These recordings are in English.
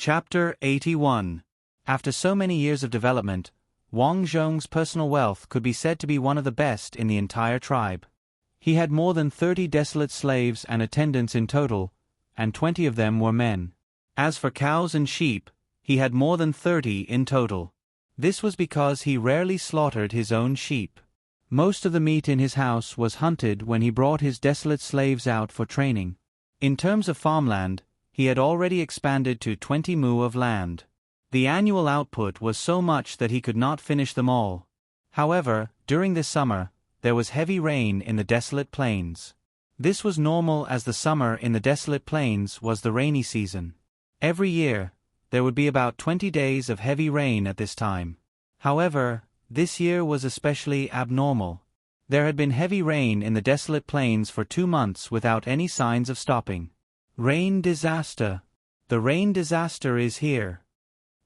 Chapter 81. After so many years of development, Wang Zhong's personal wealth could be said to be one of the best in the entire tribe. He had more than 30 desolate slaves and attendants in total, and 20 of them were men. As for cows and sheep, he had more than 30 in total. This was because he rarely slaughtered his own sheep. Most of the meat in his house was hunted when he brought his desolate slaves out for training. In terms of farmland, he had already expanded to 20 mu of land. The annual output was so much that he could not finish them all. However, during this summer, there was heavy rain in the desolate plains. This was normal as the summer in the desolate plains was the rainy season. Every year, there would be about 20 days of heavy rain at this time. However, this year was especially abnormal. There had been heavy rain in the desolate plains for 2 months without any signs of stopping. Rain disaster. The rain disaster is here.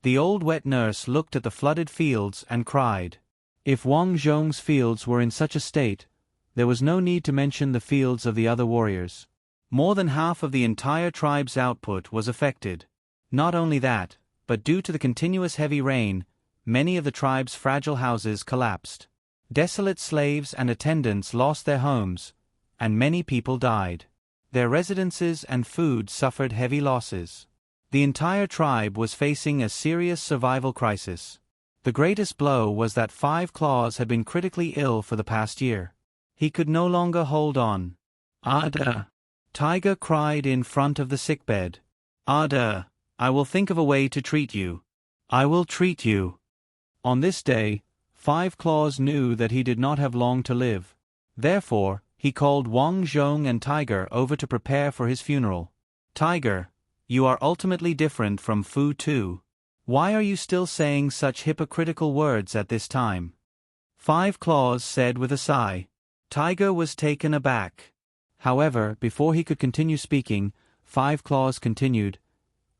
The old wet nurse looked at the flooded fields and cried. If Wang Zhong's fields were in such a state, there was no need to mention the fields of the other warriors. More than half of the entire tribe's output was affected. Not only that, but due to the continuous heavy rain, many of the tribe's fragile houses collapsed. Desolate slaves and attendants lost their homes, and many people died. Their residences and food suffered heavy losses. The entire tribe was facing a serious survival crisis. The greatest blow was that Five Claws had been critically ill for the past year. He could no longer hold on. Ada! Tiger cried in front of the sickbed. Ada, I will think of a way to treat you. I will treat you. On this day, Five Claws knew that he did not have long to live. Therefore, he called Wang Zhong and Tiger over to prepare for his funeral. Tiger, you are ultimately different from Fu Tu. Why are you still saying such hypocritical words at this time? Five Claws said with a sigh. Tiger was taken aback. However, before he could continue speaking, Five Claws continued,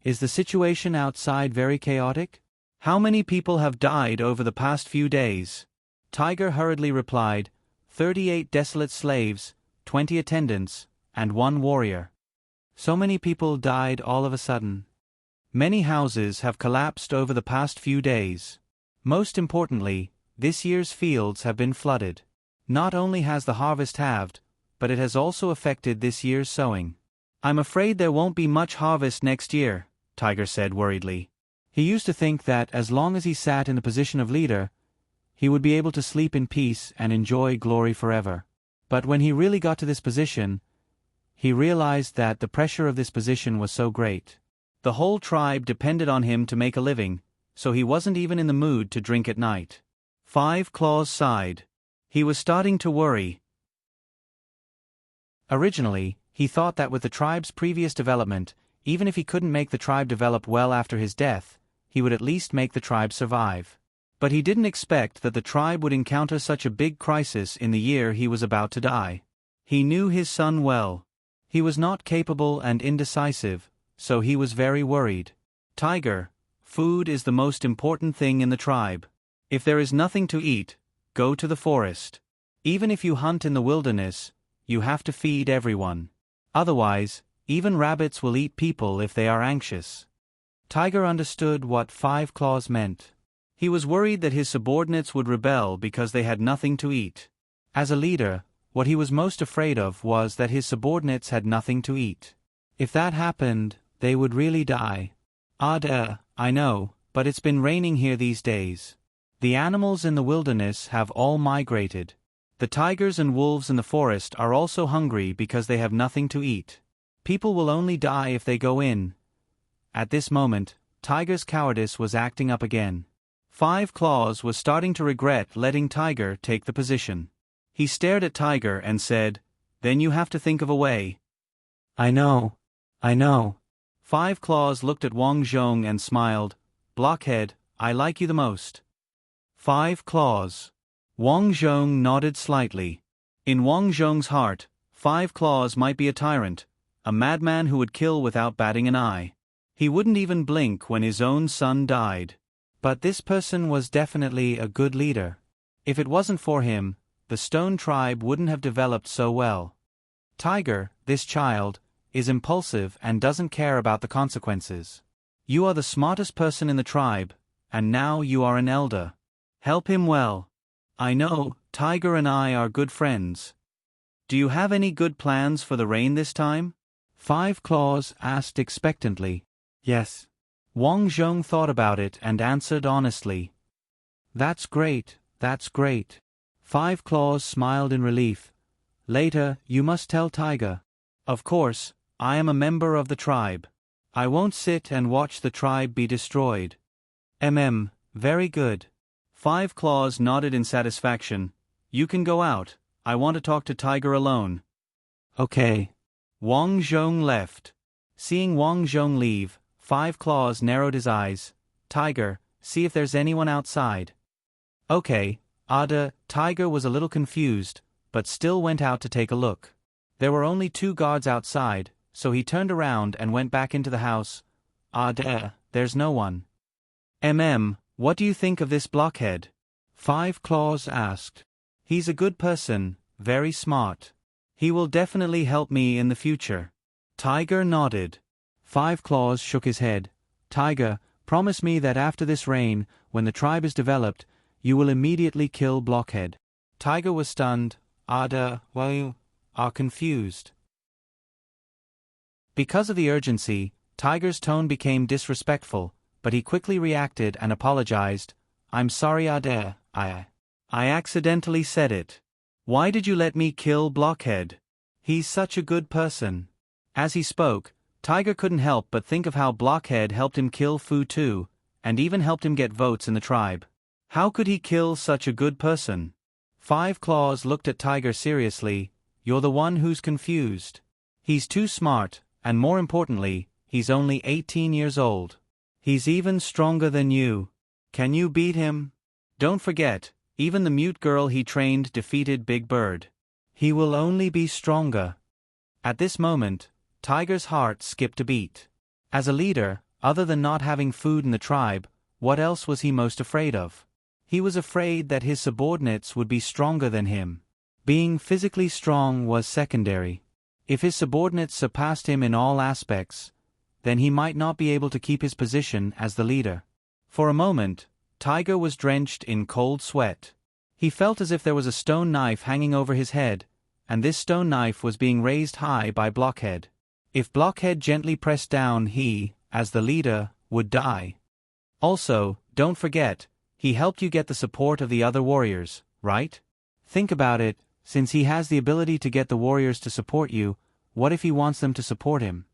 Is the situation outside very chaotic? How many people have died over the past few days? Tiger hurriedly replied, 38 desolate slaves, 20 attendants, and 1 warrior. So many people died all of a sudden. Many houses have collapsed over the past few days. Most importantly, this year's fields have been flooded. Not only has the harvest halved, but it has also affected this year's sowing. I'm afraid there won't be much harvest next year, Tiger said worriedly. He used to think that as long as he sat in the position of leader, he would be able to sleep in peace and enjoy glory forever. But when he really got to this position, he realized that the pressure of this position was so great. The whole tribe depended on him to make a living, so he wasn't even in the mood to drink at night. Five Claws sighed. He was starting to worry. Originally, he thought that with the tribe's previous development, even if he couldn't make the tribe develop well after his death, he would at least make the tribe survive. But he didn't expect that the tribe would encounter such a big crisis in the year he was about to die. He knew his son well. He was not capable and indecisive, so he was very worried. Tiger, food is the most important thing in the tribe. If there is nothing to eat, go to the forest. Even if you hunt in the wilderness, you have to feed everyone. Otherwise, even rabbits will eat people if they are anxious. Tiger understood what Five Claws meant. He was worried that his subordinates would rebel because they had nothing to eat. As a leader, what he was most afraid of was that his subordinates had nothing to eat. If that happened, they would really die. Ada, I know, but it's been raining here these days. The animals in the wilderness have all migrated. The tigers and wolves in the forest are also hungry because they have nothing to eat. People will only die if they go in. At this moment, Tiger's cowardice was acting up again. Five Claws was starting to regret letting Tiger take the position. He stared at Tiger and said, Then you have to think of a way. I know. Five Claws looked at Wang Zhong and smiled. Blockhead, I like you the most. Five Claws. Wang Zhong nodded slightly. In Wang Zhong's heart, Five Claws might be a tyrant, a madman who would kill without batting an eye. He wouldn't even blink when his own son died. But this person was definitely a good leader. If it wasn't for him, the Stone Tribe wouldn't have developed so well. Tiger, this child, is impulsive and doesn't care about the consequences. You are the smartest person in the tribe, and now you are an elder. Help him well. I know, Tiger and I are good friends. Do you have any good plans for the rain this time? Five Claws asked expectantly. Yes. Wang Zhong thought about it and answered honestly. That's great, that's great. Five Claws smiled in relief. Later, you must tell Tiger. Of course, I am a member of the tribe. I won't sit and watch the tribe be destroyed. Very good. Five Claws nodded in satisfaction. You can go out. I want to talk to Tiger alone. Okay. Wang Zhong left. Seeing Wang Zhong leave, Five Claws narrowed his eyes. Tiger, see if there's anyone outside. Okay. Tiger was a little confused, but still went out to take a look. There were only 2 guards outside, so he turned around and went back into the house. There's no one. What do you think of this blockhead? Five Claws asked. He's a good person, very smart. He will definitely help me in the future. Tiger nodded. Five Claws shook his head. Tiger, promise me that after this rain, when the tribe is developed, you will immediately kill Blockhead. Tiger was stunned. You are confused. Because of the urgency, Tiger's tone became disrespectful, but he quickly reacted and apologized. I'm sorry, I accidentally said it. Why did you let me kill Blockhead? He's such a good person. As he spoke, Tiger couldn't help but think of how Blockhead helped him kill Fu too, and even helped him get votes in the tribe. How could he kill such a good person? Five Claws looked at Tiger seriously. You're the one who's confused. He's too smart, and more importantly, he's only 18 years old. He's even stronger than you. Can you beat him? Don't forget, even the mute girl he trained defeated Big Bird. He will only be stronger. At this moment, Tiger's heart skipped a beat. As a leader, other than not having food in the tribe, what else was he most afraid of? He was afraid that his subordinates would be stronger than him. Being physically strong was secondary. If his subordinates surpassed him in all aspects, then he might not be able to keep his position as the leader. For a moment, Tiger was drenched in cold sweat. He felt as if there was a stone knife hanging over his head, and this stone knife was being raised high by Blockhead. If Blockhead gently pressed down, he, as the leader, would die. Also, don't forget, he helped you get the support of the other warriors, right? Think about it, since he has the ability to get the warriors to support you, what if he wants them to support him?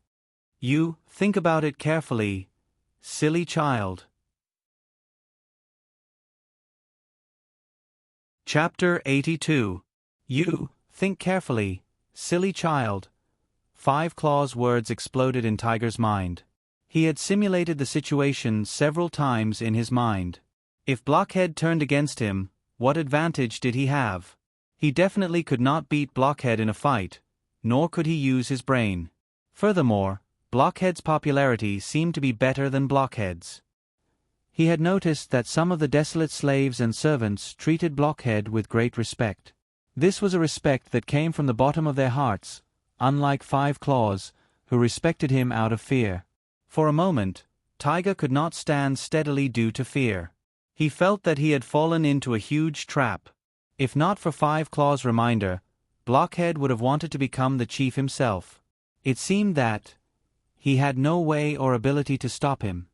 You, think about it carefully, silly child. Chapter 82. You, think carefully, silly child. Five Claws' words exploded in Tiger's mind. He had simulated the situation several times in his mind. If Blockhead turned against him, what advantage did he have? He definitely could not beat Blockhead in a fight, nor could he use his brain. Furthermore, Blockhead's popularity seemed to be better than Blockhead's. He had noticed that some of the desolate slaves and servants treated Blockhead with great respect. This was a respect that came from the bottom of their hearts, unlike Five Claws, who respected him out of fear. For a moment, Tiger could not stand steadily due to fear. He felt that he had fallen into a huge trap. If not for Five Claws' reminder, Blockhead would have wanted to become the chief himself. It seemed that he had no way or ability to stop him.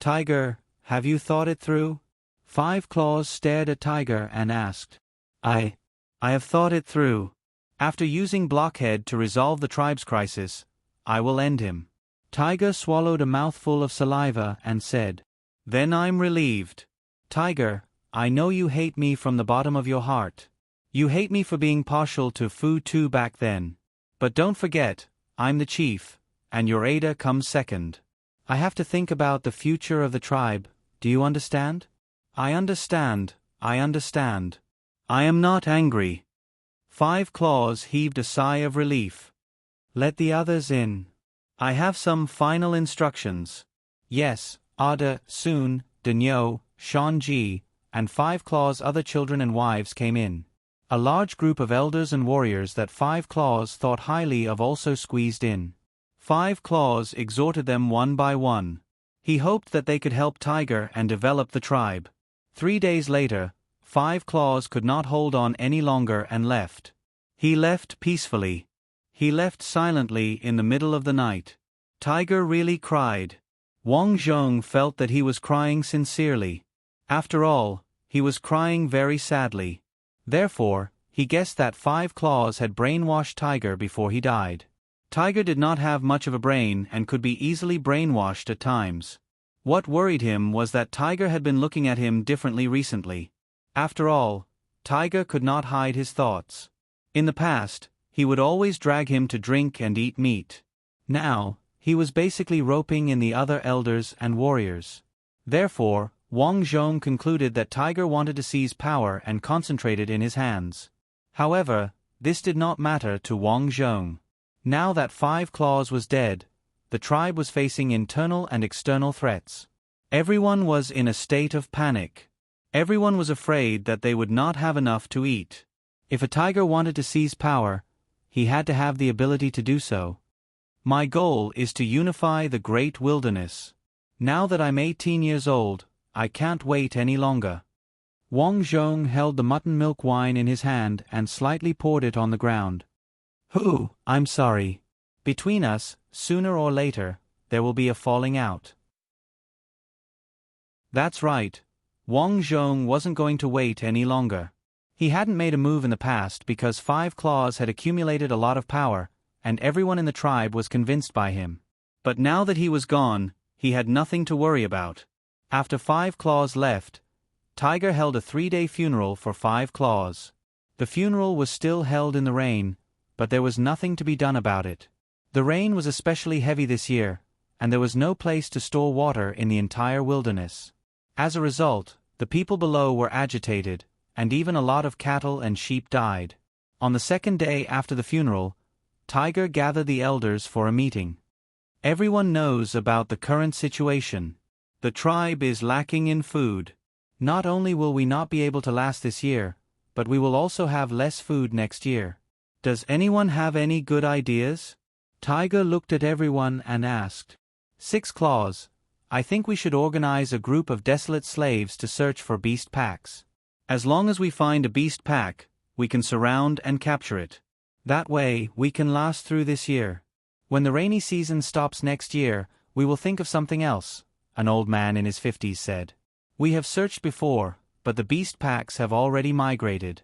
Tiger, have you thought it through? Five Claws stared at Tiger and asked. I have thought it through. After using Blockhead to resolve the tribe's crisis, I will end him. Tiger swallowed a mouthful of saliva and said, Then I'm relieved. Tiger, I know you hate me from the bottom of your heart. You hate me for being partial to Fu Tu back then. But don't forget, I'm the chief, and your Ada comes second. I have to think about the future of the tribe, do you understand? I understand. I am not angry. Five Claws heaved a sigh of relief. Let the others in. I have some final instructions. Yes, Ada, soon, Danyo, Shanji, and Five Claws' other children and wives came in. A large group of elders and warriors that Five Claws thought highly of also squeezed in. Five Claws exhorted them one by one. He hoped that they could help Tiger and develop the tribe. 3 days later, Five Claws could not hold on any longer and left. He left peacefully. He left silently in the middle of the night. Tiger really cried. Wang Zhong felt that he was crying sincerely. After all, he was crying very sadly. Therefore, he guessed that Five Claws had brainwashed Tiger before he died. Tiger did not have much of a brain and could be easily brainwashed at times. What worried him was that Tiger had been looking at him differently recently. After all, Tiger could not hide his thoughts. In the past, he would always drag him to drink and eat meat. Now, he was basically roping in the other elders and warriors. Therefore, Wang Zhong concluded that Tiger wanted to seize power and concentrate it in his hands. However, this did not matter to Wang Zhong. Now that Five Claws was dead, the tribe was facing internal and external threats. Everyone was in a state of panic. Everyone was afraid that they would not have enough to eat. If a tiger wanted to seize power, he had to have the ability to do so. My goal is to unify the great wilderness. Now that I'm 18 years old, I can't wait any longer. Wang Zhong held the mutton milk wine in his hand and slightly poured it on the ground. I'm sorry. Between us, sooner or later, there will be a falling out. That's right. Wang Zhong wasn't going to wait any longer. He hadn't made a move in the past because Five Claws had accumulated a lot of power, and everyone in the tribe was convinced by him. But now that he was gone, he had nothing to worry about. After Five Claws left, Tiger held a 3-day funeral for Five Claws. The funeral was still held in the rain, but there was nothing to be done about it. The rain was especially heavy this year, and there was no place to store water in the entire wilderness. As a result, the people below were agitated, and even a lot of cattle and sheep died. On the 2nd day after the funeral, Tiger gathered the elders for a meeting. Everyone knows about the current situation. The tribe is lacking in food. Not only will we not be able to last this year, but we will also have less food next year. Does anyone have any good ideas? Tiger looked at everyone and asked. Six Claws, I think we should organize a group of desolate slaves to search for beast packs. As long as we find a beast pack, we can surround and capture it. That way, we can last through this year. When the rainy season stops next year, we will think of something else, an old man in his 50s said. We have searched before, but the beast packs have already migrated.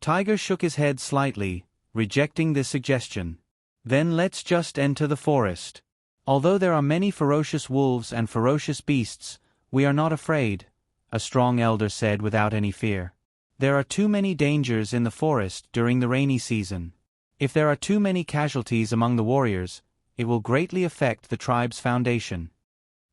Tiger shook his head slightly, rejecting this suggestion. Then let's just enter the forest. Although there are many ferocious wolves and ferocious beasts, we are not afraid, a strong elder said without any fear. There are too many dangers in the forest during the rainy season. If there are too many casualties among the warriors, it will greatly affect the tribe's foundation.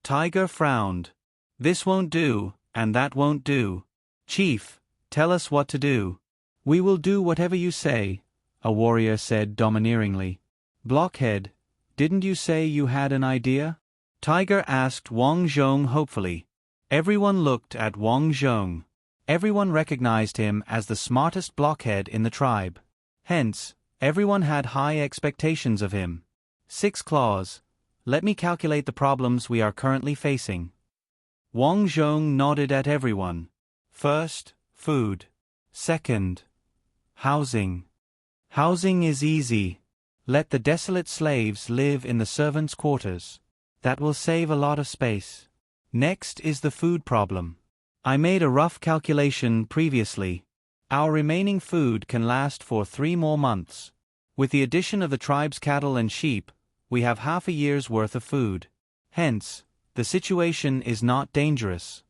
Tiger frowned. This won't do, and that won't do. Chief, tell us what to do. We will do whatever you say, a warrior said domineeringly. Blockhead, didn't you say you had an idea? Tiger asked Wang Zhong hopefully. Everyone looked at Wang Zhong. Everyone recognized him as the smartest blockhead in the tribe. Hence, everyone had high expectations of him. Six Claws, let me calculate the problems we are currently facing. Wang Zhong nodded at everyone. First, food. Second, housing. Housing is easy. Let the desolate slaves live in the servants' quarters. That will save a lot of space. Next is the food problem. I made a rough calculation previously. Our remaining food can last for 3 more months. With the addition of the tribe's cattle and sheep, we have half a year's worth of food. Hence, the situation is not dangerous.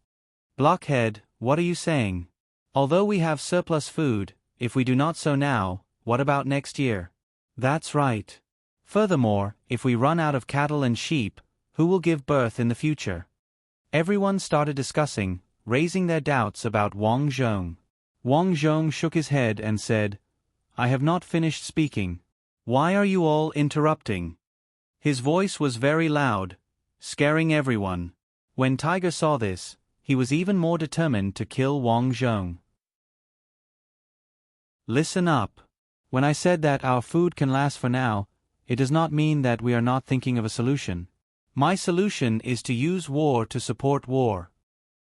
Blockhead, what are you saying? Although we have surplus food, if we do not sow now, what about next year? That's right. Furthermore, if we run out of cattle and sheep, who will give birth in the future? Everyone started discussing, raising their doubts about Wang Zhong. Wang Zhong shook his head and said, I have not finished speaking. Why are you all interrupting? His voice was very loud, scaring everyone. When Tiger saw this, he was even more determined to kill Wang Zhong. Listen up. When I said that our food can last for now, it does not mean that we are not thinking of a solution. My solution is to use war to support war.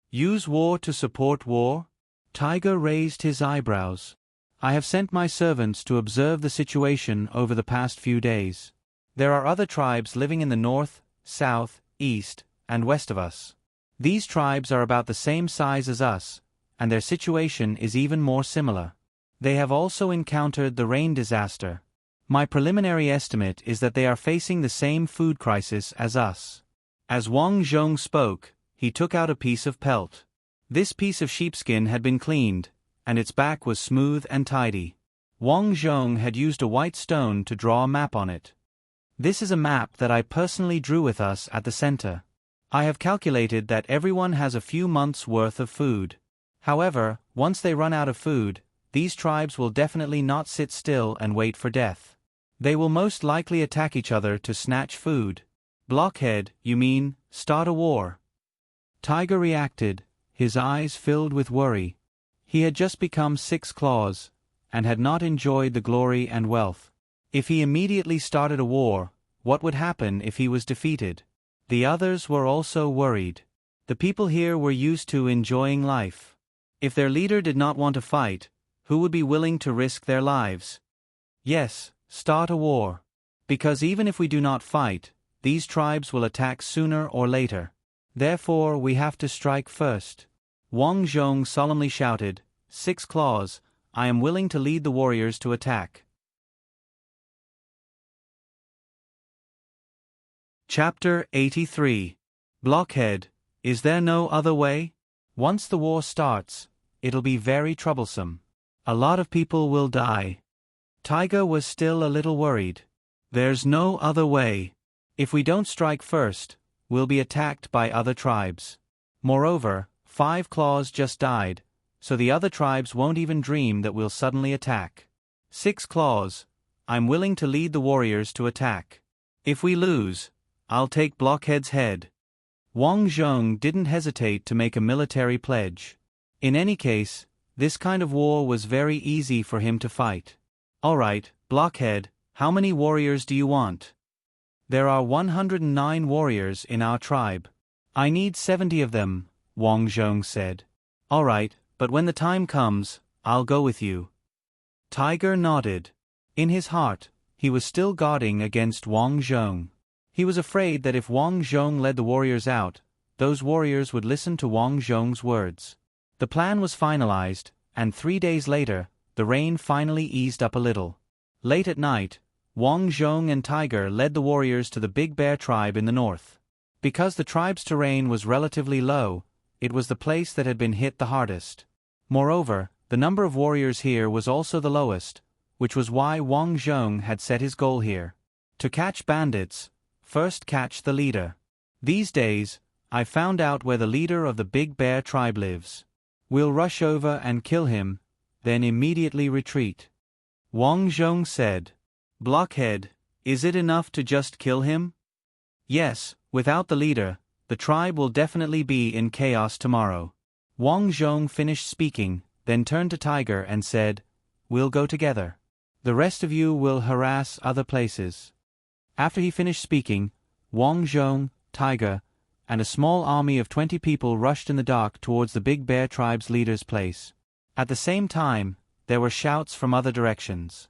Use war to support war? Tiger raised his eyebrows. I have sent my servants to observe the situation over the past few days. There are other tribes living in the north, south, east, and west of us. These tribes are about the same size as us, and their situation is even more similar. They have also encountered the rain disaster. My preliminary estimate is that they are facing the same food crisis as us. As Wang Zhong spoke, he took out a piece of pelt. This piece of sheepskin had been cleaned, and its back was smooth and tidy. Wang Zhong had used a white stone to draw a map on it. This is a map that I personally drew with us at the center. I have calculated that everyone has a few months' worth of food. However, once they run out of food, these tribes will definitely not sit still and wait for death. They will most likely attack each other to snatch food. Blockhead, you mean, start a war? Tiger reacted, his eyes filled with worry. He had just become 6 claws, and had not enjoyed the glory and wealth. If he immediately started a war, what would happen if he was defeated? The others were also worried. The people here were used to enjoying life. If their leader did not want to fight, who would be willing to risk their lives? Yes, start a war. Because even if we do not fight, these tribes will attack sooner or later. Therefore, we have to strike first. Wang Zhong solemnly shouted, 6 claws, I am willing to lead the warriors to attack. Chapter 83. Blockhead, is there no other way? Once the war starts, it'll be very troublesome. A lot of people will die. Tiger was still a little worried. There's no other way. If we don't strike first, we'll be attacked by other tribes. Moreover, 5 claws just died, so the other tribes won't even dream that we'll suddenly attack. 6 claws, I'm willing to lead the warriors to attack. If we lose, I'll take Blockhead's head. Wang Zhong didn't hesitate to make a military pledge. In any case, this kind of war was very easy for him to fight. All right, Blockhead, how many warriors do you want? There are 109 warriors in our tribe. I need 70 of them, Wang Zhong said. All right, but when the time comes, I'll go with you. Tiger nodded. In his heart, he was still guarding against Wang Zhong. He was afraid that if Wang Zhong led the warriors out, those warriors would listen to Wang Zhong's words. The plan was finalized, and 3 days later, the rain finally eased up a little. Late at night, Wang Zhong and Tiger led the warriors to the Big Bear tribe in the north. Because the tribe's terrain was relatively low, it was the place that had been hit the hardest. Moreover, the number of warriors here was also the lowest, which was why Wang Zhong had set his goal here. To catch bandits, first catch the leader. These days, I found out where the leader of the Big Bear tribe lives. We'll rush over and kill him, then immediately retreat. Wang Zhong said. Blockhead, is it enough to just kill him? Yes, without the leader, the tribe will definitely be in chaos tomorrow. Wang Zhong finished speaking, then turned to Tiger and said, We'll go together. The rest of you will harass other places. After he finished speaking, Wang Zhong, Tiger, and a small army of 20 people rushed in the dark towards the Big Bear tribe's leader's place. At the same time, there were shouts from other directions.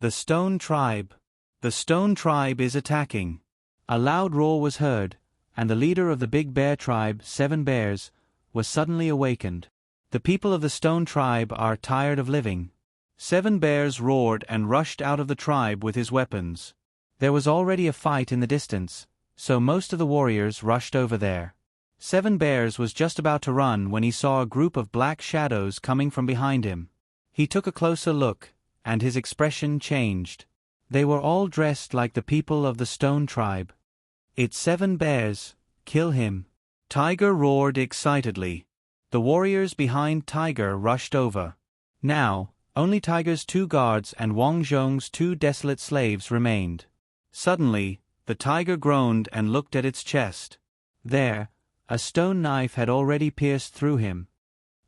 The Stone Tribe. The Stone Tribe is attacking. A loud roar was heard, and the leader of the Big Bear tribe, 7 Bears, was suddenly awakened. The people of the Stone Tribe are tired of living. 7 Bears roared and rushed out of the tribe with his weapons. There was already a fight in the distance, so most of the warriors rushed over there. 7 Bears was just about to run when he saw a group of black shadows coming from behind him. He took a closer look, and his expression changed. They were all dressed like the people of the Stone Tribe. It's 7 Bears, kill him. Tiger roared excitedly. The warriors behind Tiger rushed over. Now, only Tiger's 2 guards and Wang Zhong's 2 desolate slaves remained. Suddenly, the tiger groaned and looked at its chest. There, a stone knife had already pierced through him.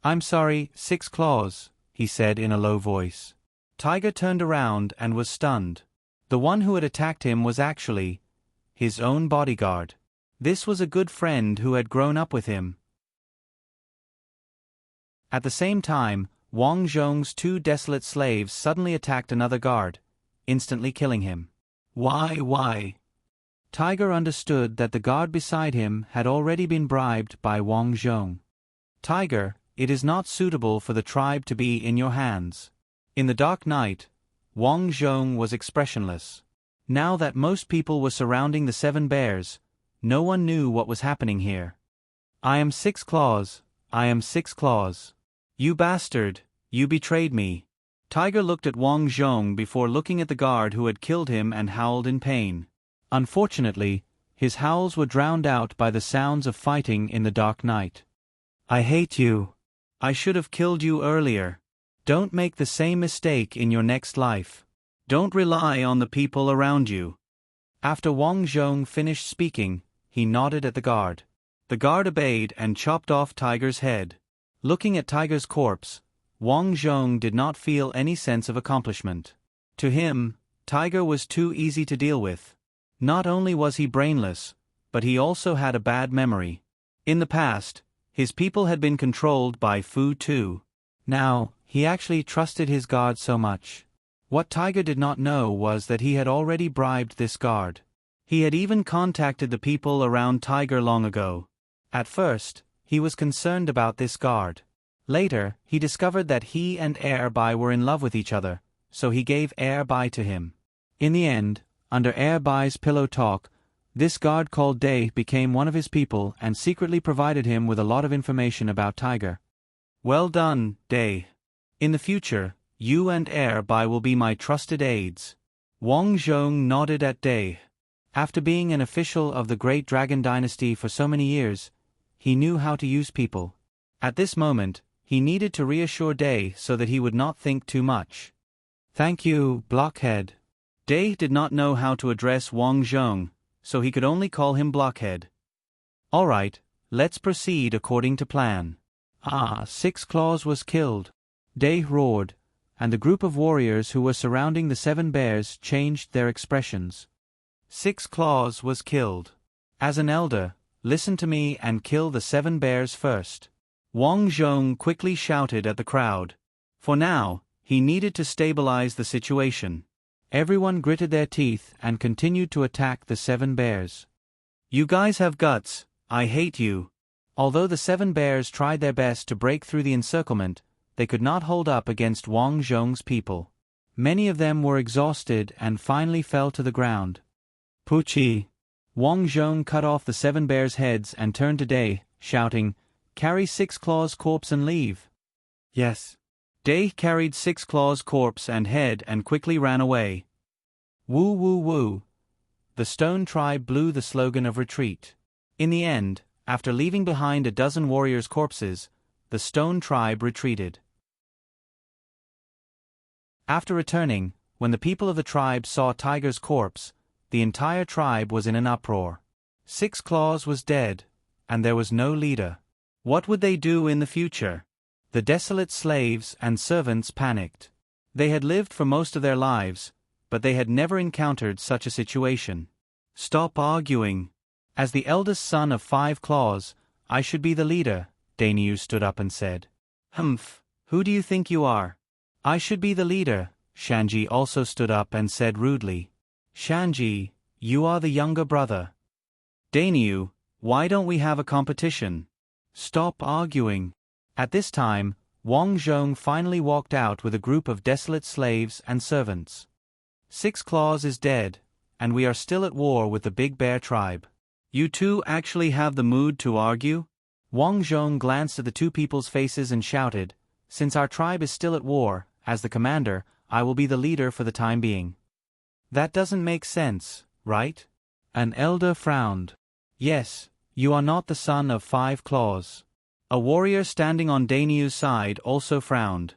I'm sorry, 6 claws, he said in a low voice. Tiger turned around and was stunned. The one who had attacked him was actually his own bodyguard. This was a good friend who had grown up with him. At the same time, Wang Zhong's 2 desolate slaves suddenly attacked another guard, instantly killing him. Why? Tiger understood that the guard beside him had already been bribed by Wang Zhong. Tiger, it is not suitable for the tribe to be in your hands. In the dark night, Wang Zhong was expressionless. Now that most people were surrounding the 7 bears, no one knew what was happening here. I am 6 Claws, I am 6 Claws. You bastard, you betrayed me. Tiger looked at Wang Zhong before looking at the guard who had killed him and howled in pain. Unfortunately, his howls were drowned out by the sounds of fighting in the dark night. I hate you. I should have killed you earlier. Don't make the same mistake in your next life. Don't rely on the people around you. After Wang Zhong finished speaking, he nodded at the guard. The guard obeyed and chopped off Tiger's head. Looking at Tiger's corpse, Wang Zhong did not feel any sense of accomplishment. To him, Tiger was too easy to deal with. Not only was he brainless, but he also had a bad memory. In the past, his people had been controlled by Fu too. Now, he actually trusted his guard so much. What Tiger did not know was that he had already bribed this guard. He had even contacted the people around Tiger long ago. At first, he was concerned about this guard. Later, he discovered that he and Airbai were in love with each other, so he gave Airbai to him. In the end, under Airbai's pillow talk, this guard called Day became one of his people and secretly provided him with a lot of information about Tiger. Well done, Day. In the future, you and Airbai will be my trusted aides. Wang Zhong nodded at Day. After being an official of the Great Dragon Dynasty for so many years, he knew how to use people. At this moment, he needed to reassure Day so that he would not think too much. Thank you, Blockhead. Day did not know how to address Wang Zhong, so he could only call him Blockhead. All right, let's proceed according to plan. 6 Claws was killed. Day roared, and the group of warriors who were surrounding the 7 bears changed their expressions. 6 Claws was killed. As an elder, listen to me and kill the 7 bears first. Wang Zhong quickly shouted at the crowd. For now, he needed to stabilize the situation. Everyone gritted their teeth and continued to attack the 7 bears. You guys have guts, I hate you. Although the 7 bears tried their best to break through the encirclement, they could not hold up against Wang Zhong's people. Many of them were exhausted and finally fell to the ground. Puchi! Wang Zhong cut off the 7 bears' heads and turned to Day, shouting, Carry 6 Claws' corpse and leave. Yes. Day carried 6 Claws' corpse and head and quickly ran away. Woo woo woo. The Stone Tribe blew the slogan of retreat. In the end, after leaving behind a dozen warriors' corpses, the Stone Tribe retreated. After returning, when the people of the tribe saw Tiger's corpse, the entire tribe was in an uproar. 6 Claws was dead, and there was no leader. What would they do in the future? The desolate slaves and servants panicked. They had lived for most of their lives, but they had never encountered such a situation. Stop arguing. As the eldest son of 5 Claws, I should be the leader, Dainyu stood up and said. Humph, who do you think you are? I should be the leader, Shanji also stood up and said rudely. Shanji, you are the younger brother. Dainyu, why don't we have a competition? Stop arguing. At this time, Wang Zhong finally walked out with a group of desolate slaves and servants. 6 Claws is dead, and we are still at war with the Big Bear tribe. You two actually have the mood to argue? Wang Zhong glanced at the 2 people's faces and shouted, Since our tribe is still at war, as the commander, I will be the leader for the time being. That doesn't make sense, right? An elder frowned. Yes, you are not the son of 5 Claws. A warrior standing on Dainyu's side also frowned.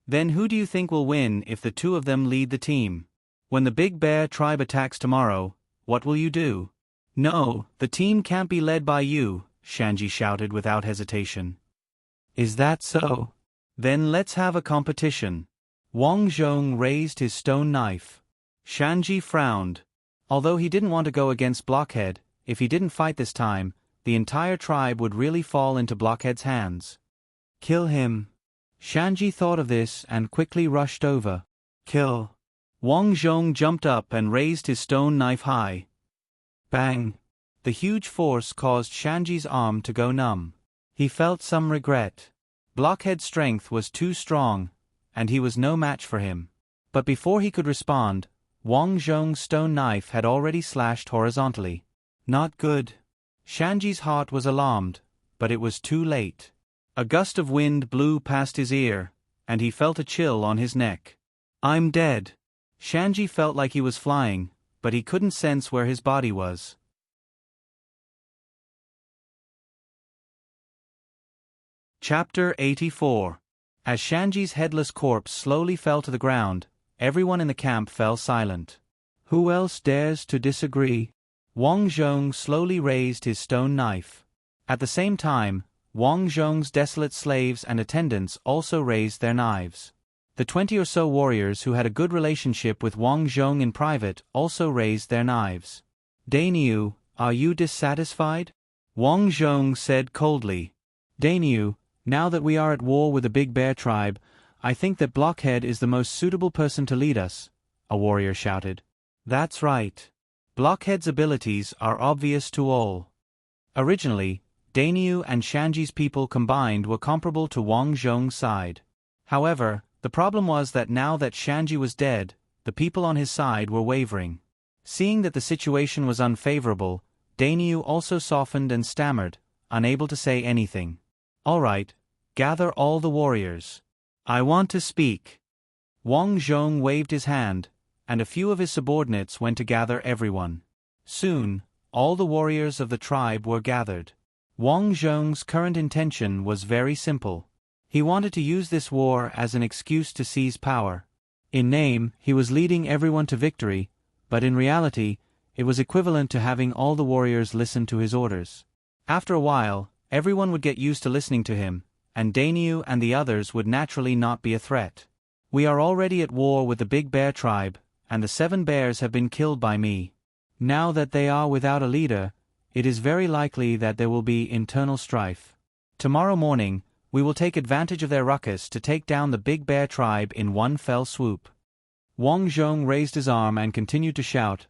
Then who do you think will win if the 2 of them lead the team? When the Big Bear tribe attacks tomorrow, what will you do? No, the team can't be led by you, Shanji shouted without hesitation. Is that so? Then let's have a competition. Wang Zhong raised his stone knife. Shanji frowned. Although he didn't want to go against Blockhead, if he didn't fight this time, the entire tribe would really fall into Blockhead's hands. Kill him. Shanji thought of this and quickly rushed over. Kill. Wang Zhong jumped up and raised his stone knife high. Bang! The huge force caused Shanji's arm to go numb. He felt some regret. Blockhead's strength was too strong, and he was no match for him. But before he could respond, Wang Zhong's stone knife had already slashed horizontally. Not good. Shanji's heart was alarmed, but it was too late. A gust of wind blew past his ear, and he felt a chill on his neck. I'm dead. Shanji felt like he was flying, but he couldn't sense where his body was. Chapter 84. As Shanji's headless corpse slowly fell to the ground, everyone in the camp fell silent. Who else dares to disagree? Wang Zhong slowly raised his stone knife. At the same time, Wang Zhong's desolate slaves and attendants also raised their knives. The 20 or so warriors who had a good relationship with Wang Zhong in private also raised their knives. Dainyu, are you dissatisfied? Wang Zhong said coldly. Dainyu, now that we are at war with the Big Bear tribe, I think that Blockhead is the most suitable person to lead us, a warrior shouted. That's right. Blockhead's abilities are obvious to all. Originally, Dainyu and Shanji's people combined were comparable to Wang Zhong's side. However, the problem was that now that Shanji was dead, the people on his side were wavering. Seeing that the situation was unfavorable, Dainyu also softened and stammered, unable to say anything. All right, gather all the warriors. I want to speak. Wang Zhong waved his hand, and a few of his subordinates went to gather everyone. Soon, all the warriors of the tribe were gathered. Wang Zhong's current intention was very simple. He wanted to use this war as an excuse to seize power. In name, he was leading everyone to victory, but in reality, it was equivalent to having all the warriors listen to his orders. After a while, everyone would get used to listening to him, and Dainyu and the others would naturally not be a threat. We are already at war with the Big Bear tribe, and the 7 bears have been killed by me. Now that they are without a leader, it is very likely that there will be internal strife. Tomorrow morning, we will take advantage of their ruckus to take down the Big Bear tribe in one fell swoop. Wang Zhong raised his arm and continued to shout,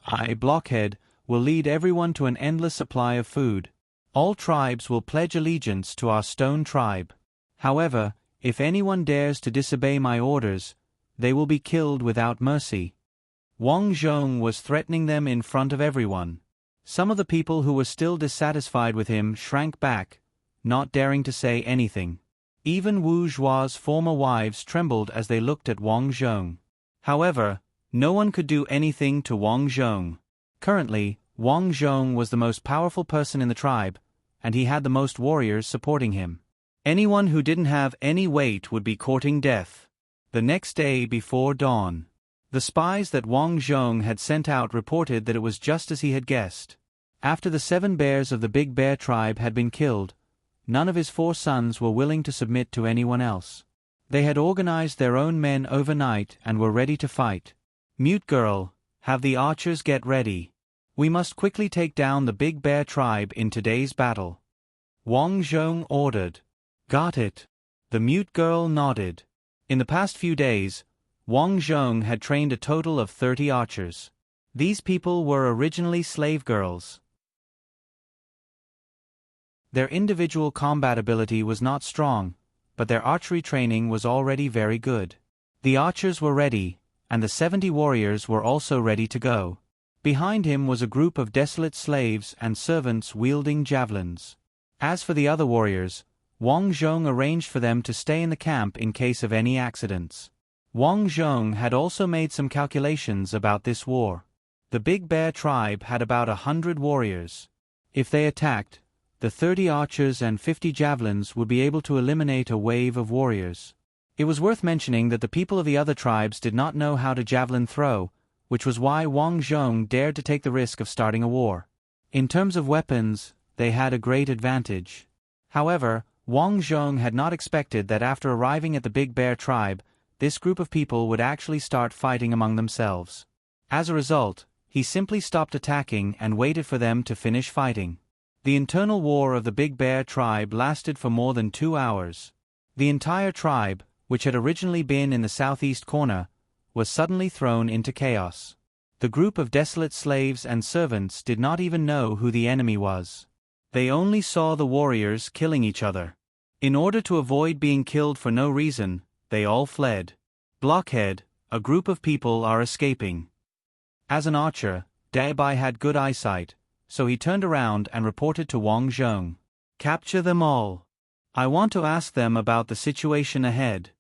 I, Blockhead, will lead everyone to an endless supply of food. All tribes will pledge allegiance to our stone tribe. However, if anyone dares to disobey my orders, they will be killed without mercy. Wang Zhong was threatening them in front of everyone. Some of the people who were still dissatisfied with him shrank back, not daring to say anything. Even Wu Zhua's former wives trembled as they looked at Wang Zhong. However, no one could do anything to Wang Zhong. Currently, Wang Zhong was the most powerful person in the tribe, and he had the most warriors supporting him. Anyone who didn't have any weight would be courting death. The next day before dawn, the spies that Wang Zhong had sent out reported that it was just as he had guessed. After the 7 bears of the Big Bear tribe had been killed, none of his 4 sons were willing to submit to anyone else. They had organized their own men overnight and were ready to fight. Mute girl, have the archers get ready. We must quickly take down the Big Bear tribe in today's battle. Wang Zhong ordered. Got it. The mute girl nodded. In the past few days, Wang Zhong had trained a total of 30 archers. These people were originally slave girls. Their individual combat ability was not strong, but their archery training was already very good. The archers were ready, and the 70 warriors were also ready to go. Behind him was a group of desolate slaves and servants wielding javelins. As for the other warriors, Wang Zhong arranged for them to stay in the camp in case of any accidents. Wang Zhong had also made some calculations about this war. The Big Bear tribe had about 100 warriors. If they attacked, the 30 archers and 50 javelins would be able to eliminate a wave of warriors. It was worth mentioning that the people of the other tribes did not know how to javelin throw, which was why Wang Zhong dared to take the risk of starting a war. In terms of weapons, they had a great advantage. However, Wang Zhong had not expected that after arriving at the Big Bear tribe, this group of people would actually start fighting among themselves. As a result, he simply stopped attacking and waited for them to finish fighting. The internal war of the Big Bear tribe lasted for more than 2 hours. The entire tribe, which had originally been in the southeast corner, was suddenly thrown into chaos. The group of desolate slaves and servants did not even know who the enemy was. They only saw the warriors killing each other. In order to avoid being killed for no reason, they all fled. Blockhead, a group of people are escaping. As an archer, Dabai had good eyesight, so he turned around and reported to Wang Zhong. Capture them all. I want to ask them about the situation ahead.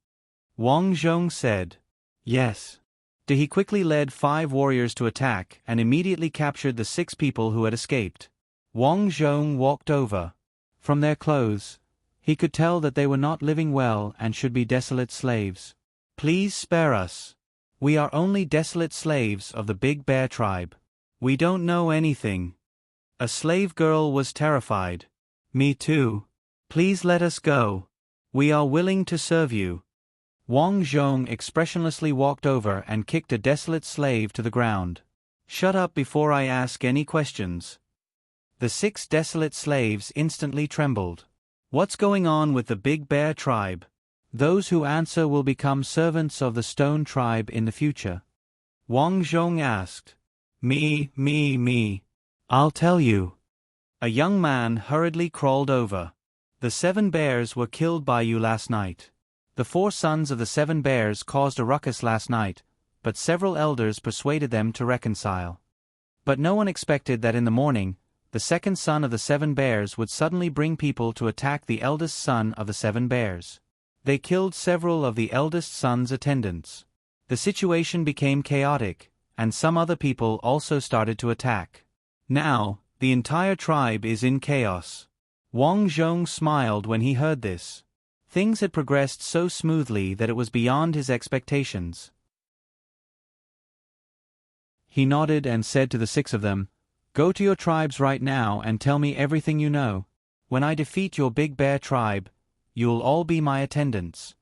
Wang Zhong said. Yes. He quickly led 5 warriors to attack and immediately captured the 6 people who had escaped. Wang Zhong walked over. From their clothes, he could tell that they were not living well and should be desolate slaves. Please spare us. We are only desolate slaves of the Big Bear tribe. We don't know anything. A slave girl was terrified. Me too. Please let us go. We are willing to serve you. Wang Zhong expressionlessly walked over and kicked a desolate slave to the ground. Shut up before I ask any questions. The 6 desolate slaves instantly trembled. What's going on with the Big Bear tribe? Those who answer will become servants of the Stone tribe in the future. Wang Zhong asked. Me. I'll tell you. A young man hurriedly crawled over. The 7 bears were killed by you last night. The 4 sons of the 7 bears caused a ruckus last night, but several elders persuaded them to reconcile. But no one expected that in the morning, the second son of the 7 bears would suddenly bring people to attack the eldest son of the 7 bears. They killed several of the eldest son's attendants. The situation became chaotic, and some other people also started to attack. Now, the entire tribe is in chaos. Wang Zhong smiled when he heard this. Things had progressed so smoothly that it was beyond his expectations. He nodded and said to the 6 of them, "Go to your tribes right now and tell me everything you know. When I defeat your Big Bear tribe, you'll all be my attendants."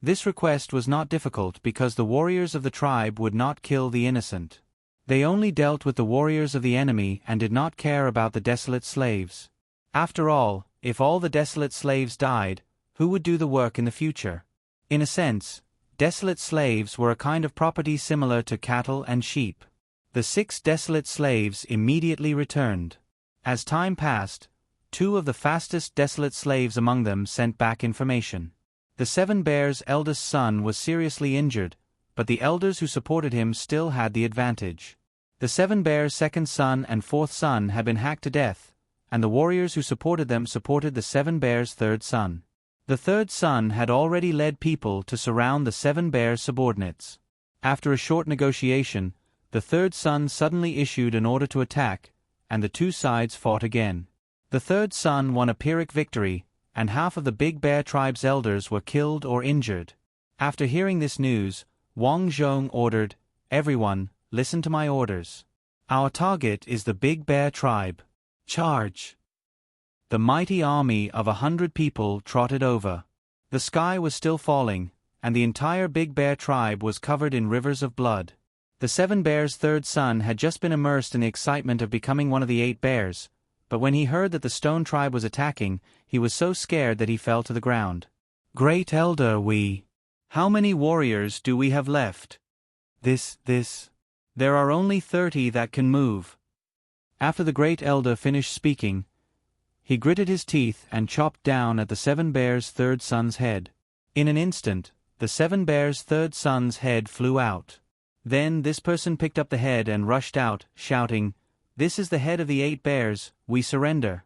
This request was not difficult because the warriors of the tribe would not kill the innocent. They only dealt with the warriors of the enemy and did not care about the desolate slaves. After all, if all the desolate slaves died, who would do the work in the future? In a sense, desolate slaves were a kind of property similar to cattle and sheep. The 6 desolate slaves immediately returned. As time passed, 2 of the fastest desolate slaves among them sent back information. The 7 bears' eldest son was seriously injured, but the elders who supported him still had the advantage. The 7 bears' second son and 4th son had been hacked to death, and the warriors who supported them supported the 7 bears' third son. The third son had already led people to surround the 7 bears' subordinates. After a short negotiation, the third son suddenly issued an order to attack, and the 2 sides fought again. The third son won a Pyrrhic victory, and half of the Big Bear tribe's elders were killed or injured. After hearing this news, Wang Zhong ordered, "Everyone, listen to my orders. Our target is the Big Bear tribe. Charge!" The mighty army of 100 people trotted over. The sky was still falling, and the entire Big Bear tribe was covered in rivers of blood. The 7 bears' third son had just been immersed in the excitement of becoming one of the 8 bears, but when he heard that the Stone tribe was attacking, he was so scared that he fell to the ground. "Great Elder, how many warriors do we have left?" There are only 30 that can move." After the Great Elder finished speaking, he gritted his teeth and chopped down at the 7 bears' third son's head. In an instant, the 7 bears' third son's head flew out. Then this person picked up the head and rushed out, shouting, "This is the head of the 8 bears, we surrender."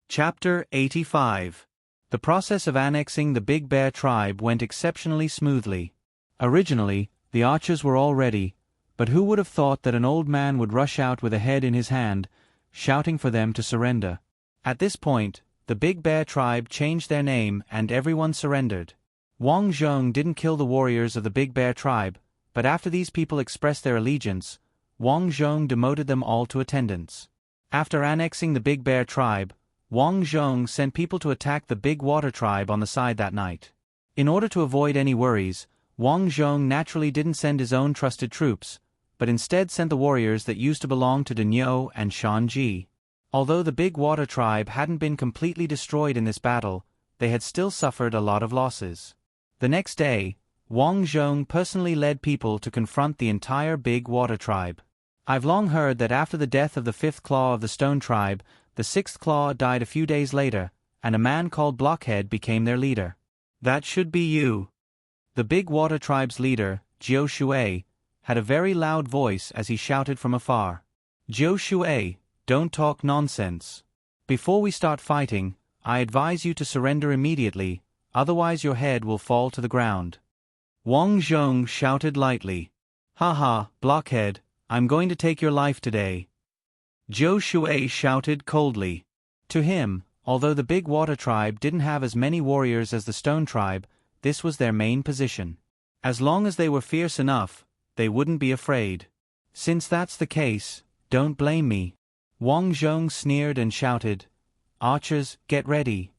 Chapter 85. The process of annexing the Big Bear tribe went exceptionally smoothly. Originally, the archers were all ready, but who would have thought that an old man would rush out with a head in his hand, shouting for them to surrender? At this point, the Big Bear tribe changed their name and everyone surrendered. Wang Zhong didn't kill the warriors of the Big Bear tribe, but after these people expressed their allegiance, Wang Zhong demoted them all to attendants. After annexing the Big Bear tribe, Wang Zhong sent people to attack the Big Water tribe on the side that night. In order to avoid any worries, Wang Zhong naturally didn't send his own trusted troops, but instead sent the warriors that used to belong to Daniao and Shanji. Although the big water tribe hadn't been completely destroyed in this battle, they had still suffered a lot of losses. The next day, Wang Zhong personally led people to confront the entire big water tribe. I've long heard that after the death of the fifth claw of the stone tribe, the sixth claw died a few days later, and a man called Blockhead became their leader. That should be you. The big water tribe's leader, Jiu Shui, had a very loud voice as he shouted from afar. Jiu Shui, don't talk nonsense. Before we start fighting, I advise you to surrender immediately, otherwise your head will fall to the ground. Wang Zhong shouted lightly. Haha, Blockhead, I'm going to take your life today. Jiu Shui shouted coldly. To him, although the big water tribe didn't have as many warriors as the stone tribe, this was their main position. As long as they were fierce enough, they wouldn't be afraid. Since that's the case, don't blame me. Wang Zhong sneered and shouted, Archers, get ready.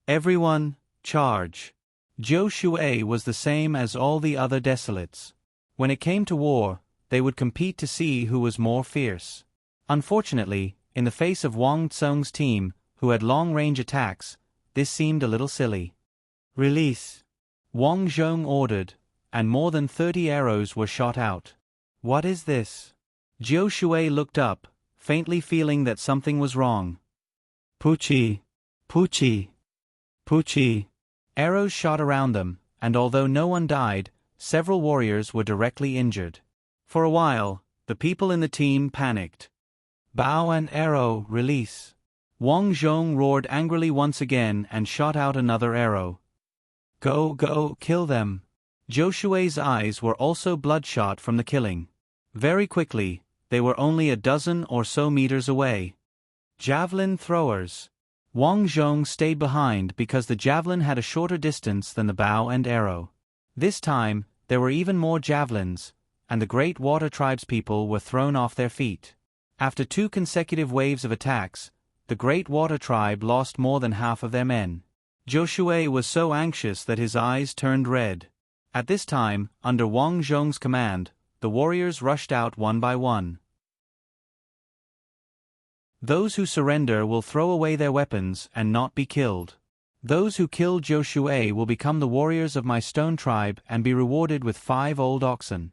Everyone, charge. Jiu Shui was the same as all the other desolates. When it came to war, they would compete to see who was more fierce. Unfortunately, in the face of Wang Zhong's team, who had long-range attacks, this seemed a little silly. Release. Wang Zhong ordered, and more than 30 arrows were shot out. What is this? Jiu Shui looked up, faintly feeling that something was wrong. Puchi, Puchi, Puchi. Arrows shot around them, and although no one died, several warriors were directly injured. For a while, the people in the team panicked. Bow and arrow, release. Wang Zhong roared angrily once again and shot out another arrow. Go, go, kill them. Jiu Shui's eyes were also bloodshot from the killing. Very quickly, they were only a dozen or so meters away. Javelin throwers. Wang Zhong stayed behind because the javelin had a shorter distance than the bow and arrow. This time, there were even more javelins, and the great water tribe's people were thrown off their feet. After 2 consecutive waves of attacks, the great water tribe lost more than half of their men. Jiu Shui was so anxious that his eyes turned red. At this time, under Wang Zhong's command, the warriors rushed out one by one. Those who surrender will throw away their weapons and not be killed. Those who kill Jiu Shui will become the warriors of my stone tribe and be rewarded with 5 old oxen.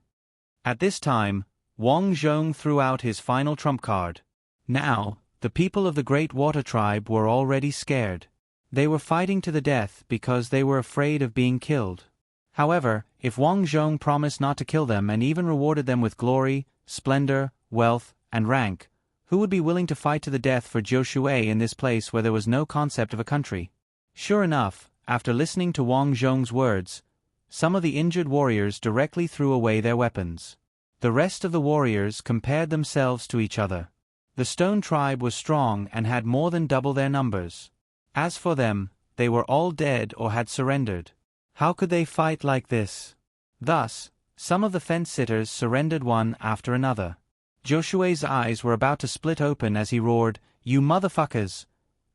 At this time, Wang Zhong threw out his final trump card. Now, the people of the great water tribe were already scared. They were fighting to the death because they were afraid of being killed. However, if Wang Zhong promised not to kill them and even rewarded them with glory, splendor, wealth, and rank, who would be willing to fight to the death for Jiu Shui in this place where there was no concept of a country? Sure enough, after listening to Wang Zhong's words, some of the injured warriors directly threw away their weapons. The rest of the warriors compared themselves to each other. The stone tribe was strong and had more than double their numbers. As for them, they were all dead or had surrendered. How could they fight like this? Thus, some of the fence-sitters surrendered one after another. Jiu Shui's eyes were about to split open as he roared, "You motherfuckers!"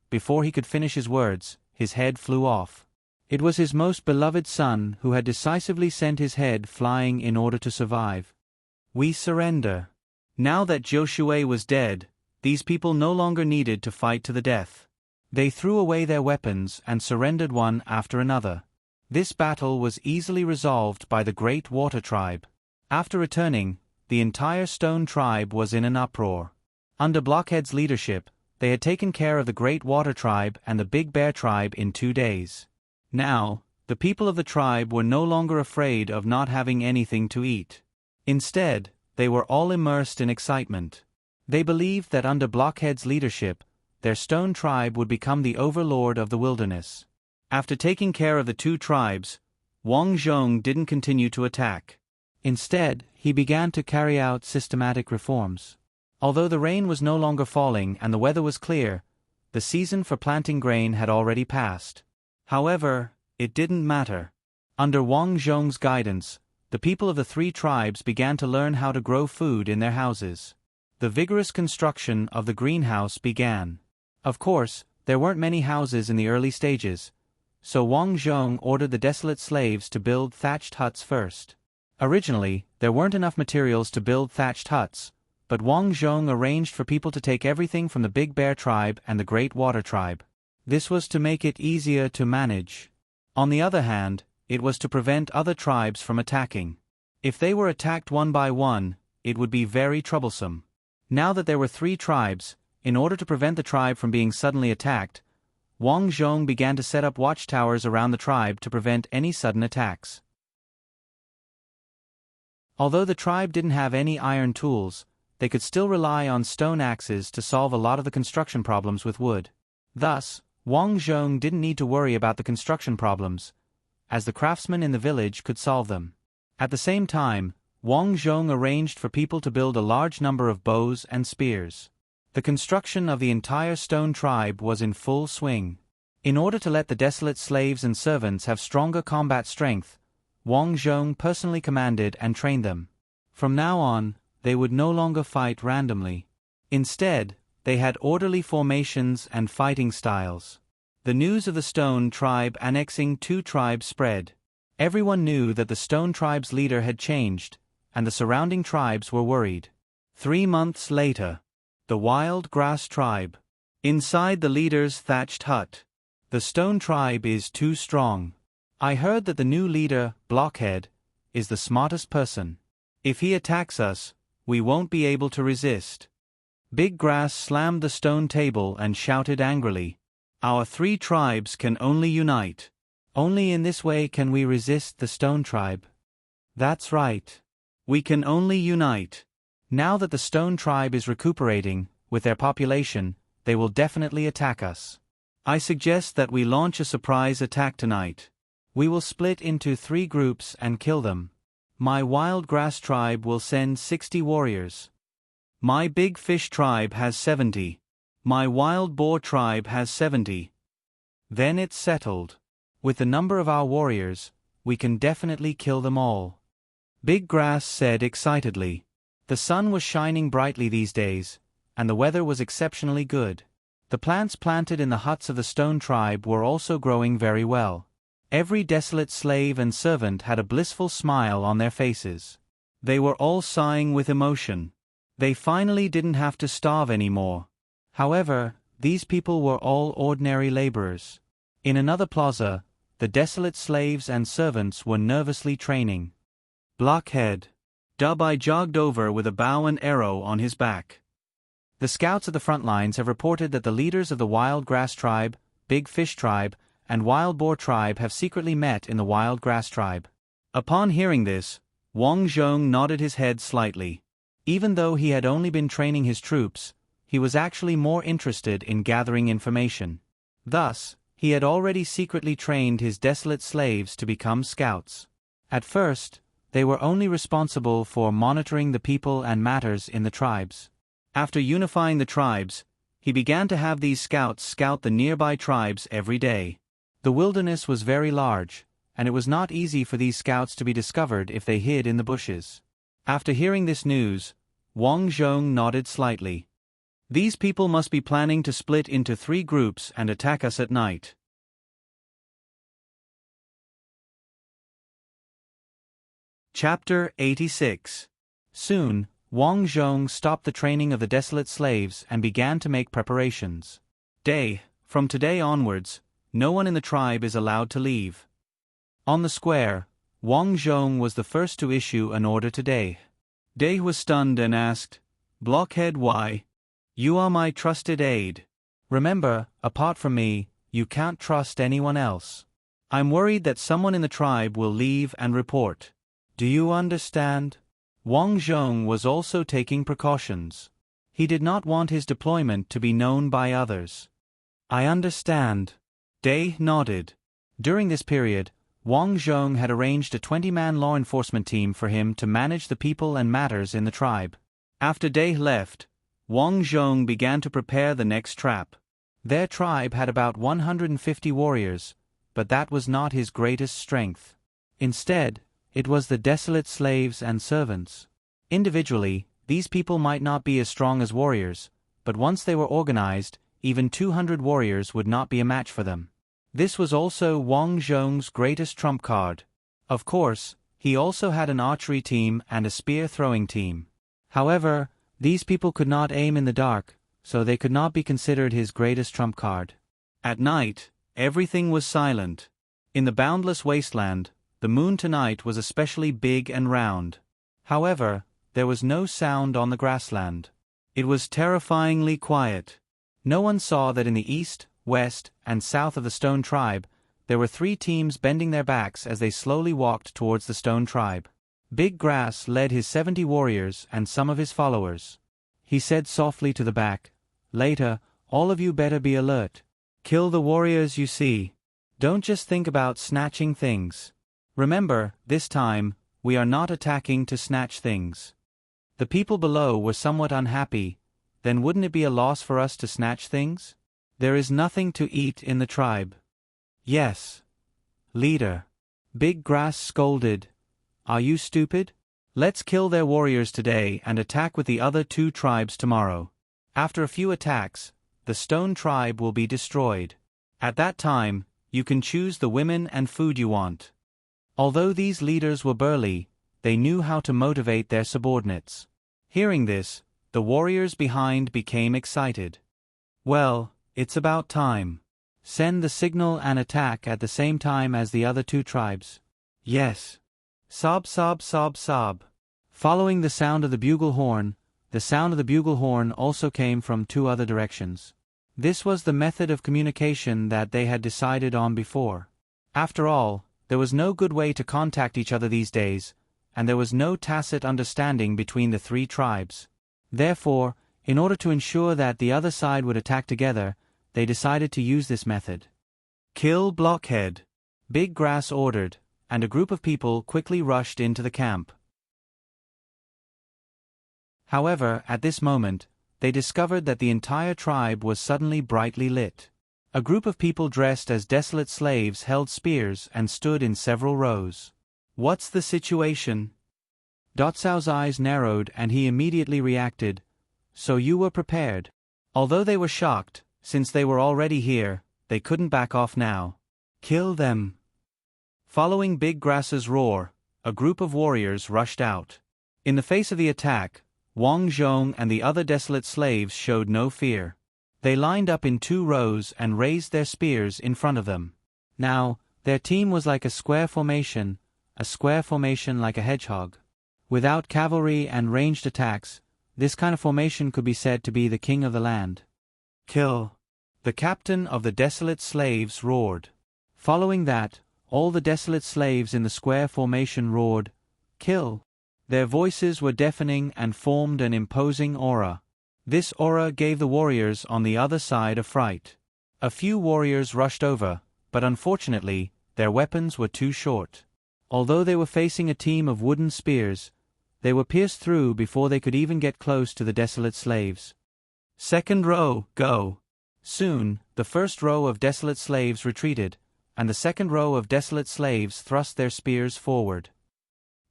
Before he could finish his words, his head flew off. It was his most beloved son who had decisively sent his head flying in order to survive. We surrender. Now that Jiu Shui was dead, these people no longer needed to fight to the death. They threw away their weapons and surrendered one after another. This battle was easily resolved by the great water tribe. After returning, the entire stone tribe was in an uproar. Under Blockhead's leadership, they had taken care of the great water tribe and the big bear tribe in 2 days. Now, the people of the tribe were no longer afraid of not having anything to eat. Instead, they were all immersed in excitement. They believed that under Blockhead's leadership, their stone tribe would become the overlord of the wilderness. After taking care of the 2 tribes, Wang Zhong didn't continue to attack. Instead, he began to carry out systematic reforms. Although the rain was no longer falling and the weather was clear, the season for planting grain had already passed. However, it didn't matter. Under Wang Zhong's guidance, the people of the 3 tribes began to learn how to grow food in their houses. The vigorous construction of the greenhouse began. Of course, there weren't many houses in the early stages, so Wang Zhong ordered the desolate slaves to build thatched huts first. Originally, there weren't enough materials to build thatched huts, but Wang Zhong arranged for people to take everything from the Big Bear tribe and the Great Water tribe. This was to make it easier to manage. On the other hand, it was to prevent other tribes from attacking. If they were attacked one by one, it would be very troublesome. Now that there were 3 tribes, in order to prevent the tribe from being suddenly attacked, Wang Zhong began to set up watchtowers around the tribe to prevent any sudden attacks. Although the tribe didn't have any iron tools, they could still rely on stone axes to solve a lot of the construction problems with wood. Thus, Wang Zhong didn't need to worry about the construction problems, as the craftsmen in the village could solve them. At the same time, Wang Zhong arranged for people to build a large number of bows and spears. The construction of the entire stone tribe was in full swing. In order to let the desolate slaves and servants have stronger combat strength, Wang Zhong personally commanded and trained them. From now on, they would no longer fight randomly. Instead, they had orderly formations and fighting styles. The news of the Stone tribe annexing 2 tribes spread. Everyone knew that the Stone tribe's leader had changed, and the surrounding tribes were worried. 3 months later, the Wild Grass tribe. Inside the leader's thatched hut. The Stone tribe is too strong. I heard that the new leader, Blockhead, is the smartest person. If he attacks us, we won't be able to resist. Big Grass slammed the stone table and shouted angrily, "Our 3 tribes can only unite. Only in this way can we resist the Stone tribe." That's right. We can only unite. Now that the Stone tribe is recuperating, with their population, they will definitely attack us. I suggest that we launch a surprise attack tonight. We will split into 3 groups and kill them. My Wild Grass tribe will send 60 warriors. My Big Fish tribe has 70. My Wild Boar tribe has 70. Then it's settled. With the number of our warriors, we can definitely kill them all. Big Grass said excitedly. The sun was shining brightly these days, and the weather was exceptionally good. The plants planted in the huts of the Stone tribe were also growing very well. Every desolate slave and servant had a blissful smile on their faces. They were all sighing with emotion. They finally didn't have to starve anymore. However, these people were all ordinary laborers. In another plaza, the desolate slaves and servants were nervously training. Blockhead. Dub-I jogged over with a bow and arrow on his back. The scouts at the front lines have reported that the leaders of the Wild Grass tribe, Big Fish tribe, and Wild Boar tribe have secretly met in the Wild Grass tribe. Upon hearing this, Wang Zhong nodded his head slightly. Even though he had only been training his troops, he was actually more interested in gathering information. Thus, he had already secretly trained his desolate slaves to become scouts. At first, they were only responsible for monitoring the people and matters in the tribes. After unifying the tribes, he began to have these scouts scout the nearby tribes every day. The wilderness was very large, and it was not easy for these scouts to be discovered if they hid in the bushes. After hearing this news, Wang Zhong nodded slightly. These people must be planning to split into 3 groups and attack us at night. Chapter 86. Soon, Wang Zhong stopped the training of the desolate slaves and began to make preparations. From today onwards, no one in the tribe is allowed to leave. On the square, Wang Zhong was the first to issue an order to Day. Day was stunned and asked, "Blockhead, why? You are my trusted aide. Remember, apart from me, you can't trust anyone else. I'm worried that someone in the tribe will leave and report. Do you understand?" Wang Zhong was also taking precautions. He did not want his deployment to be known by others. "I understand." Day nodded. During this period, Wang Zhong had arranged a 20-man law enforcement team for him to manage the people and matters in the tribe. After Day left, Wang Zhong began to prepare the next trap. Their tribe had about 150 warriors, but that was not his greatest strength. Instead, it was the desolate slaves and servants. Individually, these people might not be as strong as warriors, but once they were organized, even 200 warriors would not be a match for them. This was also Wang Zhong's greatest trump card. Of course, he also had an archery team and a spear-throwing team. However, these people could not aim in the dark, so they could not be considered his greatest trump card. At night, everything was silent. In the boundless wasteland, the moon tonight was especially big and round. However, there was no sound on the grassland. It was terrifyingly quiet. No one saw that in the east, west, and south of the Stone Tribe, there were 3 teams bending their backs as they slowly walked towards the Stone Tribe. Big Grass led his 70 warriors and some of his followers. He said softly to the back, "Later, all of you better be alert. Kill the warriors you see. Don't just think about snatching things. Remember, this time, we are not attacking to snatch things." The people below were somewhat unhappy. Then wouldn't it be a loss for us to snatch things? There is nothing to eat in the tribe. Yes. Leader. Big Grass scolded. Are you stupid? Let's kill their warriors today and attack with the other 2 tribes tomorrow. After a few attacks, the Stone Tribe will be destroyed. At that time, you can choose the women and food you want. Although these leaders were burly, they knew how to motivate their subordinates. Hearing this, the warriors behind became excited. Well, it's about time. Send the signal and attack at the same time as the other 2 tribes. Yes. Sob sob sob sob. Following the sound of the bugle horn, the sound of the bugle horn also came from 2 other directions. This was the method of communication that they had decided on before. After all, there was no good way to contact each other these days, and there was no tacit understanding between the 3 tribes. Therefore, in order to ensure that the other side would attack together, they decided to use this method. Kill Blockhead, Big Grass ordered, and a group of people quickly rushed into the camp. However, at this moment, they discovered that the entire tribe was suddenly brightly lit. A group of people dressed as desolate slaves held spears and stood in several rows. What's the situation? Dotsao's eyes narrowed and he immediately reacted. So you were prepared. Although they were shocked, since they were already here, they couldn't back off now. Kill them. Following Big Grass's roar, a group of warriors rushed out. In the face of the attack, Wang Zhong and the other desolate slaves showed no fear. They lined up in 2 rows and raised their spears in front of them. Now, their team was like a square formation like a hedgehog. Without cavalry and ranged attacks, this kind of formation could be said to be the king of the land. Kill. The captain of the desolate slaves roared. Following that, all the desolate slaves in the square formation roared, "Kill." Their voices were deafening and formed an imposing aura. This aura gave the warriors on the other side a fright. A few warriors rushed over, but unfortunately, their weapons were too short. Although they were facing a team of wooden spears, they were pierced through before they could even get close to the desolate slaves. Second row, go. Soon, the first row of desolate slaves retreated, and the second row of desolate slaves thrust their spears forward.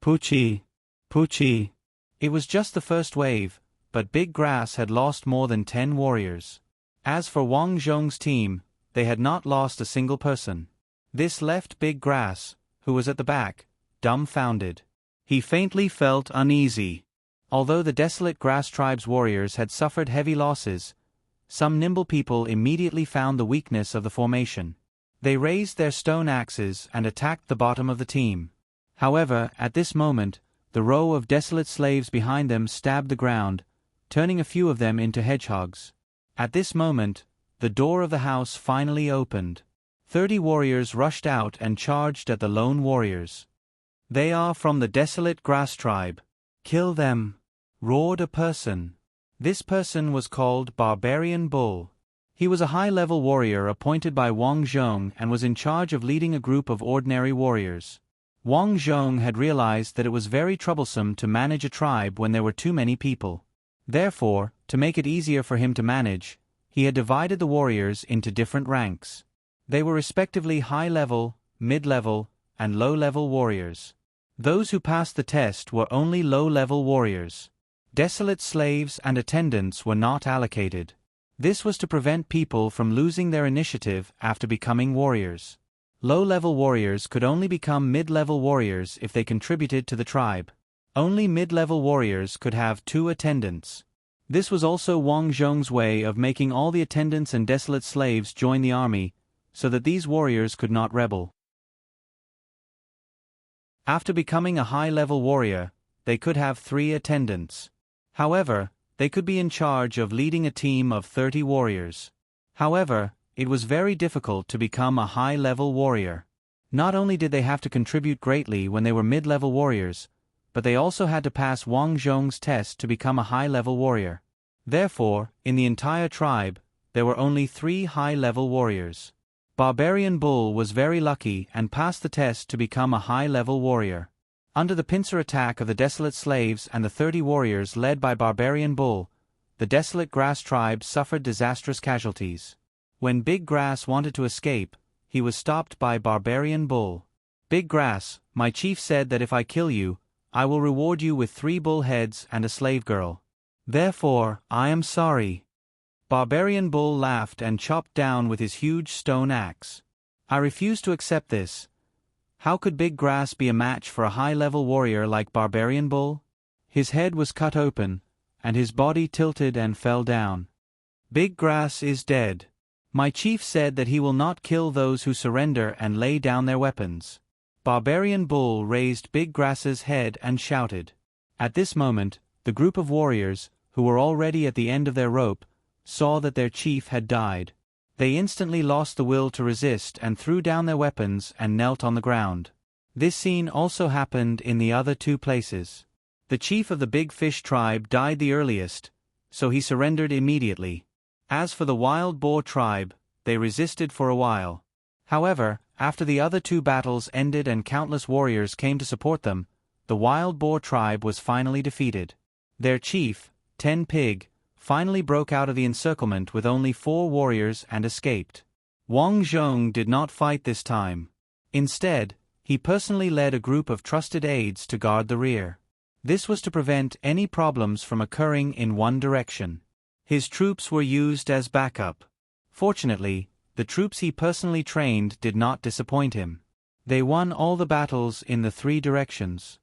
Poochie. Poochie. It was just the first wave, but Big Grass had lost more than 10 warriors. As for Wang Zhong's team, they had not lost a single person. This left Big Grass, who was at the back, dumbfounded. He faintly felt uneasy. Although the desolate Grass Tribe's warriors had suffered heavy losses, some nimble people immediately found the weakness of the formation. They raised their stone axes and attacked the bottom of the team. However, at this moment, the row of desolate slaves behind them stabbed the ground, turning a few of them into hedgehogs. At this moment, the door of the house finally opened. 30 warriors rushed out and charged at the lone warriors. They are from the desolate Grass Tribe. Kill them, roared a person. This person was called Barbarian Bull. He was a high-level warrior appointed by Wang Zhong and was in charge of leading a group of ordinary warriors. Wang Zhong had realized that it was very troublesome to manage a tribe when there were too many people. Therefore, to make it easier for him to manage, he had divided the warriors into different ranks. They were respectively high-level, mid-level, and low-level warriors. Those who passed the test were only low-level warriors. Desolate slaves and attendants were not allocated. This was to prevent people from losing their initiative after becoming warriors. Low-level warriors could only become mid-level warriors if they contributed to the tribe. Only mid-level warriors could have 2 attendants. This was also Wang Zhong's way of making all the attendants and desolate slaves join the army, so that these warriors could not rebel. After becoming a high-level warrior, they could have 3 attendants. However, they could be in charge of leading a team of 30 warriors. However, it was very difficult to become a high-level warrior. Not only did they have to contribute greatly when they were mid-level warriors, but they also had to pass Wang Zhong's test to become a high-level warrior. Therefore, in the entire tribe, there were only 3 high-level warriors. Barbarian Bull was very lucky and passed the test to become a high-level warrior. Under the pincer attack of the desolate slaves and the 30 warriors led by Barbarian Bull, the desolate grass tribe suffered disastrous casualties. When Big Grass wanted to escape, he was stopped by Barbarian Bull. "Big Grass, my chief said that if I kill you, I will reward you with 3 bull heads and a slave girl. Therefore, I am sorry." Barbarian Bull laughed and chopped down with his huge stone axe. "I refuse to accept this. How could Big Grass be a match for a high-level warrior like Barbarian Bull?" His head was cut open, and his body tilted and fell down. "Big Grass is dead. My chief said that he will not kill those who surrender and lay down their weapons." Barbarian Bull raised Big Grass's head and shouted. At this moment, the group of warriors, who were already at the end of their rope, saw that their chief had died. They instantly lost the will to resist and threw down their weapons and knelt on the ground. This scene also happened in the other 2 places. The chief of the Big Fish tribe died the earliest, so he surrendered immediately. As for the Wild Boar tribe, they resisted for a while. However, after the other 2 battles ended and countless warriors came to support them, the Wild Boar tribe was finally defeated. Their chief, Ten Pig, finally broke out of the encirclement with only 4 warriors and escaped. Wang Zhong did not fight this time. Instead, he personally led a group of trusted aides to guard the rear. This was to prevent any problems from occurring in one direction. His troops were used as backup. Fortunately, the troops he personally trained did not disappoint him. They won all the battles in the 3 directions.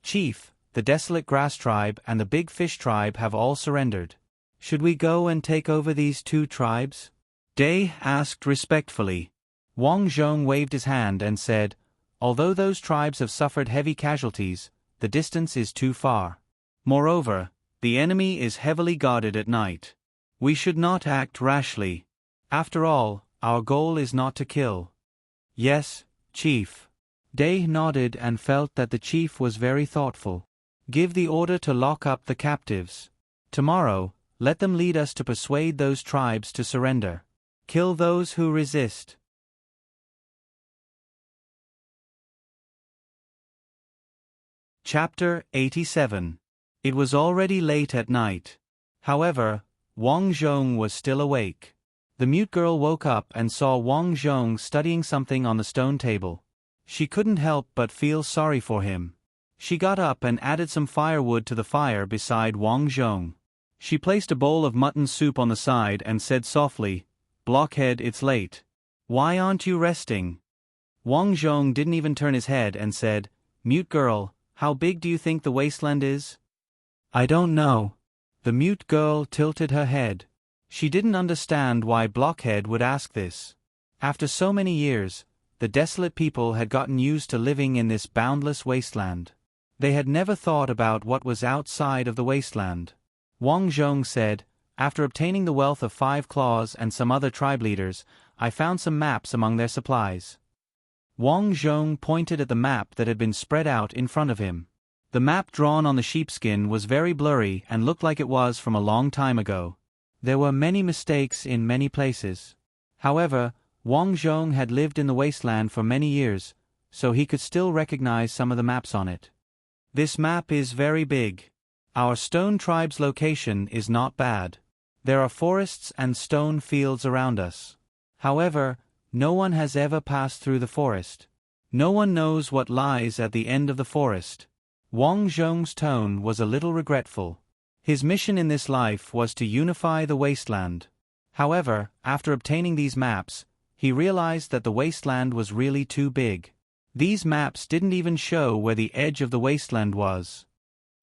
"Chief, the desolate grass tribe and the Big Fish tribe have all surrendered. Should we go and take over these 2 tribes?" Day asked respectfully. Wang Zhong waved his hand and said, "Although those tribes have suffered heavy casualties, the distance is too far. Moreover, the enemy is heavily guarded at night. We should not act rashly. After all, our goal is not to kill." "Yes, Chief." Day nodded and felt that the chief was very thoughtful. "Give the order to lock up the captives. Tomorrow, let them lead us to persuade those tribes to surrender. Kill those who resist." Chapter 87. It was already late at night. However, Wang Zhong was still awake. The mute girl woke up and saw Wang Zhong studying something on the stone table. She couldn't help but feel sorry for him. She got up and added some firewood to the fire beside Wang Zhong. She placed a bowl of mutton soup on the side and said softly, "Blockhead, it's late. Why aren't you resting?" Wang Zhong didn't even turn his head and said, "Mute girl, how big do you think the wasteland is?" "I don't know." The mute girl tilted her head. She didn't understand why Blockhead would ask this. After so many years, the desolate people had gotten used to living in this boundless wasteland. They had never thought about what was outside of the wasteland. Wang Zhong said, "After obtaining the wealth of 5 claws and some other tribe leaders, I found some maps among their supplies." Wang Zhong pointed at the map that had been spread out in front of him. The map drawn on the sheepskin was very blurry and looked like it was from a long time ago. There were many mistakes in many places. However, Wang Zhong had lived in the wasteland for many years, so he could still recognize some of the maps on it. "This map is very big. Our stone tribe's location is not bad. There are forests and stone fields around us. However, no one has ever passed through the forest. No one knows what lies at the end of the forest." Wang Zhong's tone was a little regretful. His mission in this life was to unify the wasteland. However, after obtaining these maps, he realized that the wasteland was really too big. These maps didn't even show where the edge of the wasteland was.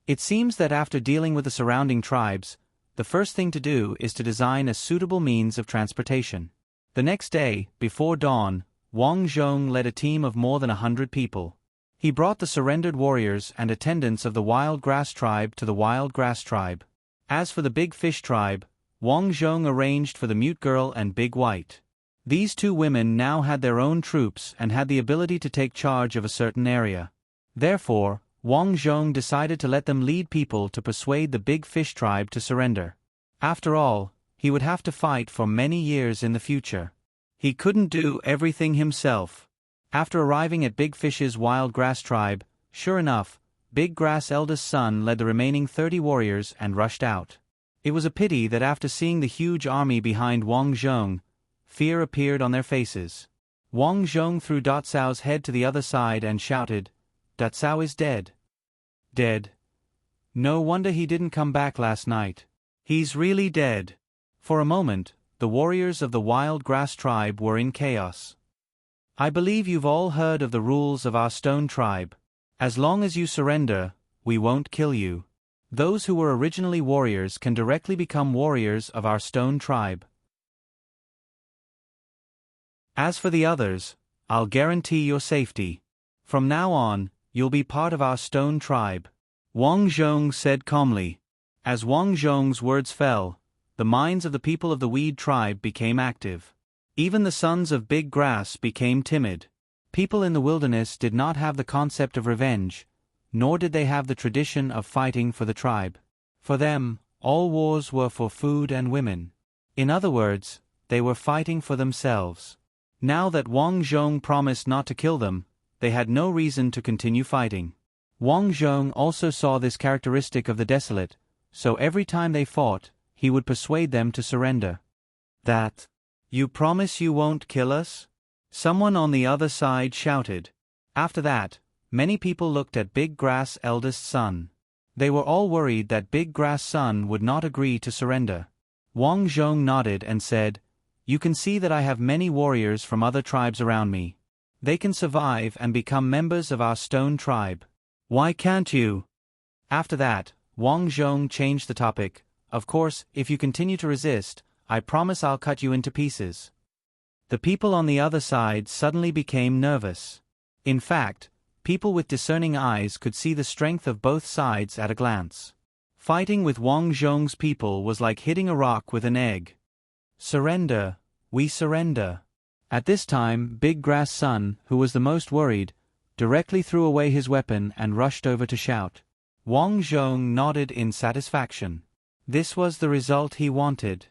It seems that after dealing with the surrounding tribes, the first thing to do is to design a suitable means of transportation. The next day, before dawn, Wang Zhong led a team of more than 100 people. He brought the surrendered warriors and attendants of the Wild Grass tribe to the Wild Grass tribe. As for the Big Fish tribe, Wang Zhong arranged for the Mute Girl and Big White. These two women now had their own troops and had the ability to take charge of a certain area. Therefore, Wang Zhong decided to let them lead people to persuade the Big Fish tribe to surrender. After all, he would have to fight for many years in the future. He couldn't do everything himself. After arriving at Big Fish's Wild Grass tribe, sure enough, Big Grass' eldest son led the remaining 30 warriors and rushed out. It was a pity that after seeing the huge army behind Wang Zhong, fear appeared on their faces. Wang Zhong threw Dacao's head to the other side and shouted, "Dacao is dead." "Dead? No wonder he didn't come back last night. He's really dead." For a moment, the warriors of the Wild Grass tribe were in chaos. "I believe you've all heard of the rules of our Stone tribe. As long as you surrender, we won't kill you. Those who were originally warriors can directly become warriors of our Stone tribe. As for the others, I'll guarantee your safety. From now on, you'll be part of our Stone tribe," Wang Zhong said calmly. As Wang Zhong's words fell, the minds of the people of the Weed tribe became active. Even the sons of Big Grass became timid. People in the wilderness did not have the concept of revenge, nor did they have the tradition of fighting for the tribe. For them, all wars were for food and women. In other words, they were fighting for themselves. Now that Wang Zhong promised not to kill them, they had no reason to continue fighting. Wang Zhong also saw this characteristic of the Desolate, so every time they fought, he would persuade them to surrender. "That? You promise you won't kill us?" someone on the other side shouted. After that, many people looked at Big Grass' eldest son. They were all worried that Big Grass' son would not agree to surrender. Wang Zhong nodded and said, "You can see that I have many warriors from other tribes around me. They can survive and become members of our Stone tribe. Why can't you?" After that, Wang Zhong changed the topic. "Of course, if you continue to resist, I promise I'll cut you into pieces." The people on the other side suddenly became nervous. In fact, people with discerning eyes could see the strength of both sides at a glance. Fighting with Wang Zhong's people was like hitting a rock with an egg. "Surrender, we surrender." At this time, Big Grass' son, who was the most worried, directly threw away his weapon and rushed over to shout. Wang Zhong nodded in satisfaction. This was the result he wanted.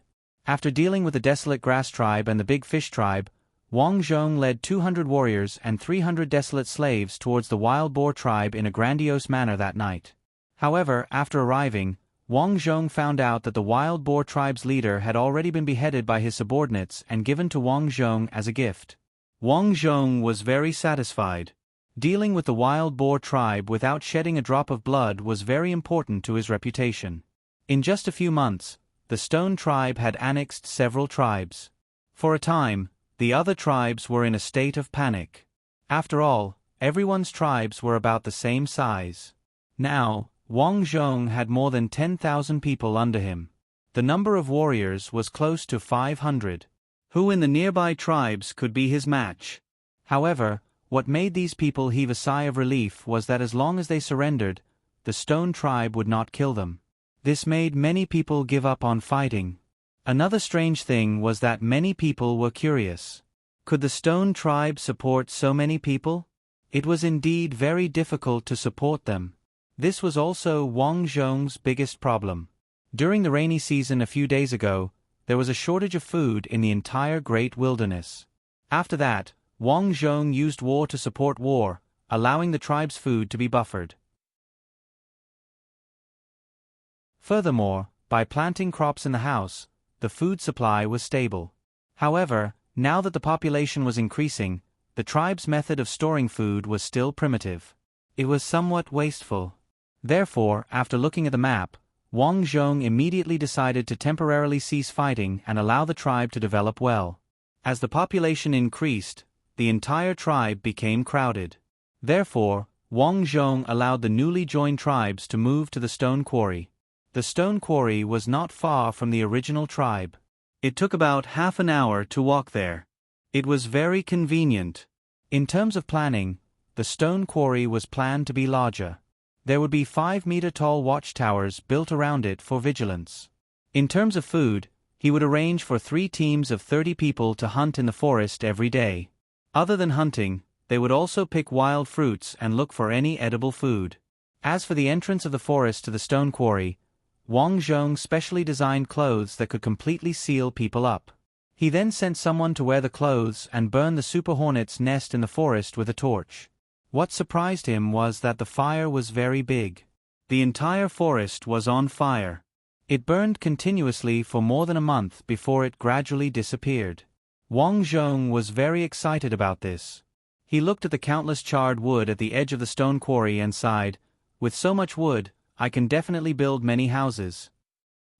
After dealing with the Desolate Grass tribe and the Big Fish tribe, Wang Zhong led 200 warriors and 300 desolate slaves towards the Wild Boar tribe in a grandiose manner that night. However, after arriving, Wang Zhong found out that the Wild Boar tribe's leader had already been beheaded by his subordinates and given to Wang Zhong as a gift. Wang Zhong was very satisfied. Dealing with the Wild Boar tribe without shedding a drop of blood was very important to his reputation. In just a few months, the Stone tribe had annexed several tribes. For a time, the other tribes were in a state of panic. After all, everyone's tribes were about the same size. Now, Wang Zhong had more than 10,000 people under him. The number of warriors was close to 500. Who in the nearby tribes could be his match? However, what made these people heave a sigh of relief was that as long as they surrendered, the Stone tribe would not kill them. This made many people give up on fighting. Another strange thing was that many people were curious. Could the Stone tribe support so many people? It was indeed very difficult to support them. This was also Wang Zhong's biggest problem. During the rainy season a few days ago, there was a shortage of food in the entire Great Wilderness. After that, Wang Zhong used war to support war, allowing the tribe's food to be buffered. Furthermore, by planting crops in the house, the food supply was stable. However, now that the population was increasing, the tribe's method of storing food was still primitive. It was somewhat wasteful. Therefore, after looking at the map, Wang Zhong immediately decided to temporarily cease fighting and allow the tribe to develop well. As the population increased, the entire tribe became crowded. Therefore, Wang Zhong allowed the newly joined tribes to move to the stone quarry. The stone quarry was not far from the original tribe. It took about half an hour to walk there. It was very convenient. In terms of planning, the stone quarry was planned to be larger. There would be 5-meter-tall watchtowers built around it for vigilance. In terms of food, he would arrange for 3 teams of 30 people to hunt in the forest every day. Other than hunting, they would also pick wild fruits and look for any edible food. As for the entrance of the forest to the stone quarry, Wang Zhong specially designed clothes that could completely seal people up. He then sent someone to wear the clothes and burn the super hornet's nest in the forest with a torch. What surprised him was that the fire was very big. The entire forest was on fire. It burned continuously for more than a month before it gradually disappeared. Wang Zhong was very excited about this. He looked at the countless charred wood at the edge of the stone quarry and sighed, "With so much wood, I can definitely build many houses."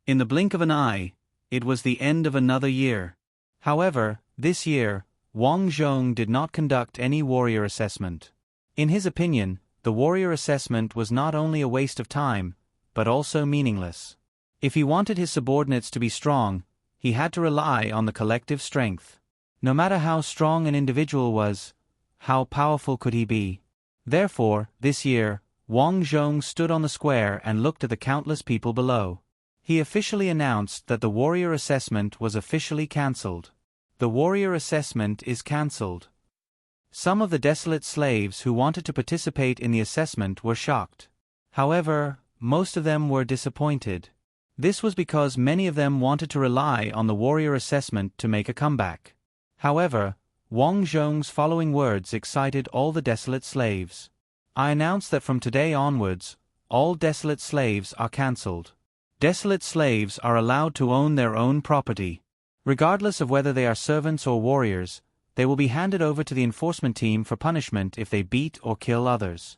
In the blink of an eye, it was the end of another year. However, this year, Wang Zhong did not conduct any warrior assessment. In his opinion, the warrior assessment was not only a waste of time, but also meaningless. If he wanted his subordinates to be strong, he had to rely on the collective strength. No matter how strong an individual was, how powerful could he be? Therefore, this year, Wang Zhong stood on the square and looked at the countless people below. He officially announced that the warrior assessment was officially cancelled. The warrior assessment is cancelled. Some of the desolate slaves who wanted to participate in the assessment were shocked. However, most of them were disappointed. This was because many of them wanted to rely on the warrior assessment to make a comeback. However, Wang Zhong's following words excited all the desolate slaves. "I announce that from today onwards, all desolate slaves are cancelled. Desolate slaves are allowed to own their own property. Regardless of whether they are servants or warriors, they will be handed over to the enforcement team for punishment if they beat or kill others."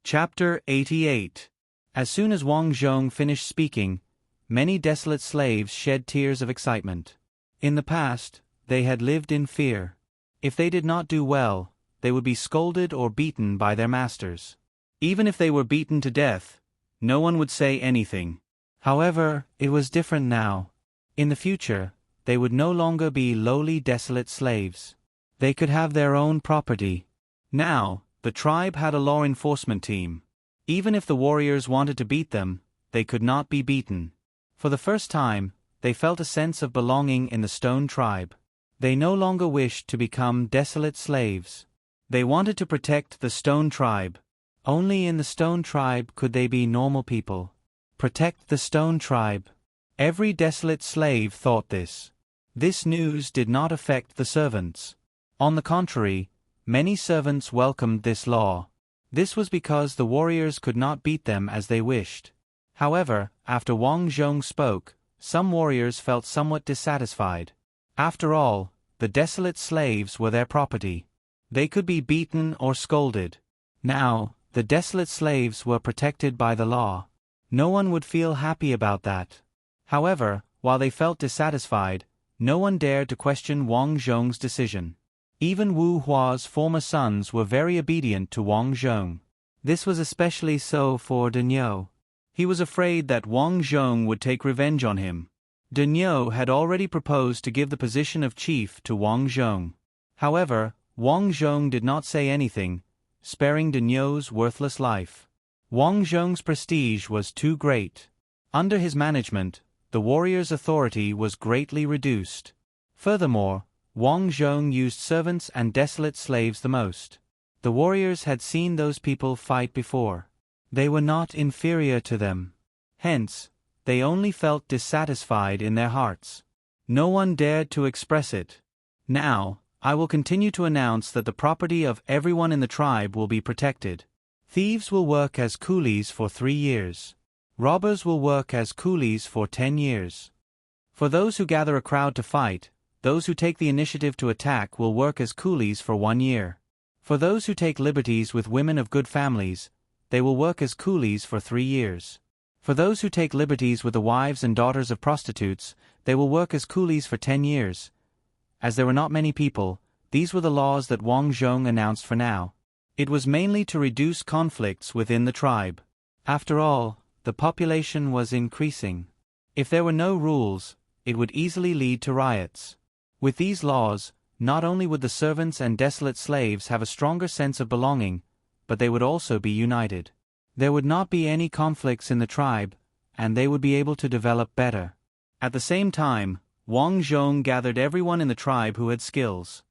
Chapter 88. As soon as Wang Zhong finished speaking, many desolate slaves shed tears of excitement. In the past, they had lived in fear. If they did not do well, they would be scolded or beaten by their masters. Even if they were beaten to death, no one would say anything. However, it was different now. In the future, they would no longer be lowly desolate slaves. They could have their own property. Now, the tribe had a law enforcement team. Even if the warriors wanted to beat them, they could not be beaten. For the first time, they felt a sense of belonging in the stone tribe. They no longer wished to become desolate slaves. They wanted to protect the stone tribe. Only in the stone tribe could they be normal people. Protect the stone tribe. Every desolate slave thought this. This news did not affect the servants. On the contrary, many servants welcomed this law. This was because the warriors could not beat them as they wished. However, after Wang Zhong spoke, some warriors felt somewhat dissatisfied. After all, the desolate slaves were their property. They could be beaten or scolded. Now, the desolate slaves were protected by the law. No one would feel happy about that. However, while they felt dissatisfied, no one dared to question Wang Zhong's decision. Even Wu Hua's former sons were very obedient to Wang Zhong. This was especially so for Daniel. He was afraid that Wang Zhong would take revenge on him. Daniel had already proposed to give the position of chief to Wang Zhong. However, Wang Zhong did not say anything, sparing Daniel's worthless life. Wang Zhong's prestige was too great. Under his management, the warriors' authority was greatly reduced. Furthermore, Wang Zhong used servants and desolate slaves the most. The warriors had seen those people fight before. They were not inferior to them. Hence, they only felt dissatisfied in their hearts. No one dared to express it. Now, I will continue to announce that the property of everyone in the tribe will be protected. Thieves will work as coolies for 3 years. Robbers will work as coolies for 10 years. For those who gather a crowd to fight, those who take the initiative to attack will work as coolies for 1 year. For those who take liberties with women of good families, they will work as coolies for 3 years. For those who take liberties with the wives and daughters of prostitutes, they will work as coolies for 10 years. As there were not many people, these were the laws that Wang Zhong announced for now. It was mainly to reduce conflicts within the tribe. After all, the population was increasing. If there were no rules, it would easily lead to riots. With these laws, not only would the servants and desolate slaves have a stronger sense of belonging, but they would also be united. There would not be any conflicts in the tribe, and they would be able to develop better. At the same time, Wang Zhong gathered everyone in the tribe who had skills.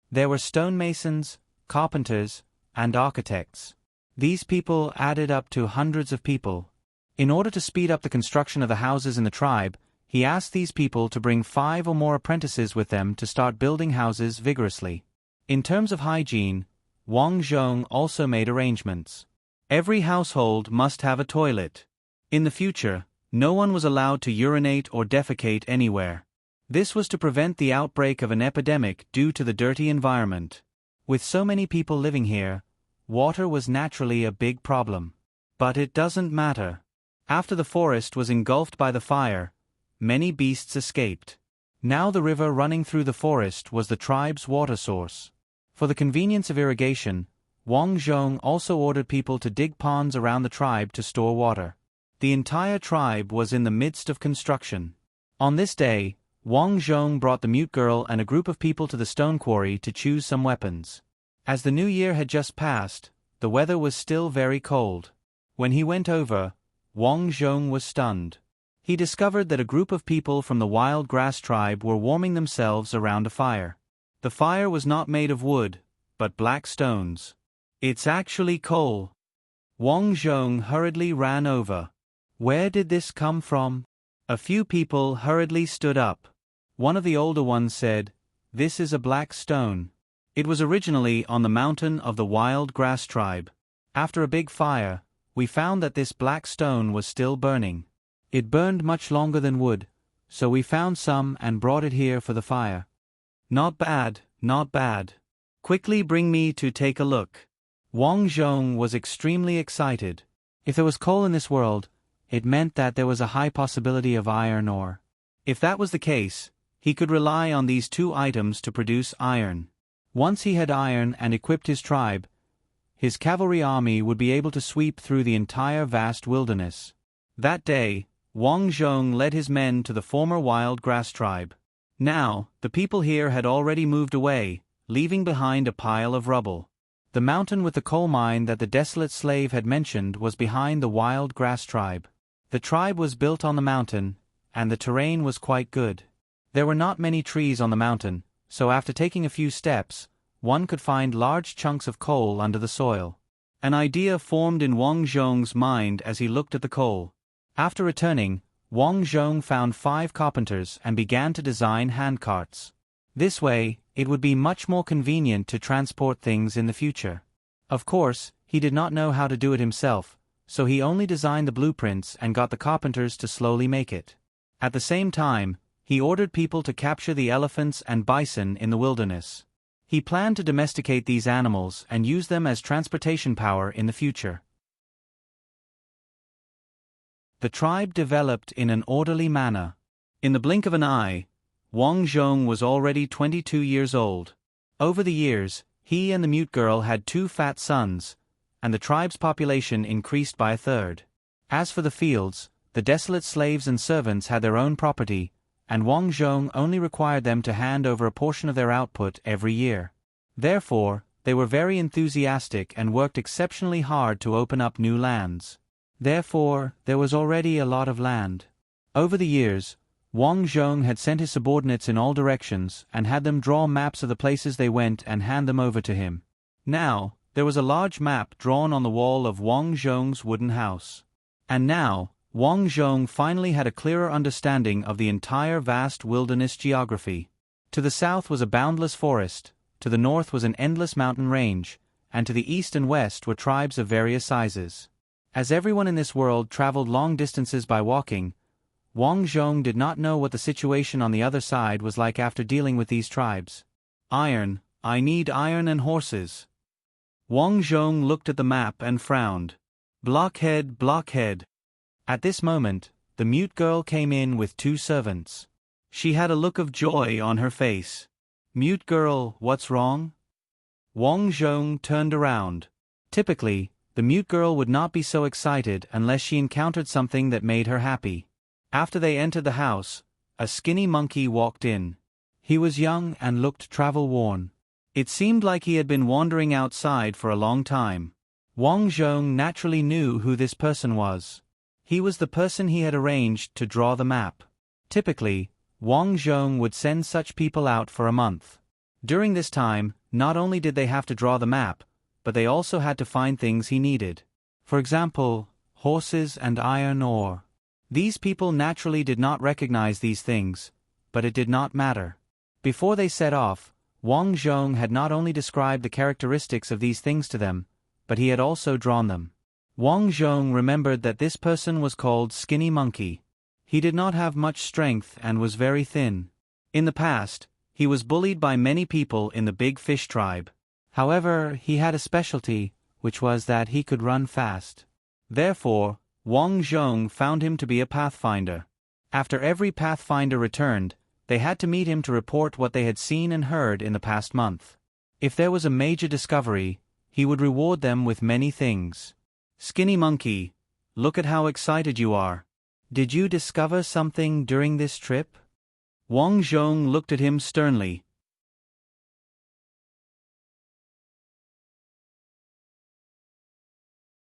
There were stonemasons, carpenters, and architects. These people added up to hundreds of people. In order to speed up the construction of the houses in the tribe, he asked these people to bring 5 or more apprentices with them to start building houses vigorously. In terms of hygiene, Wang Zhong also made arrangements. Every household must have a toilet. In the future, no one was allowed to urinate or defecate anywhere. This was to prevent the outbreak of an epidemic due to the dirty environment. With so many people living here, water was naturally a big problem. But it doesn't matter. After the forest was engulfed by the fire, many beasts escaped. Now the river running through the forest was the tribe's water source. For the convenience of irrigation, Wang Zhong also ordered people to dig ponds around the tribe to store water. The entire tribe was in the midst of construction. On this day, Wang Zhong brought the mute girl and a group of people to the stone quarry to choose some weapons. As the new year had just passed, the weather was still very cold. When he went over, Wang Zhong was stunned. He discovered that a group of people from the wild grass tribe were warming themselves around a fire. The fire was not made of wood, but black stones. It's actually coal. Wang Zhong hurriedly ran over. Where did this come from? A few people hurriedly stood up. One of the older ones said, "This is a black stone. It was originally on the mountain of the wild grass tribe. After a big fire, we found that this black stone was still burning. It burned much longer than wood, so we found some and brought it here for the fire." "Not bad, not bad. Quickly bring me to take a look." Wang Zhong was extremely excited. If there was coal in this world, it meant that there was a high possibility of iron ore. If that was the case, he could rely on these 2 items to produce iron. Once he had iron and equipped his tribe, his cavalry army would be able to sweep through the entire vast wilderness. That day, Wang Zhong led his men to the former wild grass tribe. Now, the people here had already moved away, leaving behind a pile of rubble. The mountain with the coal mine that the desolate slave had mentioned was behind the wild grass tribe. The tribe was built on the mountain, and the terrain was quite good. There were not many trees on the mountain, so after taking a few steps, one could find large chunks of coal under the soil. An idea formed in Wang Zhong's mind as he looked at the coal. After returning, Wang Zhong found 5 carpenters and began to design handcarts. This way, it would be much more convenient to transport things in the future. Of course, he did not know how to do it himself, so he only designed the blueprints and got the carpenters to slowly make it. At the same time, he ordered people to capture the elephants and bison in the wilderness. He planned to domesticate these animals and use them as transportation power in the future. The tribe developed in an orderly manner. In the blink of an eye, Wang Zhong was already 22 years old. Over the years, he and the mute girl had 2 fat sons, and the tribe's population increased by 1/3. As for the fields, the desolate slaves and servants had their own property, and Wang Zhong only required them to hand over a portion of their output every year. Therefore, they were very enthusiastic and worked exceptionally hard to open up new lands. Therefore, there was already a lot of land. Over the years, Wang Zhong had sent his subordinates in all directions and had them draw maps of the places they went and hand them over to him. Now, there was a large map drawn on the wall of Wang Zhong's wooden house. And now, Wang Zhong finally had a clearer understanding of the entire vast wilderness geography. To the south was a boundless forest, to the north was an endless mountain range, and to the east and west were tribes of various sizes. As everyone in this world traveled long distances by walking, Wang Zhong did not know what the situation on the other side was like after dealing with these tribes. Iron, I need iron and horses. Wang Zhong looked at the map and frowned. Blockhead, blockhead. At this moment, the mute girl came in with 2 servants. She had a look of joy on her face. Mute girl, what's wrong? Wang Zhong turned around. Typically, the mute girl would not be so excited unless she encountered something that made her happy. After they entered the house, a skinny monkey walked in. He was young and looked travel-worn. It seemed like he had been wandering outside for a long time. Wang Zhong naturally knew who this person was. He was the person he had arranged to draw the map. Typically, Wang Zhong would send such people out for a month. During this time, not only did they have to draw the map, but they also had to find things he needed. For example, horses and iron ore. These people naturally did not recognize these things, but it did not matter. Before they set off, Wang Zhong had not only described the characteristics of these things to them, but he had also drawn them. Wang Zhong remembered that this person was called Skinny Monkey. He did not have much strength and was very thin. In the past, he was bullied by many people in the Big Fish tribe. However, he had a specialty, which was that he could run fast. Therefore, Wang Zhong found him to be a pathfinder. After every pathfinder returned, they had to meet him to report what they had seen and heard in the past month. If there was a major discovery, he would reward them with many things. Skinny Monkey, look at how excited you are. Did you discover something during this trip? Wang Zhong looked at him sternly.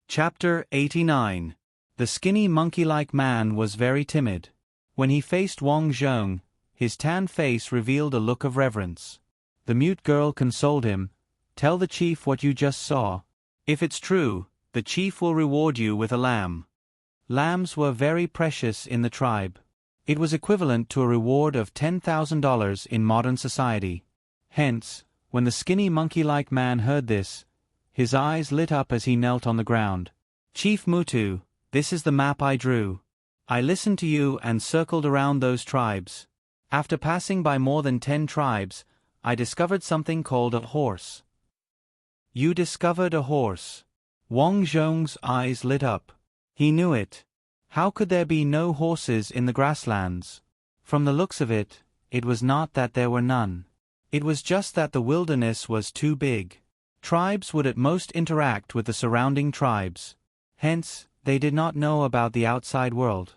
Chapter 89. The skinny monkey-like man was very timid. When he faced Wang Zhong, his tanned face revealed a look of reverence. The mute girl consoled him. Tell the chief what you just saw. If it's true, the chief will reward you with a lamb. Lambs were very precious in the tribe. It was equivalent to a reward of $10,000 in modern society. Hence, when the skinny monkey-like man heard this, his eyes lit up as he knelt on the ground. Chief Mutu, this is the map I drew. I listened to you and circled around those tribes. After passing by more than 10 tribes, I discovered something called a horse. You discovered a horse. Wang Zhong's eyes lit up. He knew it. How could there be no horses in the grasslands? From the looks of it, it was not that there were none. It was just that the wilderness was too big. Tribes would at most interact with the surrounding tribes. Hence, they did not know about the outside world.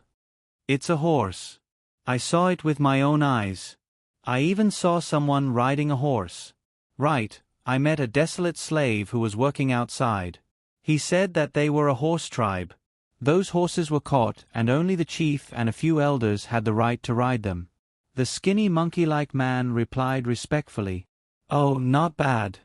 It's a horse. I saw it with my own eyes. I even saw someone riding a horse. Right, I met a desolate slave who was working outside. He said that they were a horse tribe. Those horses were caught and only the chief and a few elders had the right to ride them. The skinny monkey-like man replied respectfully. Oh, not bad.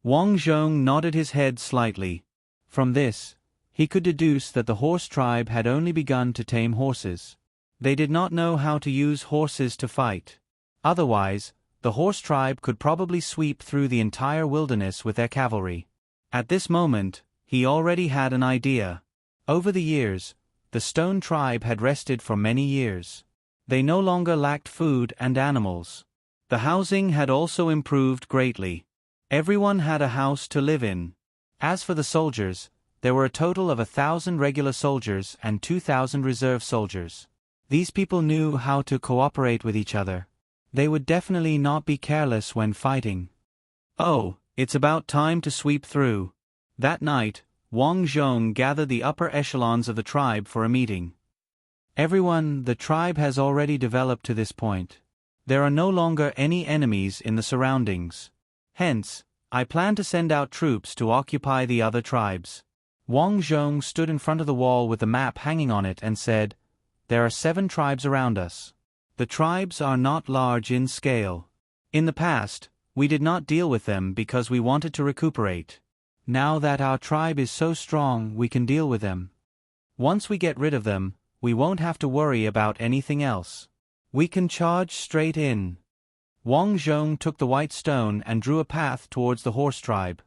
Wang Zhong nodded his head slightly. From this, he could deduce that the horse tribe had only begun to tame horses. They did not know how to use horses to fight. Otherwise, the horse tribe could probably sweep through the entire wilderness with their cavalry. At this moment, he already had an idea. Over the years, the stone tribe had rested for many years. They no longer lacked food and animals. The housing had also improved greatly. Everyone had a house to live in. As for the soldiers, there were a total of 1,000 regular soldiers and 2,000 reserve soldiers. These people knew how to cooperate with each other. They would definitely not be careless when fighting. Oh, it's about time to sweep through. That night, Wang Zhong gathered the upper echelons of the tribe for a meeting. Everyone, the tribe has already developed to this point. There are no longer any enemies in the surroundings. Hence, I plan to send out troops to occupy the other tribes. Wang Zhong stood in front of the wall with the map hanging on it and said, There are 7 tribes around us. The tribes are not large in scale. In the past, we did not deal with them because we wanted to recuperate. Now that our tribe is so strong, we can deal with them. Once we get rid of them, we won't have to worry about anything else. We can charge straight in. Wang Zhong took the white stone and drew a path towards the horse tribe.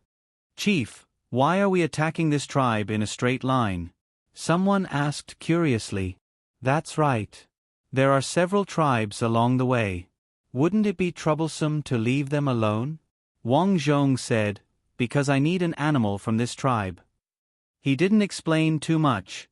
Chief, why are we attacking this tribe in a straight line? Someone asked curiously. That's right. There are several tribes along the way. Wouldn't it be troublesome to leave them alone? Wang Zhong said, because I need an animal from this tribe. He didn't explain too much.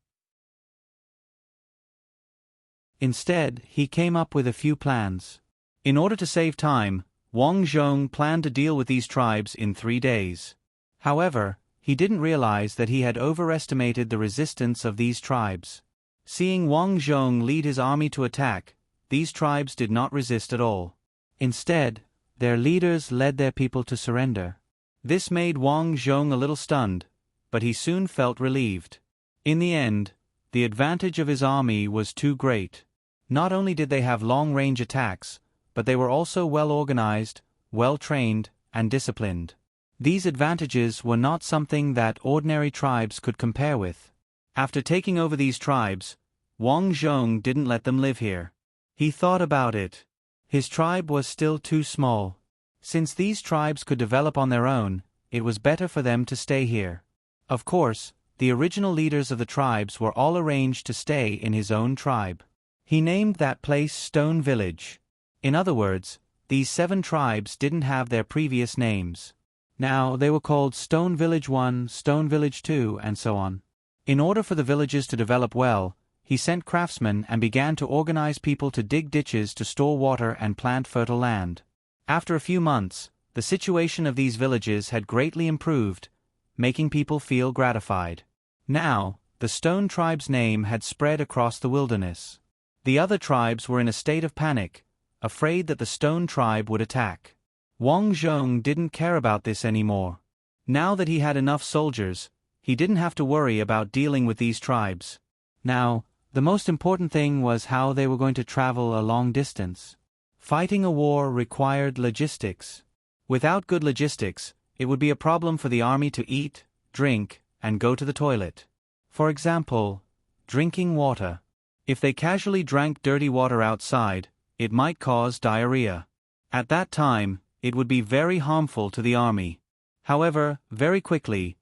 Instead, he came up with a few plans. In order to save time, Wang Zhong planned to deal with these tribes in 3 days. However, he didn't realize that he had overestimated the resistance of these tribes. Seeing Wang Zhong lead his army to attack, these tribes did not resist at all. Instead, their leaders led their people to surrender. This made Wang Zhong a little stunned, but he soon felt relieved. In the end, the advantage of his army was too great. Not only did they have long-range attacks, but they were also well-organized, well-trained, and disciplined. These advantages were not something that ordinary tribes could compare with. After taking over these tribes, Wang Zhong didn't let them live here. He thought about it. His tribe was still too small. Since these tribes could develop on their own, it was better for them to stay here. Of course, the original leaders of the tribes were all arranged to stay in his own tribe. He named that place Stone Village. In other words, these 7 tribes didn't have their previous names. Now they were called Stone Village 1, Stone Village 2, and so on. In order for the villages to develop well, he sent craftsmen and began to organize people to dig ditches to store water and plant fertile land. After a few months, the situation of these villages had greatly improved, making people feel gratified. Now, the Stone Tribe's name had spread across the wilderness. The other tribes were in a state of panic, afraid that the Stone Tribe would attack. Wang Zhong didn't care about this anymore. Now that he had enough soldiers, he didn't have to worry about dealing with these tribes. Now, the most important thing was how they were going to travel a long distance. Fighting a war required logistics. Without good logistics, it would be a problem for the army to eat, drink, and go to the toilet. For example, drinking water. If they casually drank dirty water outside, it might cause diarrhea. At that time, it would be very harmful to the army. However, very quickly,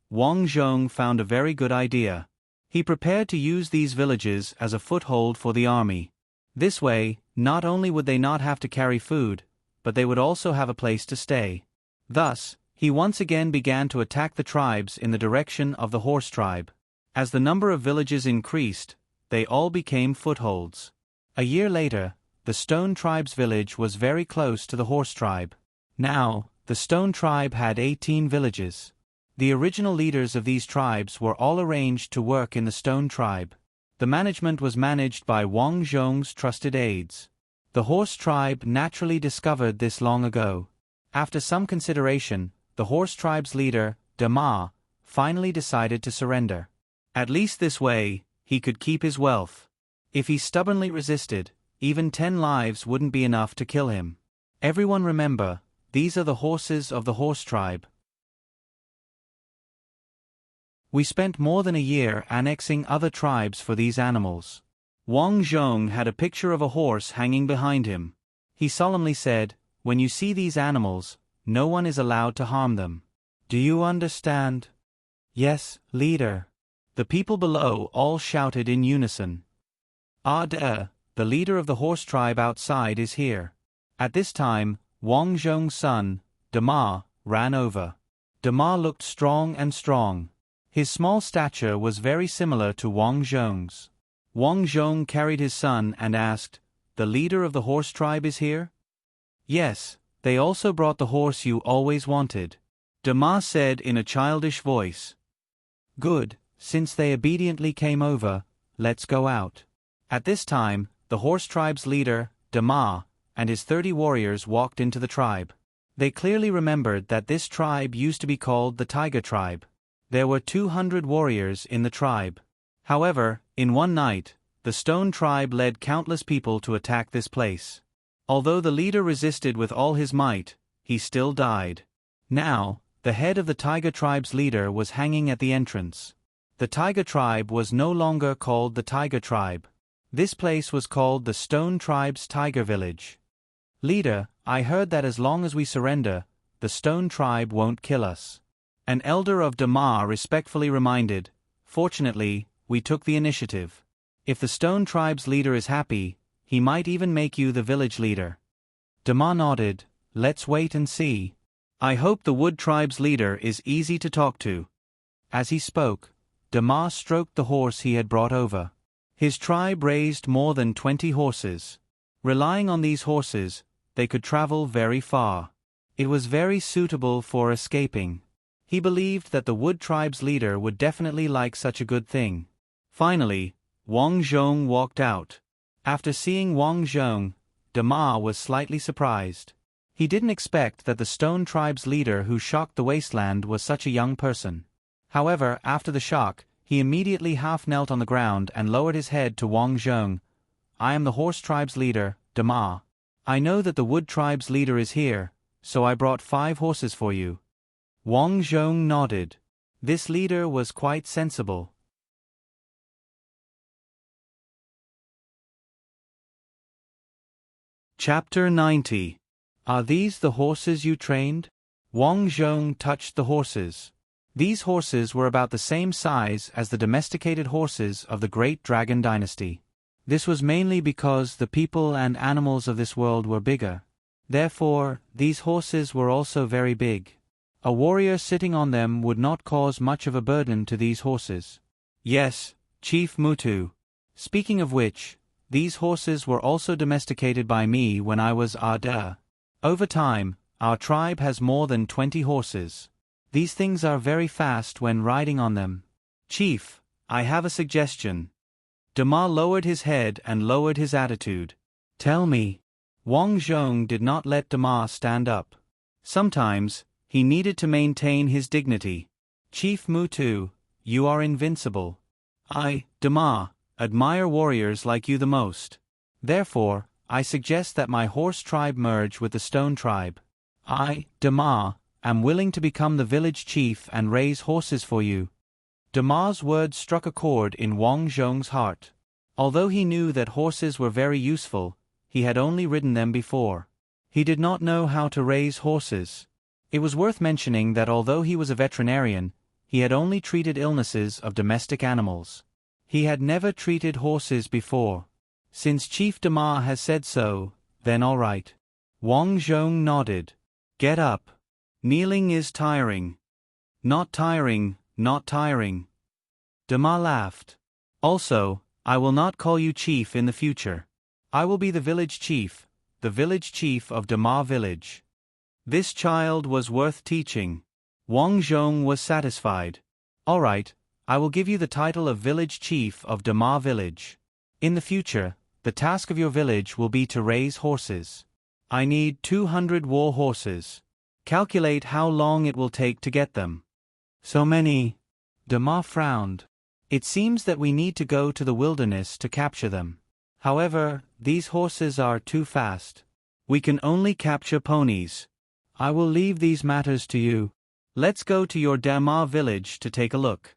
Wang Zhong found a very good idea. He prepared to use these villages as a foothold for the army. This way, not only would they not have to carry food, but they would also have a place to stay. Thus, he once again began to attack the tribes in the direction of the Horse Tribe. As the number of villages increased, they all became footholds. A year later, the Stone Tribe's village was very close to the Horse Tribe. Now, the Stone Tribe had 18 villages. The original leaders of these tribes were all arranged to work in the Stone Tribe. The management was managed by Wang Zhong's trusted aides. The Horse Tribe naturally discovered this long ago. After some consideration, the Horse Tribe's leader, Dama, finally decided to surrender. At least this way, he could keep his wealth. If he stubbornly resisted, even 10 lives wouldn't be enough to kill him. Everyone remember, these are the horses of the Horse Tribe. We spent more than a year annexing other tribes for these animals. Wang Zhong had a picture of a horse hanging behind him. He solemnly said, "When you see these animals, no one is allowed to harm them. Do you understand?" "Yes, leader." The people below all shouted in unison. The leader of the Horse Tribe outside is here." At this time, Wang Zhong's son, Dama, ran over. Dama looked strong and strong. His small stature was very similar to Wang Zhong's. Wang Zhong carried his son and asked, "The leader of the Horse Tribe is here?" "Yes, they also brought the horse you always wanted," Dama said in a childish voice. "Good, since they obediently came over, let's go out." At this time, the Horse Tribe's leader, Dama, and his 30 warriors walked into the tribe. They clearly remembered that this tribe used to be called the Tiger Tribe. There were 200 warriors in the tribe. However, in one night, the Stone Tribe led countless people to attack this place. Although the leader resisted with all his might, he still died. Now, the head of the Tiger Tribe's leader was hanging at the entrance. The Tiger Tribe was no longer called the Tiger Tribe. This place was called the Stone Tribe's Tiger Village. "Leader, I heard that as long as we surrender, the Stone Tribe won't kill us." An elder of Dama respectfully reminded, "Fortunately, we took the initiative. If the Stone Tribe's leader is happy, he might even make you the village leader." Dama nodded. Let's wait and see. I hope the Wood Tribe's leader is easy to talk to. As he spoke, Dama stroked the horse he had brought over. His tribe raised more than 20 horses. Relying on these horses, they could travel very far. It was very suitable for escaping. He believed that the Wood Tribe's leader would definitely like such a good thing. Finally, Wang Zhong walked out. After seeing Wang Zhong, Dama was slightly surprised. He didn't expect that the Stone Tribe's leader who shocked the wasteland was such a young person. However, after the shock, he immediately half knelt on the ground and lowered his head to Wang Zhong. I am the Horse Tribe's leader, Dama. I know that the Wood Tribe's leader is here, so I brought 5 horses for you. Wang Zhong nodded. This leader was quite sensible. Chapter 90. Are these the horses you trained? Wang Zhong touched the horses. These horses were about the same size as the domesticated horses of the Great Dragon Dynasty. This was mainly because the people and animals of this world were bigger. Therefore, these horses were also very big. A warrior sitting on them would not cause much of a burden to these horses. Yes, Chief Mutu. Speaking of which, these horses were also domesticated by me when I was Ada. Over time, our tribe has more than 20 horses. These things are very fast when riding on them. Chief, I have a suggestion. Dama lowered his head and lowered his attitude. Tell me. Wang Zhong did not let Dama stand up. Sometimes, he needed to maintain his dignity. Chief Mutu, you are invincible. I, Dama, admire warriors like you the most. Therefore, I suggest that my horse tribe merge with the stone tribe. I, Dama, am willing to become the village chief and raise horses for you. Dama's words struck a chord in Wang Zhong's heart. Although he knew that horses were very useful, he had only ridden them before. He did not know how to raise horses. It was worth mentioning that although he was a veterinarian, he had only treated illnesses of domestic animals. He had never treated horses before. Since Chief Dama has said so, then all right. Wang Zhong nodded. Get up. Kneeling is tiring. Not tiring, not tiring. Dama laughed. Also, I will not call you chief in the future. I will be the village chief of Dama village. This child was worth teaching. Wang Zhong was satisfied. All right, I will give you the title of village chief of Dama village. In the future, the task of your village will be to raise horses. I need 200 war horses. Calculate how long it will take to get them. So many. Dama frowned. It seems that we need to go to the wilderness to capture them. However, these horses are too fast. We can only capture ponies. I will leave these matters to you. Let's go to your Dama village to take a look.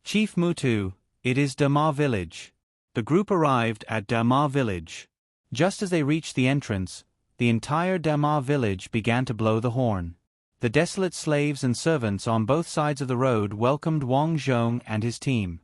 Chief Mutu, it is Dama village. The group arrived at Dama village. Just as they reached the entrance, the entire Dama village began to blow the horn. The desolate slaves and servants on both sides of the road welcomed Wang Zhong and his team.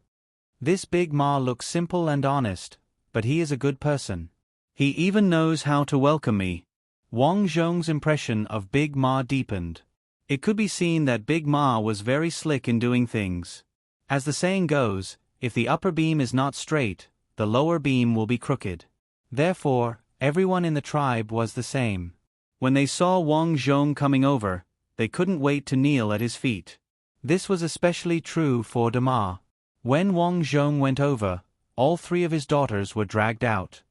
This Big Ma looks simple and honest, but he is a good person. He even knows how to welcome me. Wang Zhong's impression of Big Ma deepened. It could be seen that Big Ma was very slick in doing things. As the saying goes, if the upper beam is not straight, the lower beam will be crooked. Therefore, everyone in the tribe was the same. When they saw Wang Zhong coming over, they couldn't wait to kneel at his feet. This was especially true for Dama. When Wang Zhong went over, all 3 of his daughters were dragged out.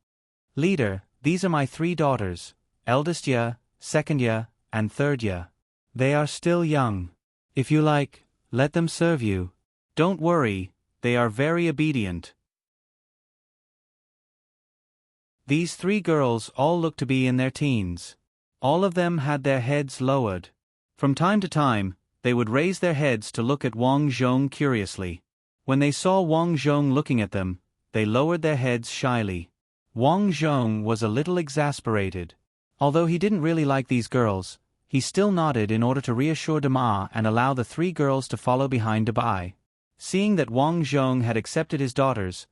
Leader, these are my 3 daughters, eldest Ye, second Ye, and third Ye. They are still young. If you like, let them serve you. Don't worry, they are very obedient. These 3 girls all looked to be in their teens. All of them had their heads lowered. From time to time, they would raise their heads to look at Wang Zhong curiously. When they saw Wang Zhong looking at them, they lowered their heads shyly. Wang Zhong was a little exasperated. Although he didn't really like these girls, he still nodded in order to reassure Dama and allow the 3 girls to follow behind Dabai. Seeing that Wang Zhong had accepted his daughters,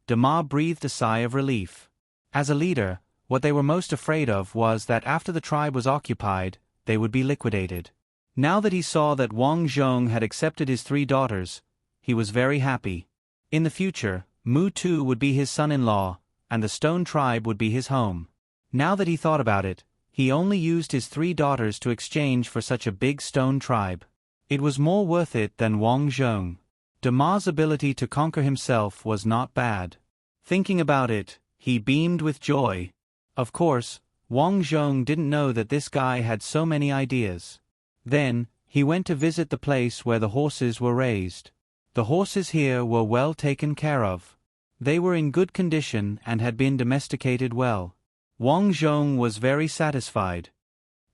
Dama breathed a sigh of relief. As a leader, What they were most afraid of was that after the tribe was occupied, they would be liquidated. Now that he saw that Wang Zhong had accepted his 3 daughters, he was very happy. In the future, Mu Tu would be his son-in-law, and the stone tribe would be his home. Now that he thought about it, he only used his 3 daughters to exchange for such a big stone tribe. It was more worth it than Wang Zhong. Dama's ability to conquer himself was not bad. Thinking about it, he beamed with joy. Of course, Wang Zhong didn't know that this guy had so many ideas. Then, he went to visit the place where the horses were raised. The horses here were well taken care of. They were in good condition and had been domesticated well. Wang Zhong was very satisfied.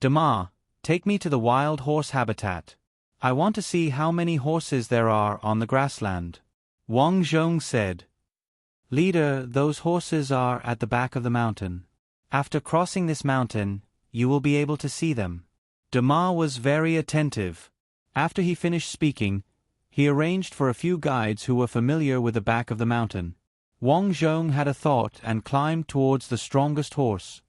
Dama, take me to the wild horse habitat. I want to see how many horses there are on the grassland. Wang Zhong said. Leader, those horses are at the back of the mountain. After crossing this mountain, you will be able to see them. Dama was very attentive. After he finished speaking, he arranged for a few guides who were familiar with the back of the mountain. Wang Zhong had a thought and climbed towards the strongest horse.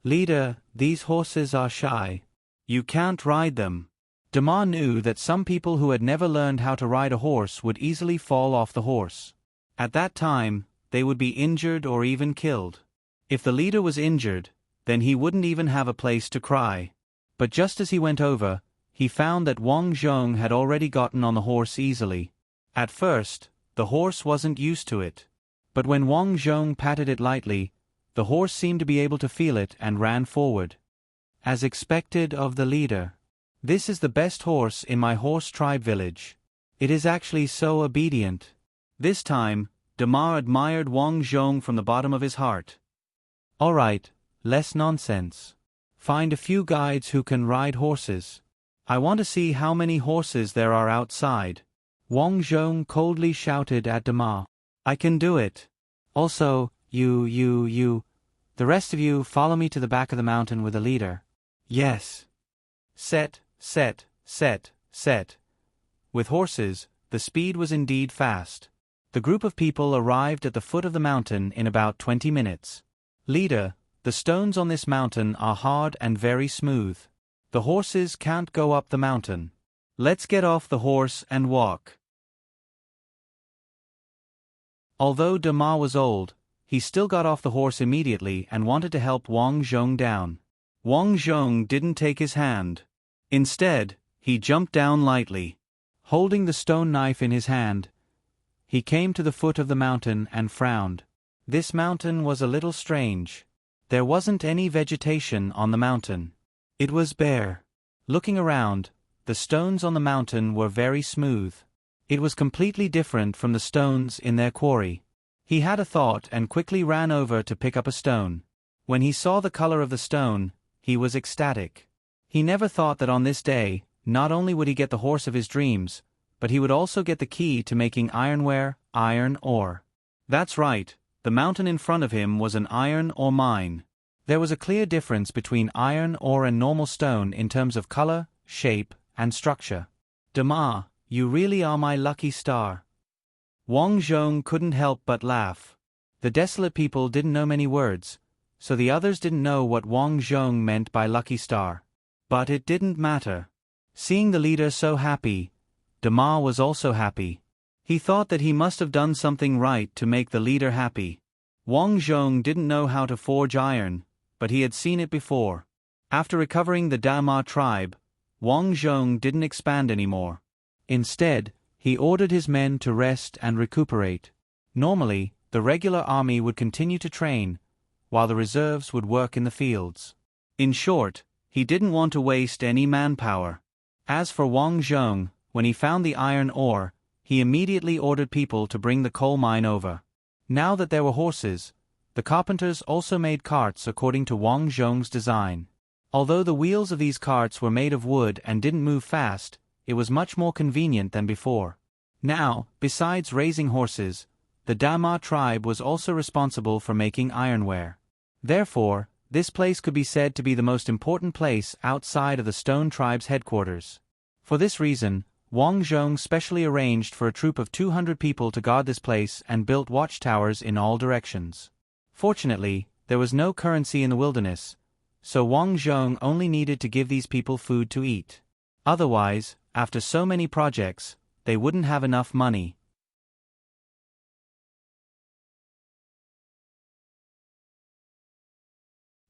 Leader, these horses are shy. You can't ride them. Dama knew that some people who had never learned how to ride a horse would easily fall off the horse. At that time, they would be injured or even killed. If the leader was injured, then he wouldn't even have a place to cry. But just as he went over, he found that Wang Zhong had already gotten on the horse easily. At first, the horse wasn't used to it. But when Wang Zhong patted it lightly, the horse seemed to be able to feel it and ran forward. As expected of the leader. This is the best horse in my horse tribe village. It is actually so obedient. This time, Dama admired Wang Zhong from the bottom of his heart. All right, less nonsense. Find a few guides who can ride horses. I want to see how many horses there are outside. Wang Zhong coldly shouted at Dama. I can do it. Also, you. The rest of you follow me to the back of the mountain with the leader. Yes. Set. With horses, the speed was indeed fast. The group of people arrived at the foot of the mountain in about 20 minutes. Leader, the stones on this mountain are hard and very smooth. The horses can't go up the mountain. Let's get off the horse and walk. Although Dama was old, he still got off the horse immediately and wanted to help Wang Zhong down. Wang Zhong didn't take his hand. Instead, he jumped down lightly. Holding the stone knife in his hand, he came to the foot of the mountain and frowned. This mountain was a little strange. There wasn't any vegetation on the mountain. It was bare. Looking around, the stones on the mountain were very smooth. It was completely different from the stones in their quarry. He had a thought and quickly ran over to pick up a stone. When he saw the color of the stone, he was ecstatic. He never thought that on this day, not only would he get the horse of his dreams, but he would also get the key to making ironware, iron ore. That's right, the mountain in front of him was an iron ore mine. There was a clear difference between iron ore and normal stone in terms of color, shape, and structure. Dama, you really are my lucky star. Wang Zhong couldn't help but laugh. The desolate people didn't know many words, so the others didn't know what Wang Zhong meant by lucky star. But it didn't matter. Seeing the leader so happy, Dama was also happy. He thought that he must have done something right to make the leader happy. Wang Zhong didn't know how to forge iron, but he had seen it before. After recovering the Dama tribe, Wang Zhong didn't expand anymore. Instead, he ordered his men to rest and recuperate. Normally, the regular army would continue to train, while the reserves would work in the fields. In short, he didn't want to waste any manpower. As for Wang Zhong, when he found the iron ore, he immediately ordered people to bring the coal mine over. Now that there were horses, the carpenters also made carts according to Wang Zhong's design. Although the wheels of these carts were made of wood and didn't move fast, it was much more convenient than before. Now, besides raising horses, the Dama tribe was also responsible for making ironware. Therefore, this place could be said to be the most important place outside of the Stone Tribe's headquarters. For this reason, Wang Zhong specially arranged for a troop of 200 people to guard this place and built watchtowers in all directions. Fortunately, there was no currency in the wilderness, so Wang Zhong only needed to give these people food to eat. Otherwise, after so many projects, they wouldn't have enough money.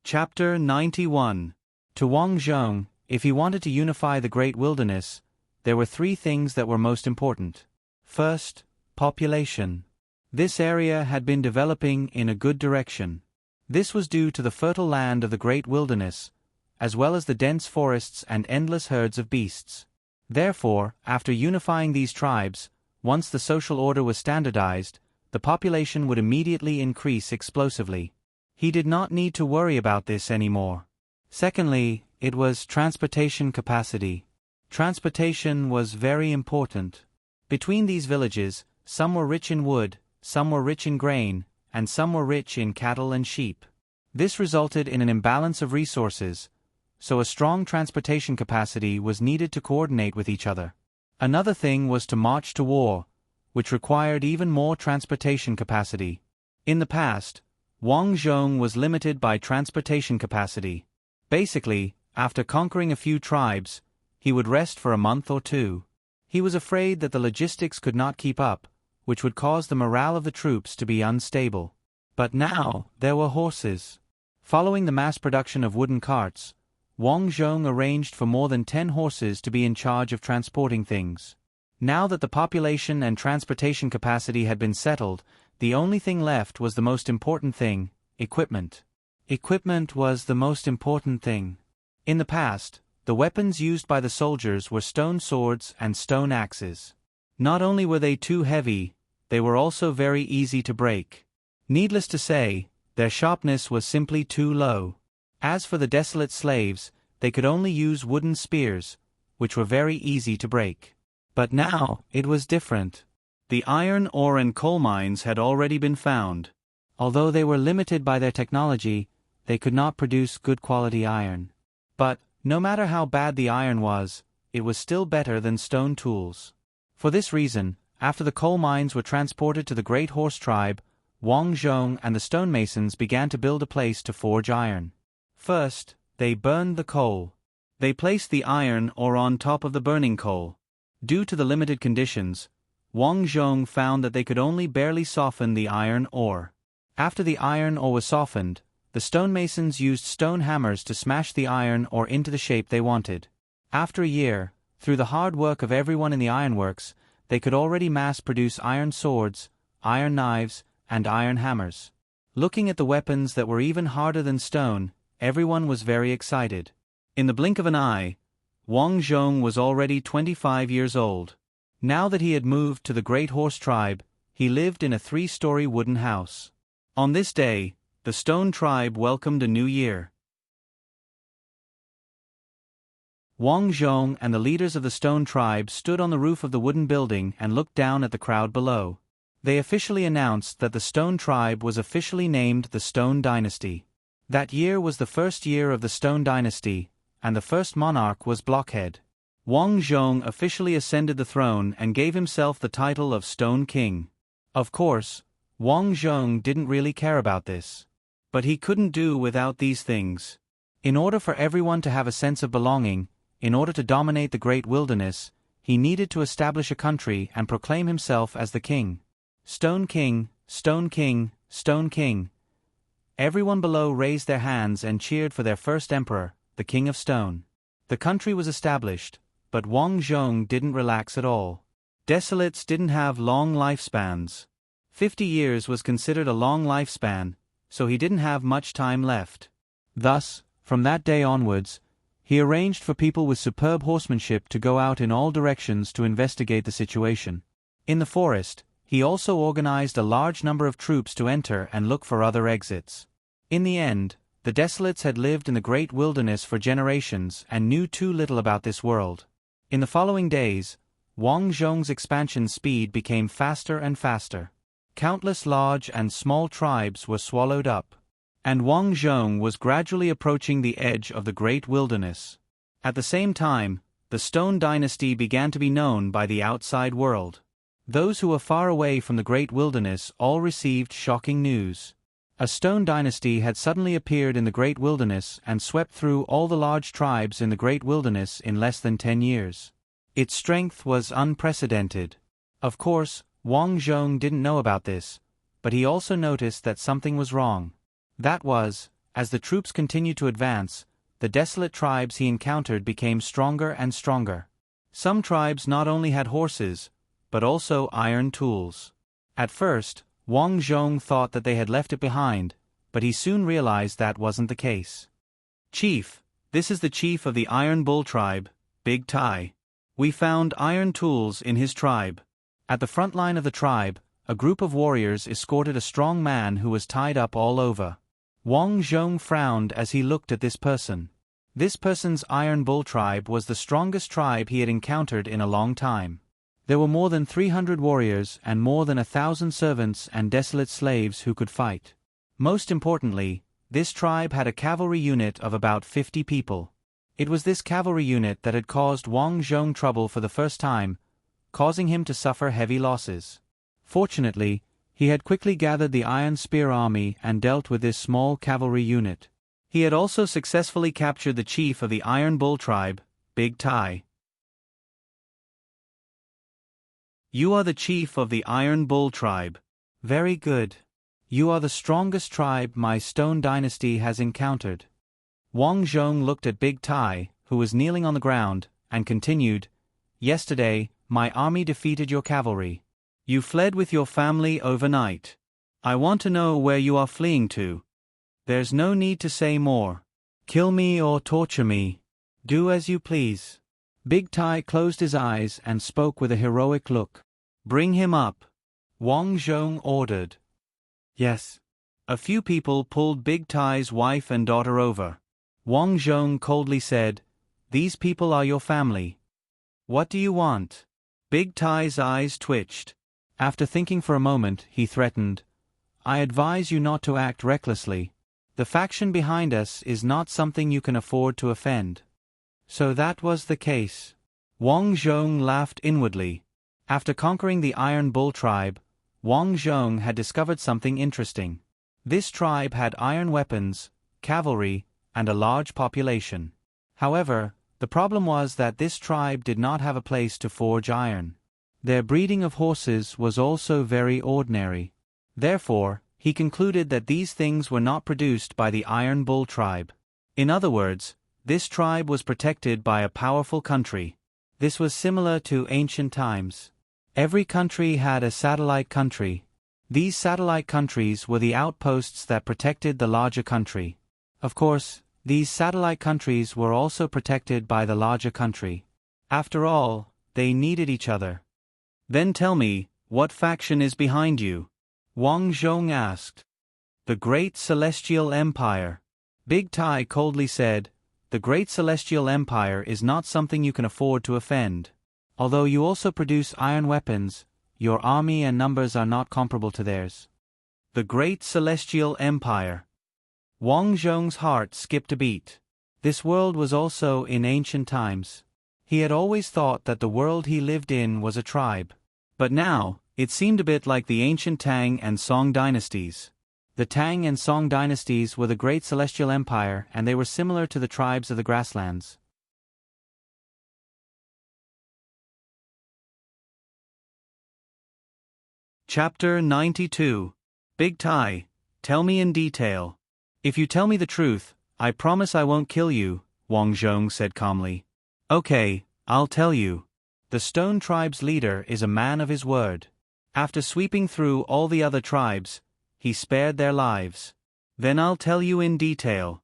Chapter 91. To Wang Zhong, if he wanted to unify the great wilderness, there were three things that were most important. First, population. This area had been developing in a good direction. This was due to the fertile land of the great wilderness, as well as the dense forests and endless herds of beasts. Therefore, after unifying these tribes, once the social order was standardized, the population would immediately increase explosively. He did not need to worry about this anymore. Secondly, it was transportation capacity. Transportation was very important. Between these villages, some were rich in wood, some were rich in grain, and some were rich in cattle and sheep. This resulted in an imbalance of resources, so a strong transportation capacity was needed to coordinate with each other. Another thing was to march to war, which required even more transportation capacity. In the past, Wang Zhong was limited by transportation capacity. Basically, after conquering a few tribes, he would rest for a month or two. He was afraid that the logistics could not keep up, which would cause the morale of the troops to be unstable. But now, there were horses. Following the mass production of wooden carts, Wang Zhong arranged for more than 10 horses to be in charge of transporting things. Now that the population and transportation capacity had been settled, the only thing left was the most important thing: equipment. Equipment was the most important thing. In the past, the weapons used by the soldiers were stone swords and stone axes. Not only were they too heavy, they were also very easy to break. Needless to say, their sharpness was simply too low. As for the desolate slaves, they could only use wooden spears, which were very easy to break. But now, it was different. The iron ore and coal mines had already been found. Although they were limited by their technology, they could not produce good quality iron. But, no matter how bad the iron was, it was still better than stone tools. For this reason, after the coal mines were transported to the great horse tribe, Wang Zhong and the stonemasons began to build a place to forge iron. First, they burned the coal. They placed the iron ore on top of the burning coal. Due to the limited conditions, Wang Zhong found that they could only barely soften the iron ore. After the iron ore was softened, the stonemasons used stone hammers to smash the iron ore into the shape they wanted. After a year, through the hard work of everyone in the ironworks, they could already mass-produce iron swords, iron knives, and iron hammers. Looking at the weapons that were even harder than stone, everyone was very excited. In the blink of an eye, Wang Zhong was already 25 years old. Now that he had moved to the Great Horse Tribe, he lived in a 3-story wooden house. On this day, the Stone Tribe welcomed a new year. Wang Zhong and the leaders of the Stone Tribe stood on the roof of the wooden building and looked down at the crowd below. They officially announced that the Stone Tribe was officially named the Stone Dynasty. That year was the first year of the Stone Dynasty, and the first monarch was Blockhead. Wang Zhong officially ascended the throne and gave himself the title of Stone King. Of course, Wang Zhong didn't really care about this. But he couldn't do without these things. In order for everyone to have a sense of belonging, in order to dominate the great wilderness, he needed to establish a country and proclaim himself as the king. Stone King, Stone King, Stone King. Everyone below raised their hands and cheered for their first emperor, the King of Stone. The country was established, but Wang Zhong didn't relax at all. Desolates didn't have long lifespans. 50 years was considered a long lifespan, so he didn't have much time left. Thus, from that day onwards, he arranged for people with superb horsemanship to go out in all directions to investigate the situation. In the forest, he also organized a large number of troops to enter and look for other exits. In the end, the Desolates had lived in the great wilderness for generations and knew too little about this world. In the following days, Wang Zhong's expansion speed became faster and faster. Countless large and small tribes were swallowed up. And Wang Zhong was gradually approaching the edge of the great wilderness. At the same time, the Stone Dynasty began to be known by the outside world. Those who were far away from the great wilderness all received shocking news. A stone dynasty had suddenly appeared in the Great Wilderness and swept through all the large tribes in the Great Wilderness in less than 10 years. Its strength was unprecedented. Of course, Wang Zhong didn't know about this, but he also noticed that something was wrong. That was, as the troops continued to advance, the desolate tribes he encountered became stronger and stronger. Some tribes not only had horses, but also iron tools. At first, Wang Zhong thought that they had left it behind, but he soon realized that wasn't the case. "Chief, this is the chief of the Iron Bull tribe, Big Tai. We found iron tools in his tribe." At the front line of the tribe, a group of warriors escorted a strong man who was tied up all over. Wang Zhong frowned as he looked at this person. This person's Iron Bull tribe was the strongest tribe he had encountered in a long time. There were more than 300 warriors and more than 1,000 servants and desolate slaves who could fight. Most importantly, this tribe had a cavalry unit of about 50 people. It was this cavalry unit that had caused Wang Zhong trouble for the first time, causing him to suffer heavy losses. Fortunately, he had quickly gathered the Iron Spear army and dealt with this small cavalry unit. He had also successfully captured the chief of the Iron Bull tribe, Big Tai. "You are the chief of the Iron Bull tribe. Very good. You are the strongest tribe my stone dynasty has encountered." Wang Zhong looked at Big Tai, who was kneeling on the ground, and continued, "Yesterday, my army defeated your cavalry. You fled with your family overnight. I want to know where you are fleeing to. There's no need to say more. Kill me or torture me. Do as you please." Big Tai closed his eyes and spoke with a heroic look. "Bring him up," Wang Zhong ordered. Yes. A few people pulled Big Tai's wife and daughter over. Wang Zhong coldly said, "These people are your family. What do you want?" Big Tai's eyes twitched. After thinking for a moment, he threatened, "I advise you not to act recklessly. The faction behind us is not something you can afford to offend." So that was the case. Wang Zhong laughed inwardly. After conquering the Iron Bull tribe, Wang Zhong had discovered something interesting. This tribe had iron weapons, cavalry, and a large population. However, the problem was that this tribe did not have a place to forge iron. Their breeding of horses was also very ordinary. Therefore, he concluded that these things were not produced by the Iron Bull tribe. In other words, this tribe was protected by a powerful country. This was similar to ancient times. Every country had a satellite country. These satellite countries were the outposts that protected the larger country. Of course, these satellite countries were also protected by the larger country. After all, they needed each other. "Then tell me, what faction is behind you?" Wang Zhong asked. "The Great Celestial Empire." Big Tai coldly said, "The Great Celestial Empire is not something you can afford to offend. Although you also produce iron weapons, your army and numbers are not comparable to theirs." The Great Celestial Empire. Wang Zhong's heart skipped a beat. This world was also in ancient times. He had always thought that the world he lived in was a tribe. But now, it seemed a bit like the ancient Tang and Song dynasties. The Tang and Song dynasties were the Great Celestial Empire, and they were similar to the tribes of the grasslands. Chapter 92. Big Tai, tell me in detail. "If you tell me the truth, I promise I won't kill you," Wang Zhong said calmly. "Okay, I'll tell you. The Stone Tribe's leader is a man of his word. After sweeping through all the other tribes, he spared their lives. Then I'll tell you in detail."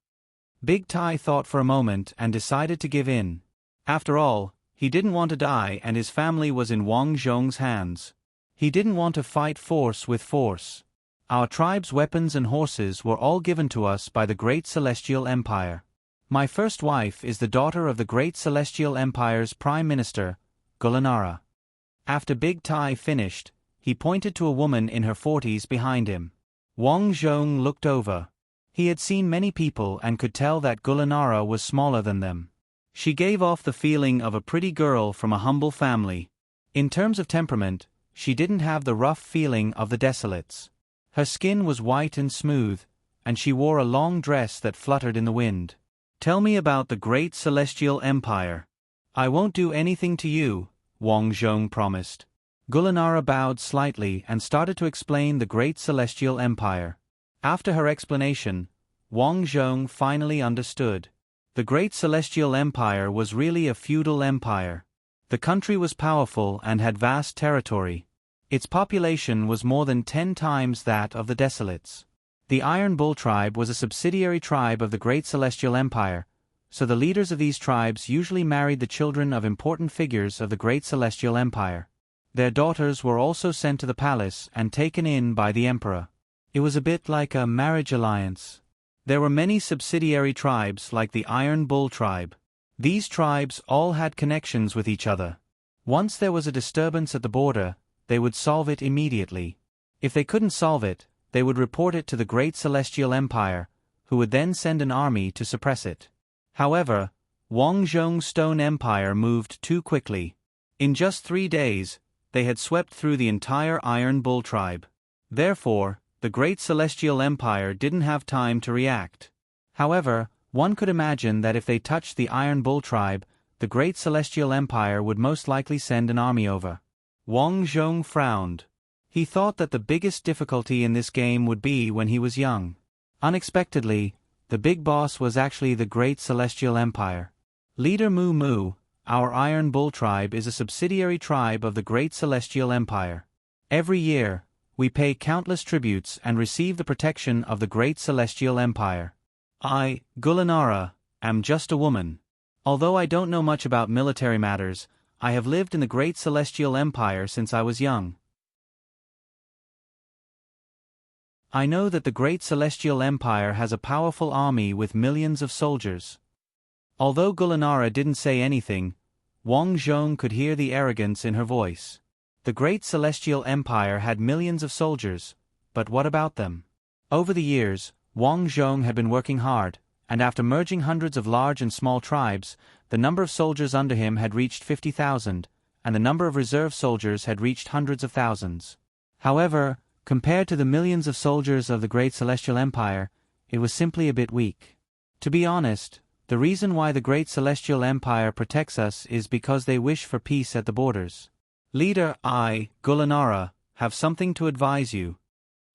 Big Tai thought for a moment and decided to give in. After all, he didn't want to die and his family was in Wang Zhong's hands. He didn't want to fight force with force. "Our tribe's weapons and horses were all given to us by the Great Celestial Empire. My first wife is the daughter of the Great Celestial Empire's Prime Minister, Gulanara." After Big Tai finished, he pointed to a woman in her 40s behind him. Wang Zhong looked over. He had seen many people and could tell that Gulanara was smaller than them. She gave off the feeling of a pretty girl from a humble family. In terms of temperament, she didn't have the rough feeling of the desolates. Her skin was white and smooth, and she wore a long dress that fluttered in the wind. "Tell me about the great celestial empire." "I won't do anything to you," Wang Zhong promised. Gulnara bowed slightly and started to explain the great celestial empire. After her explanation, Wang Zhong finally understood. The great celestial empire was really a feudal empire. The country was powerful and had vast territory. Its population was more than 10 times that of the Desolates. The Iron Bull tribe was a subsidiary tribe of the Great Celestial Empire, so the leaders of these tribes usually married the children of important figures of the Great Celestial Empire. Their daughters were also sent to the palace and taken in by the emperor. It was a bit like a marriage alliance. There were many subsidiary tribes like the Iron Bull tribe. These tribes all had connections with each other. Once there was a disturbance at the border, they would solve it immediately. If they couldn't solve it, they would report it to the Great Celestial Empire, who would then send an army to suppress it. However, Wang Zhong's Stone Empire moved too quickly. In just 3 days, they had swept through the entire Iron Bull tribe. Therefore, the Great Celestial Empire didn't have time to react. However, one could imagine that if they touched the Iron Bull tribe, the Great Celestial Empire would most likely send an army over. Wang Zhong frowned. He thought that the biggest difficulty in this game would be when he was young. Unexpectedly, the big boss was actually the Great Celestial Empire. Leader Mu Mu, our Iron Bull tribe is a subsidiary tribe of the Great Celestial Empire. Every year, we pay countless tributes and receive the protection of the Great Celestial Empire. I, Gulnara, am just a woman. Although I don't know much about military matters, I have lived in the Great Celestial Empire since I was young. I know that the Great Celestial Empire has a powerful army with millions of soldiers. Although Gulnara didn't say anything, Wang Zhong could hear the arrogance in her voice. The Great Celestial Empire had millions of soldiers, but what about them? Over the years, Wang Zhong had been working hard, and after merging hundreds of large and small tribes, the number of soldiers under him had reached 50,000, and the number of reserve soldiers had reached hundreds of thousands. However, compared to the millions of soldiers of the Great Celestial Empire, it was simply a bit weak. To be honest, the reason why the Great Celestial Empire protects us is because they wish for peace at the borders. Leader, I, Gulnara, have something to advise you.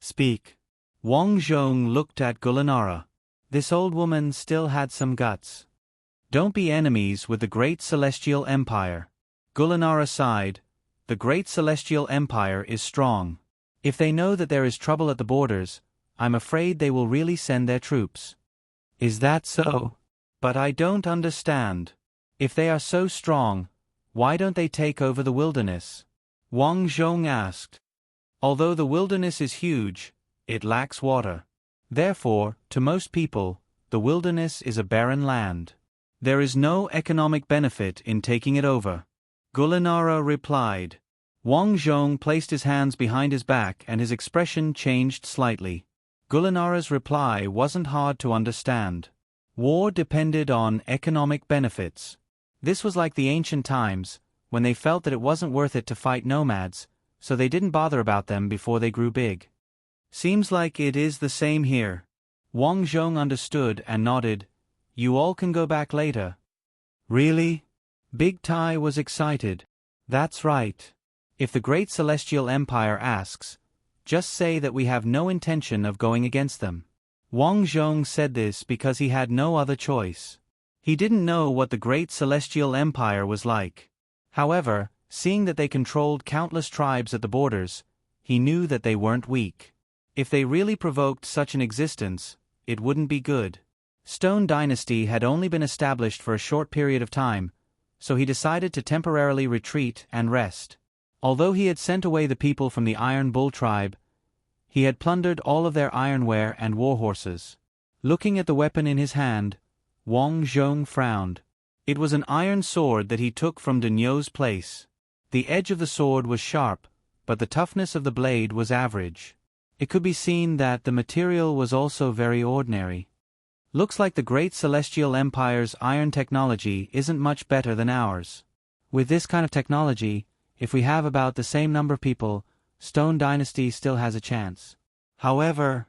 Speak. Wang Zhong looked at Gulnara. This old woman still had some guts. Don't be enemies with the Great Celestial Empire. Gulnara sighed. The Great Celestial Empire is strong. If they know that there is trouble at the borders, I'm afraid they will really send their troops. Is that so? But I don't understand. If they are so strong, why don't they take over the wilderness? Wang Zhong asked. Although the wilderness is huge, it lacks water. Therefore, to most people, the wilderness is a barren land. There is no economic benefit in taking it over. Gulnara replied. Wang Zhong placed his hands behind his back and his expression changed slightly. Gulnara's reply wasn't hard to understand. War depended on economic benefits. This was like the ancient times, when they felt that it wasn't worth it to fight nomads, so they didn't bother about them before they grew big. Seems like it is the same here. Wang Zhong understood and nodded. You all can go back later. Really? Big Tai was excited. That's right. If the Great Celestial Empire asks, just say that we have no intention of going against them. Wang Zhong said this because he had no other choice. He didn't know what the Great Celestial Empire was like. However, seeing that they controlled countless tribes at the borders, he knew that they weren't weak. If they really provoked such an existence, it wouldn't be good. Stone Dynasty had only been established for a short period of time, so he decided to temporarily retreat and rest. Although he had sent away the people from the Iron Bull tribe, he had plundered all of their ironware and war horses. Looking at the weapon in his hand, Wang Zhong frowned. It was an iron sword that he took from Denyo's place. The edge of the sword was sharp, but the toughness of the blade was average. It could be seen that the material was also very ordinary. Looks like the Great Celestial Empire's iron technology isn't much better than ours. With this kind of technology, if we have about the same number of people, Stone Dynasty still has a chance. However,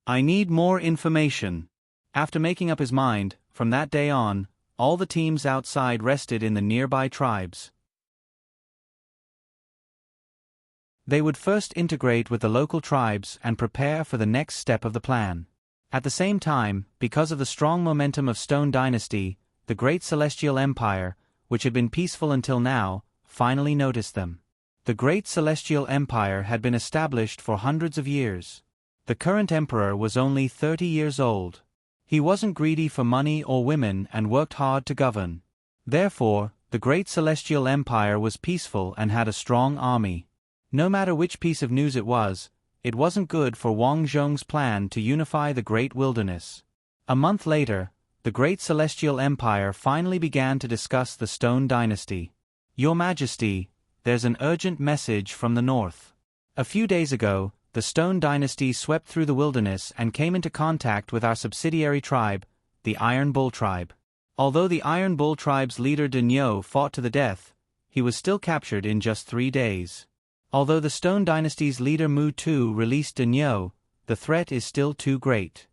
I need more information. After making up his mind, from that day on, all the teams outside rested in the nearby tribes. They would first integrate with the local tribes and prepare for the next step of the plan. At the same time, because of the strong momentum of Stone Dynasty, the Great Celestial Empire, which had been peaceful until now, finally noticed them. The Great Celestial Empire had been established for hundreds of years. The current emperor was only 30 years old. He wasn't greedy for money or women and worked hard to govern. Therefore, the Great Celestial Empire was peaceful and had a strong army. No matter which piece of news it wasn't good for Wang Zhong's plan to unify the Great Wilderness. A month later, the Great Celestial Empire finally began to discuss the Stone Dynasty. Your Majesty, there's an urgent message from the north. A few days ago, the Stone Dynasty swept through the wilderness and came into contact with our subsidiary tribe, the Iron Bull tribe. Although the Iron Bull tribe's leader Denyo fought to the death, he was still captured in just 3 days. Although the Stone Dynasty's leader Mu Tu released Denyo, the threat is still too great.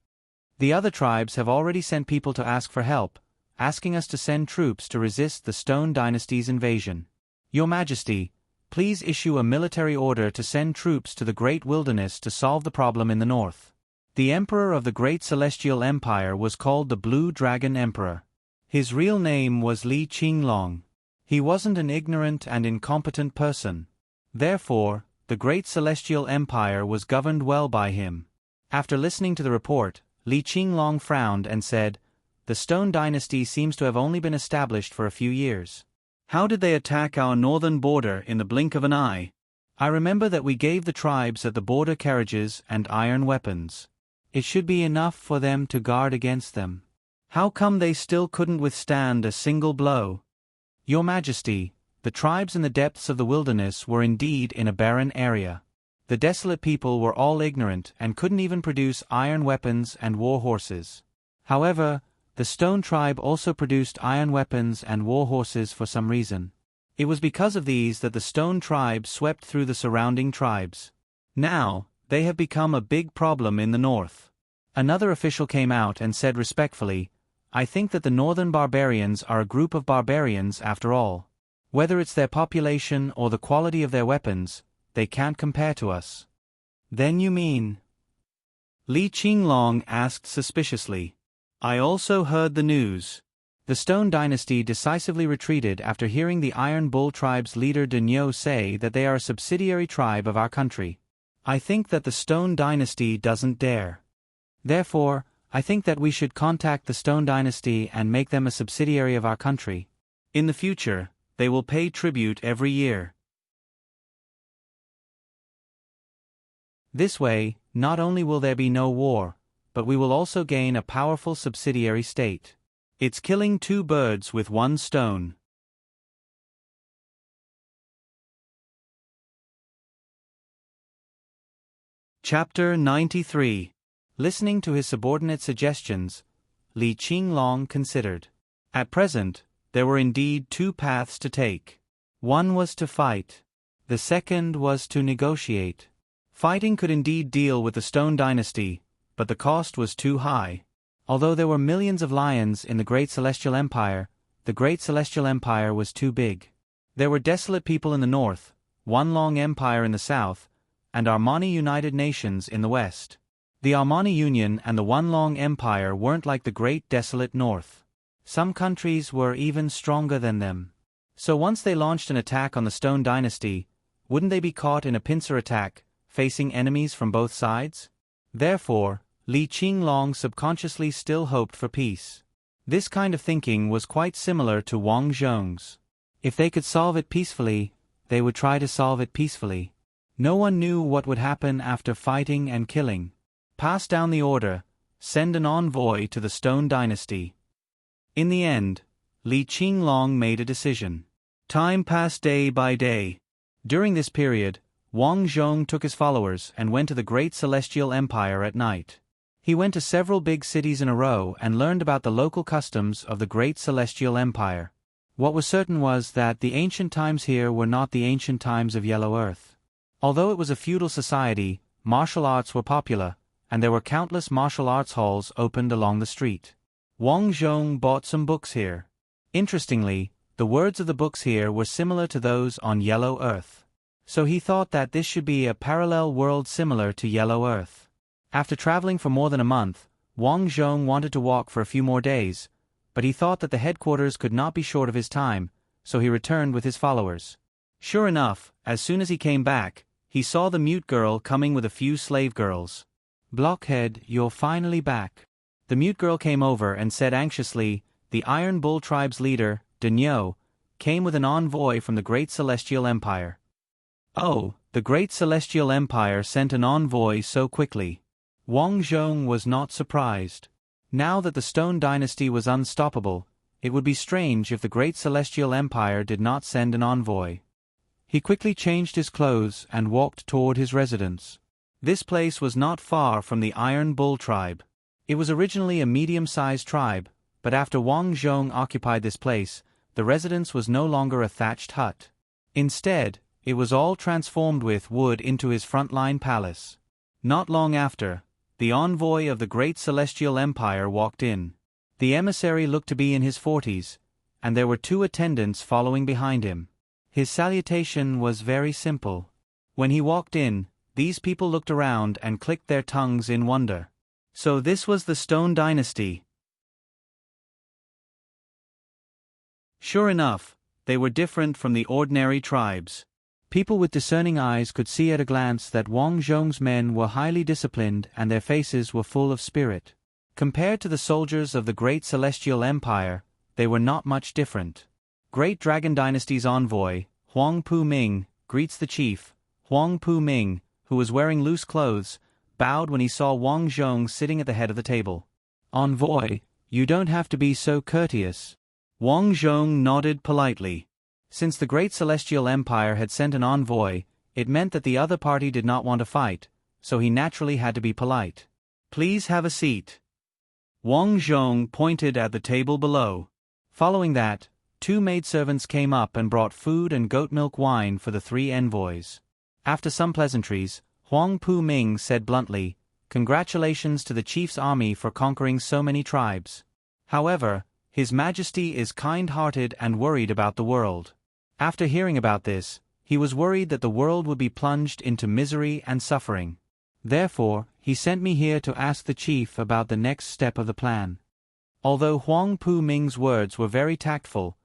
The other tribes have already sent people to ask for help, asking us to send troops to resist the Stone Dynasty's invasion. Your Majesty, please issue a military order to send troops to the Great Wilderness to solve the problem in the north. The Emperor of the Great Celestial Empire was called the Blue Dragon Emperor. His real name was Li Qinglong. He wasn't an ignorant and incompetent person. Therefore, the Great Celestial Empire was governed well by him. After listening to the report, Li Qinglong frowned and said, "The Stone Dynasty seems to have only been established for a few years. How did they attack our northern border in the blink of an eye? I remember that we gave the tribes at the border carriages and iron weapons. It should be enough for them to guard against them. How come they still couldn't withstand a single blow? Your Majesty, the tribes in the depths of the wilderness were indeed in a barren area. The desolate people were all ignorant and couldn't even produce iron weapons and war horses. However, the Stone tribe also produced iron weapons and war horses for some reason. It was because of these that the Stone tribe swept through the surrounding tribes. Now, they have become a big problem in the north." Another official came out and said respectfully, "I think that the northern barbarians are a group of barbarians after all. Whether it's their population or the quality of their weapons, they can't compare to us." "Then you mean?" Li Qinglong asked suspiciously. "I also heard the news." The Stone Dynasty decisively retreated after hearing the Iron Bull tribe's leader Denyo say that they are a subsidiary tribe of our country. I think that the Stone Dynasty doesn't dare. Therefore, I think that we should contact the Stone Dynasty and make them a subsidiary of our country. In the future, they will pay tribute every year. This way, not only will there be no war, but we will also gain a powerful subsidiary state. It's killing 2 birds with 1 stone. Chapter 93. Listening to his subordinate's suggestions, Li Qinglong considered. At present, there were indeed 2 paths to take. One was to fight. The second was to negotiate. Fighting could indeed deal with the Stone Dynasty, but the cost was too high. Although there were millions of lions in the Great Celestial Empire, the Great Celestial Empire was too big. There were desolate people in the north, one long empire in the south, and Armani United Nations in the west. The Armani Union and the One Long Empire weren't like the Great Desolate North. Some countries were even stronger than them. So once they launched an attack on the Stone Dynasty, wouldn't they be caught in a pincer attack, facing enemies from both sides? Therefore, Li Qinglong subconsciously still hoped for peace. This kind of thinking was quite similar to Wang Zhong's. If they could solve it peacefully, they would try to solve it peacefully. No one knew what would happen after fighting and killing. Pass down the order, send an envoy to the Stone Dynasty. In the end, Li Qinglong made a decision. Time passed day by day. During this period, Wang Zhong took his followers and went to the Great Celestial Empire at night. He went to several big cities in a row and learned about the local customs of the Great Celestial Empire. What was certain was that the ancient times here were not the ancient times of Yellow Earth. Although it was a feudal society, martial arts were popular, and there were countless martial arts halls opened along the street. Wang Zhong bought some books here. Interestingly, the words of the books here were similar to those on Yellow Earth. So he thought that this should be a parallel world similar to Yellow Earth. After traveling for more than a month, Wang Zhong wanted to walk for a few more days, but he thought that the headquarters could not be short of his time, so he returned with his followers. Sure enough, as soon as he came back, he saw the mute girl coming with a few slave girls. "Blockhead, you're finally back." The mute girl came over and said anxiously, "The Iron Bull tribe's leader, Denyo, came with an envoy from the Great Celestial Empire." Oh, the Great Celestial Empire sent an envoy so quickly. Wang Zhong was not surprised. Now that the Stone Dynasty was unstoppable, it would be strange if the Great Celestial Empire did not send an envoy. He quickly changed his clothes and walked toward his residence. This place was not far from the Iron Bull tribe. It was originally a medium-sized tribe, but after Wang Zhong occupied this place, the residence was no longer a thatched hut. Instead, it was all transformed with wood into his frontline palace. Not long after, the envoy of the Great Celestial Empire walked in. The emissary looked to be in his 40s, and there were 2 attendants following behind him. His salutation was very simple. When he walked in, these people looked around and clicked their tongues in wonder. So this was the Stone Dynasty. Sure enough, they were different from the ordinary tribes. People with discerning eyes could see at a glance that Wang Zhong's men were highly disciplined and their faces were full of spirit. Compared to the soldiers of the Great Celestial Empire, they were not much different. Great Dragon Dynasty's envoy, Huang Pu Ming, greets the chief. Huang Pu Ming, who was wearing loose clothes, bowed when he saw Wang Zhong sitting at the head of the table. "Envoy, you don't have to be so courteous." Wang Zhong nodded politely. Since the Great Celestial Empire had sent an envoy, it meant that the other party did not want to fight, so he naturally had to be polite. "Please have a seat." Wang Zhong pointed at the table below. Following that, 2 maidservants came up and brought food and goat milk wine for the 3 envoys. After some pleasantries, Huang Pu Ming said bluntly, "Congratulations to the chief's army for conquering so many tribes. However, His Majesty is kind-hearted and worried about the world." After hearing about this, he was worried that the world would be plunged into misery and suffering. Therefore, he sent me here to ask the chief about the next step of the plan. Although Huang Pu Ming's words were very tactful,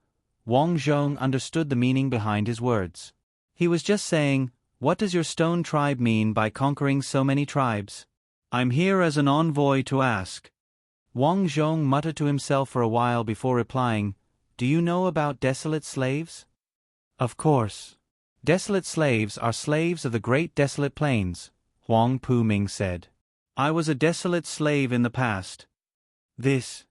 Wang Zhong understood the meaning behind his words. He was just saying, "What does your stone tribe mean by conquering so many tribes?" "I'm here as an envoy to ask." Wang Zhong muttered to himself for a while before replying, "Do you know about desolate slaves?" "Of course. Desolate slaves are slaves of the Great Desolate Plains," Huang Pu Ming said. "I was a desolate slave in the past." This.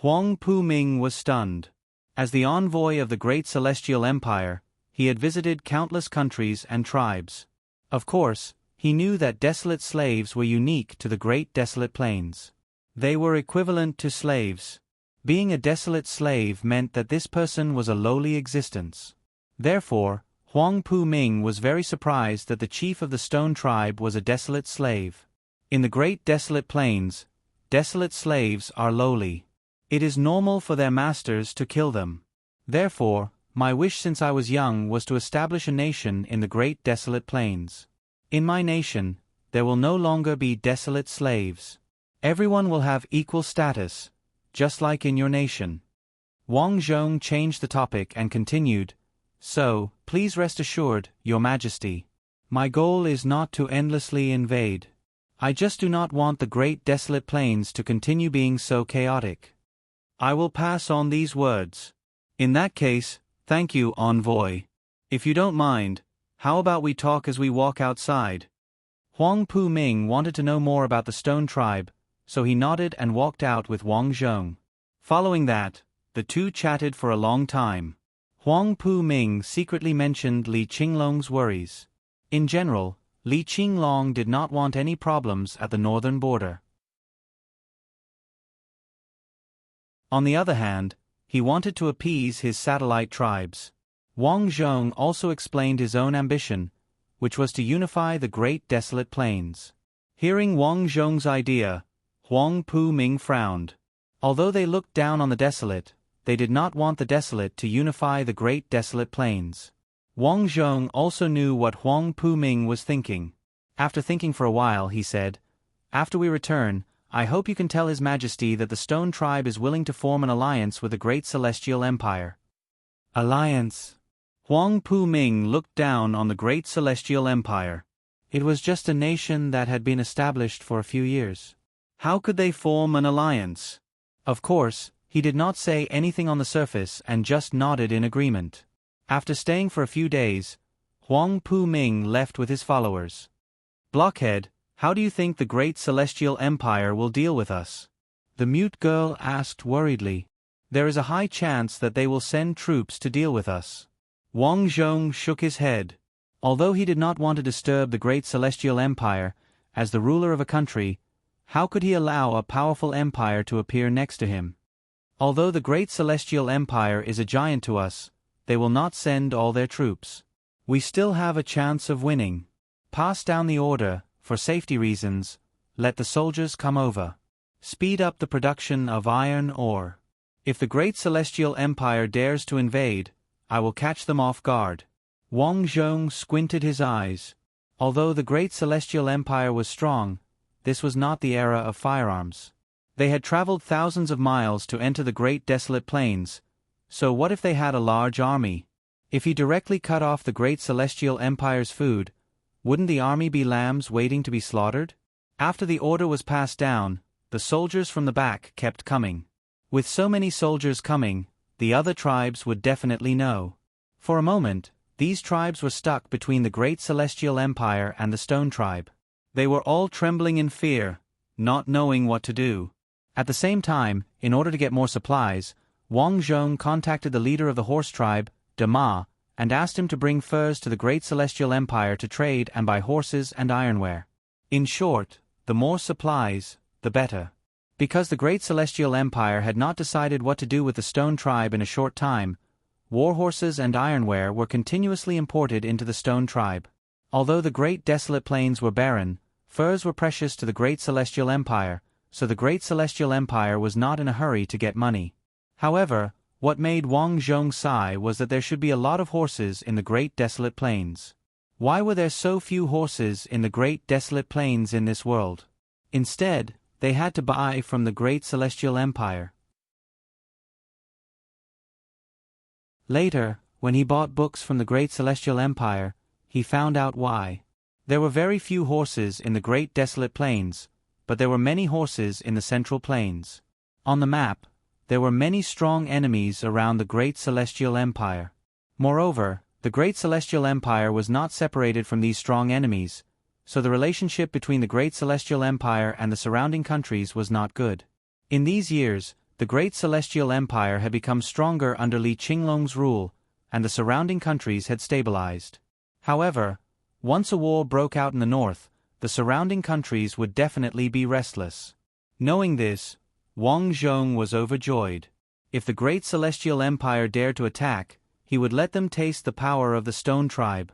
Huang Pu Ming was stunned. As the envoy of the Great Celestial Empire, he had visited countless countries and tribes. Of course, he knew that desolate slaves were unique to the Great Desolate Plains. They were equivalent to slaves. Being a desolate slave meant that this person was a lowly existence. Therefore, Huang Pu Ming was very surprised that the chief of the Stone Tribe was a desolate slave. In the Great Desolate Plains, desolate slaves are lowly. It is normal for their masters to kill them. Therefore, my wish since I was young was to establish a nation in the Great Desolate Plains. In my nation, there will no longer be desolate slaves. Everyone will have equal status, just like in your nation. Wang Zhong changed the topic and continued, "So, please rest assured, Your Majesty. My goal is not to endlessly invade. I just do not want the Great Desolate Plains to continue being so chaotic. I will pass on these words. In that case, thank you, envoy. If you don't mind, how about we talk as we walk outside?" Huang Pu Ming wanted to know more about the Stone Tribe, so he nodded and walked out with Wang Zhong. Following that, the 2 chatted for a long time. Huang Pu Ming secretly mentioned Li Qinglong's worries. In general, Li Qinglong did not want any problems at the northern border. On the other hand, he wanted to appease his satellite tribes. Wang Zhong also explained his own ambition, which was to unify the Great Desolate Plains. Hearing Wang Zhong's idea, Huang Pu Ming frowned. Although they looked down on the desolate, they did not want the desolate to unify the Great Desolate Plains. Wang Zhong also knew what Huang Pu Ming was thinking. After thinking for a while, he said, "After we return, I hope you can tell His Majesty that the Stone Tribe is willing to form an alliance with the Great Celestial Empire." Alliance? Huang Pu Ming looked down on the Great Celestial Empire. It was just a nation that had been established for a few years. How could they form an alliance? Of course, he did not say anything on the surface and just nodded in agreement. After staying for a few days, Huang Pu Ming left with his followers. "Blockhead, how do you think the Great Celestial Empire will deal with us?" the mute girl asked worriedly. "There is a high chance that they will send troops to deal with us." Wang Zhong shook his head. Although he did not want to disturb the Great Celestial Empire, as the ruler of a country, how could he allow a powerful empire to appear next to him? Although the Great Celestial Empire is a giant to us, they will not send all their troops. We still have a chance of winning. Pass down the order, for safety reasons, let the soldiers come over. Speed up the production of iron ore. If the Great Celestial Empire dares to invade, I will catch them off guard. Wang Zhong squinted his eyes. Although the Great Celestial Empire was strong, this was not the era of firearms. They had traveled thousands of miles to enter the Great Desolate Plains, so what if they had a large army? If he directly cut off the Great Celestial Empire's food, wouldn't the army be lambs waiting to be slaughtered? After the order was passed down, the soldiers from the back kept coming. With so many soldiers coming, the other tribes would definitely know. For a moment, these tribes were stuck between the Great Celestial Empire and the Stone Tribe. They were all trembling in fear, not knowing what to do. At the same time, in order to get more supplies, Wang Zhong contacted the leader of the horse tribe, Dama, and asked him to bring furs to the Great Celestial Empire to trade and buy horses and ironware. In short, the more supplies, the better. Because the Great Celestial Empire had not decided what to do with the Stone Tribe in a short time, war horses and ironware were continuously imported into the Stone Tribe. Although the Great Desolate Plains were barren, furs were precious to the Great Celestial Empire, so the Great Celestial Empire was not in a hurry to get money. However, what made Wang Zhong sigh was that there should be a lot of horses in the Great Desolate Plains. Why were there so few horses in the Great Desolate Plains in this world? Instead, they had to buy from the Great Celestial Empire. Later, when he bought books from the Great Celestial Empire, he found out why. There were very few horses in the Great Desolate Plains, but there were many horses in the Central Plains. On the map, there were many strong enemies around the Great Celestial Empire. Moreover, the Great Celestial Empire was not separated from these strong enemies, so the relationship between the Great Celestial Empire and the surrounding countries was not good. In these years, the Great Celestial Empire had become stronger under Li Qinglong's rule, and the surrounding countries had stabilized. However, once a war broke out in the north, the surrounding countries would definitely be restless. Knowing this, Wang Zhong was overjoyed. If the Great Celestial Empire dared to attack, he would let them taste the power of the Stone Tribe.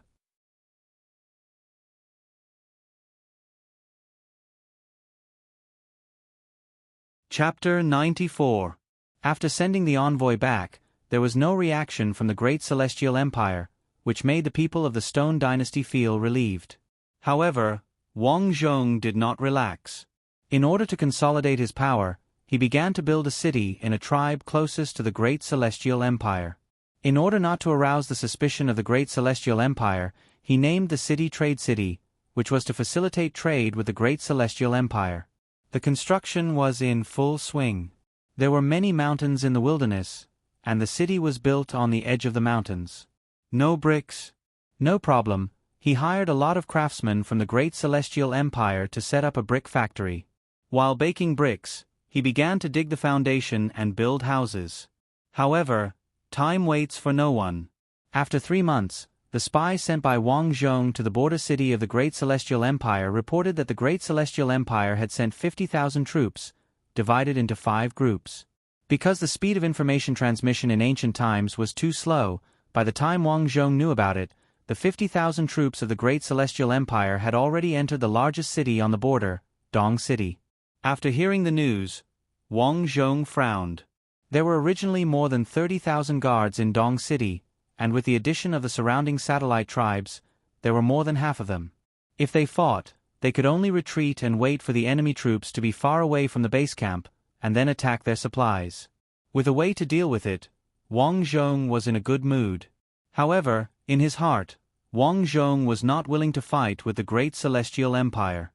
Chapter 94. After sending the envoy back, there was no reaction from the Great Celestial Empire, which made the people of the Stone Dynasty feel relieved. However, Wang Zhong did not relax. In order to consolidate his power, he began to build a city in a tribe closest to the Great Celestial Empire. In order not to arouse the suspicion of the Great Celestial Empire, he named the city Trade City, which was to facilitate trade with the Great Celestial Empire. The construction was in full swing. There were many mountains in the wilderness, and the city was built on the edge of the mountains. No bricks. No problem, he hired a lot of craftsmen from the Great Celestial Empire to set up a brick factory. While baking bricks, he began to dig the foundation and build houses. However, time waits for no one. After 3 months, the spy sent by Wang Zhong to the border city of the Great Celestial Empire reported that the Great Celestial Empire had sent 50,000 troops, divided into 5 groups. Because the speed of information transmission in ancient times was too slow, by the time Wang Zhong knew about it, the 50,000 troops of the Great Celestial Empire had already entered the largest city on the border, Dong City. After hearing the news, Wang Zhong frowned. There were originally more than 30,000 guards in Dong City, and with the addition of the surrounding satellite tribes, there were more than half of them. If they fought, they could only retreat and wait for the enemy troops to be far away from the base camp, and then attack their supplies. With a way to deal with it, Wang Zhong was in a good mood. However, in his heart, Wang Zhong was not willing to fight with the Great Celestial Empire.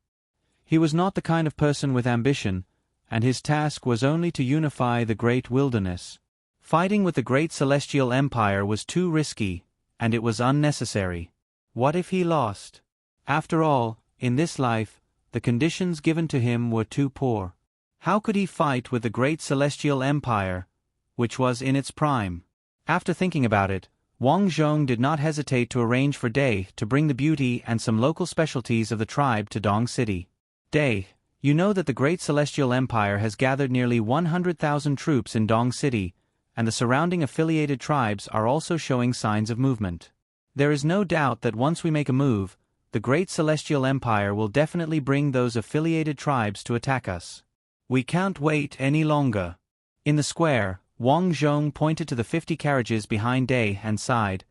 He was not the kind of person with ambition, and his task was only to unify the great wilderness. Fighting with the Great Celestial Empire was too risky, and it was unnecessary. What if he lost? After all, in this life, the conditions given to him were too poor. How could he fight with the Great Celestial Empire, which was in its prime? After thinking about it, Wang Zhong did not hesitate to arrange for Day to bring the beauty and some local specialties of the tribe to Dong City. Day, you know that the Great Celestial Empire has gathered nearly 100,000 troops in Dong City, and the surrounding affiliated tribes are also showing signs of movement. There is no doubt that once we make a move, the Great Celestial Empire will definitely bring those affiliated tribes to attack us. We can't wait any longer. In the square, Wang Zhong pointed to the 50 carriages behind Day and sighed.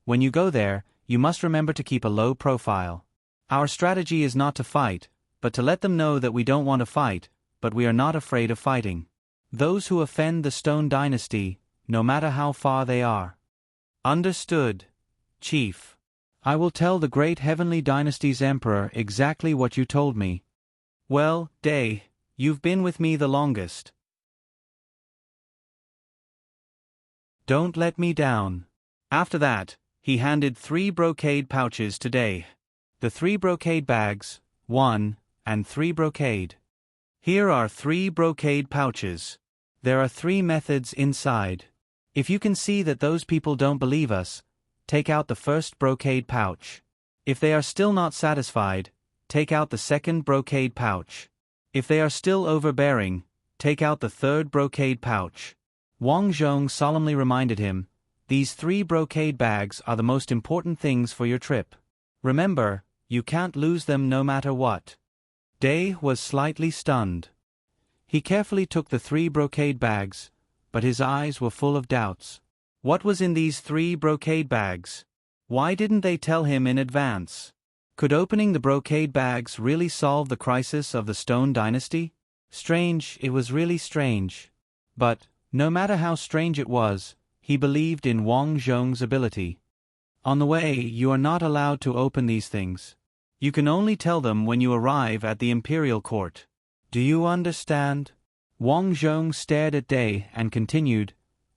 When you go there, you must remember to keep a low profile. Our strategy is not to fight, but to let them know that we don't want to fight, but we are not afraid of fighting. Those who offend the Stone Dynasty, no matter how far they are. Understood, Chief. I will tell the great Heavenly Dynasty's Emperor exactly what you told me. Well, Day, you've been with me the longest. Don't let me down. After that, he handed 3 brocade pouches to Day. The 3 brocade bags, 1, and 3 brocade. Here are 3 brocade pouches. There are 3 methods inside. If you can see that those people don't believe us, take out the first brocade pouch. If they are still not satisfied, take out the second brocade pouch. If they are still overbearing, take out the third brocade pouch. Wang Zhong solemnly reminded him, these 3 brocade bags are the most important things for your trip. Remember, you can't lose them no matter what. Day was slightly stunned. He carefully took the 3 brocade bags, but his eyes were full of doubts. What was in these 3 brocade bags? Why didn't they tell him in advance? Could opening the brocade bags really solve the crisis of the Stone Dynasty? Strange, it was really strange. But, no matter how strange it was, he believed in Wang Zhong's ability. On the way, you are not allowed to open these things. You can only tell them when you arrive at the imperial court. Do you understand? Wang Zhong stared at Day and continued,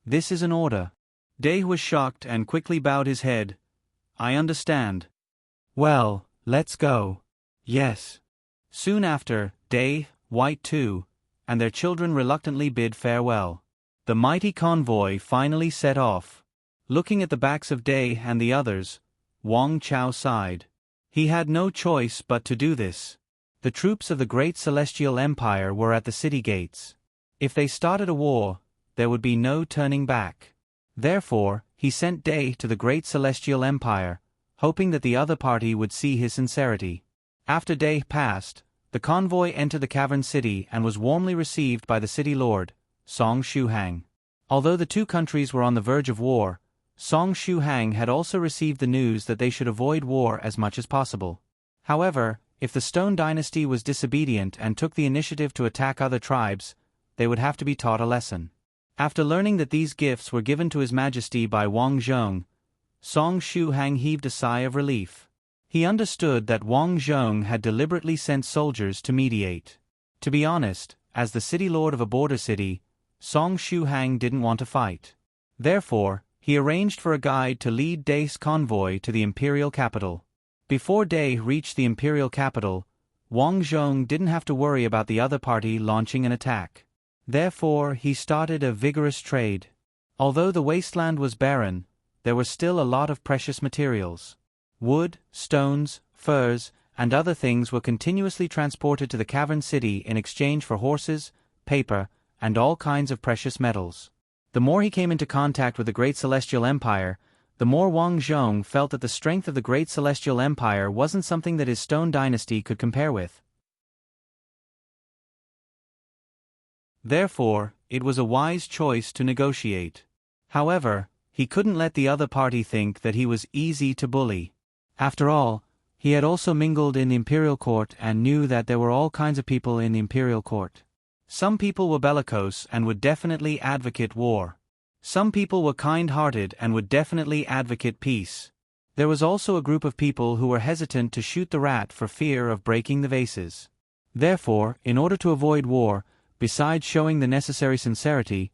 this is an order. Day was shocked and quickly bowed his head. I understand. Well, let's go. Yes. Soon after, Day, White too, and their children reluctantly bid farewell. The mighty convoy finally set off. Looking at the backs of Day and the others, Wang Chao sighed. He had no choice but to do this. The troops of the Great Celestial Empire were at the city gates. If they started a war, there would be no turning back. Therefore, he sent Day to the Great Celestial Empire, hoping that the other party would see his sincerity. After Day passed, the convoy entered the cavern city and was warmly received by the city lord, Song Shuhang. Although the 2 countries were on the verge of war, Song Shuhang had also received the news that they should avoid war as much as possible. However, if the Stone Dynasty was disobedient and took the initiative to attack other tribes, they would have to be taught a lesson. After learning that these gifts were given to His Majesty by Wang Zhong, Song Shuhang heaved a sigh of relief. He understood that Wang Zhong had deliberately sent soldiers to mediate. To be honest, as the city lord of a border city, Song Shuhang didn't want to fight. Therefore, he arranged for a guide to lead Day's convoy to the imperial capital. Before Day reached the imperial capital, Wang Zhong didn't have to worry about the other party launching an attack. Therefore, he started a vigorous trade. Although the wasteland was barren, there were still a lot of precious materials. Wood, stones, furs, and other things were continuously transported to the cavern city in exchange for horses, paper, and all kinds of precious metals. The more he came into contact with the Great Celestial Empire, the more Wang Zhong felt that the strength of the great celestial empire wasn't something that his stone dynasty could compare with. Therefore, it was a wise choice to negotiate. However, he couldn't let the other party think that he was easy to bully. After all, he had also mingled in the imperial court and knew that there were all kinds of people in the imperial court. Some people were bellicose and would definitely advocate war. Some people were kind-hearted and would definitely advocate peace. There was also a group of people who were hesitant to shoot the rat for fear of breaking the vases. Therefore, in order to avoid war, besides showing the necessary sincerity,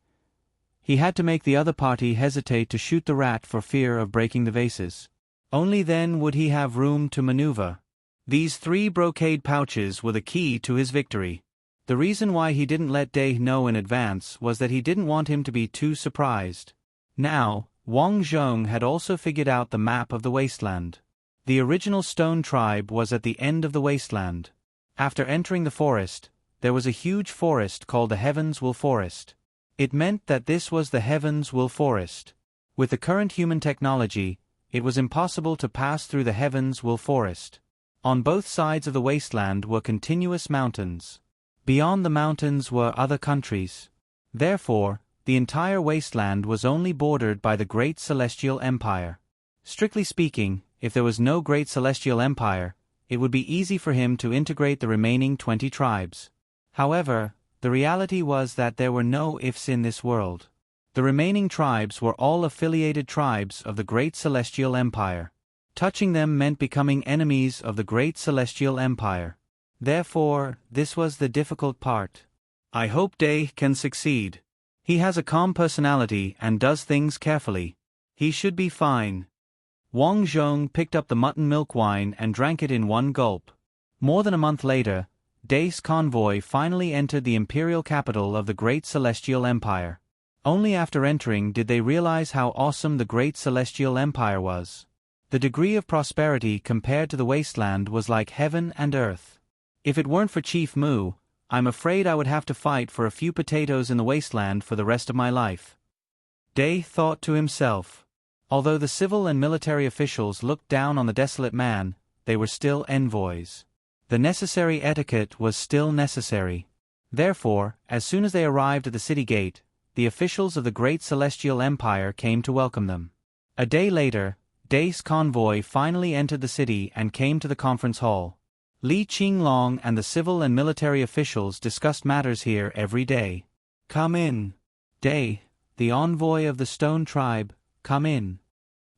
he had to make the other party hesitate to shoot the rat for fear of breaking the vases. Only then would he have room to maneuver. These 3 brocade pouches were the key to his victory. The reason why he didn't let Dai know in advance was that he didn't want him to be too surprised. Now, Wang Zhong had also figured out the map of the wasteland. The original stone tribe was at the end of the wasteland. After entering the forest, there was a huge forest called the Heavens Will Forest. It meant that this was the Heavens Will Forest. With the current human technology, it was impossible to pass through the Heavens Will Forest. On both sides of the wasteland were continuous mountains. Beyond the mountains were other countries. Therefore, the entire wasteland was only bordered by the Great Celestial Empire. Strictly speaking, if there was no Great Celestial Empire, it would be easy for him to integrate the remaining 20 tribes. However, the reality was that there were no ifs in this world. The remaining tribes were all affiliated tribes of the Great Celestial Empire. Touching them meant becoming enemies of the Great Celestial Empire. Therefore, this was the difficult part. I hope Dai can succeed. He has a calm personality and does things carefully. He should be fine. Wang Zhong picked up the mutton milk wine and drank it in one gulp. More than a month later, Dai's convoy finally entered the imperial capital of the Great Celestial Empire. Only after entering did they realize how awesome the Great Celestial Empire was. The degree of prosperity compared to the wasteland was like heaven and earth. If it weren't for Chief Mu, I'm afraid I would have to fight for a few potatoes in the wasteland for the rest of my life. Dai thought to himself. Although the civil and military officials looked down on the desolate man, they were still envoys. The necessary etiquette was still necessary. Therefore, as soon as they arrived at the city gate, the officials of the Great Celestial Empire came to welcome them. A day later, Dai's convoy finally entered the city and came to the conference hall. Li Qinglong and the civil and military officials discussed matters here every day. Come in. Dai, the envoy of the Stone Tribe, come in.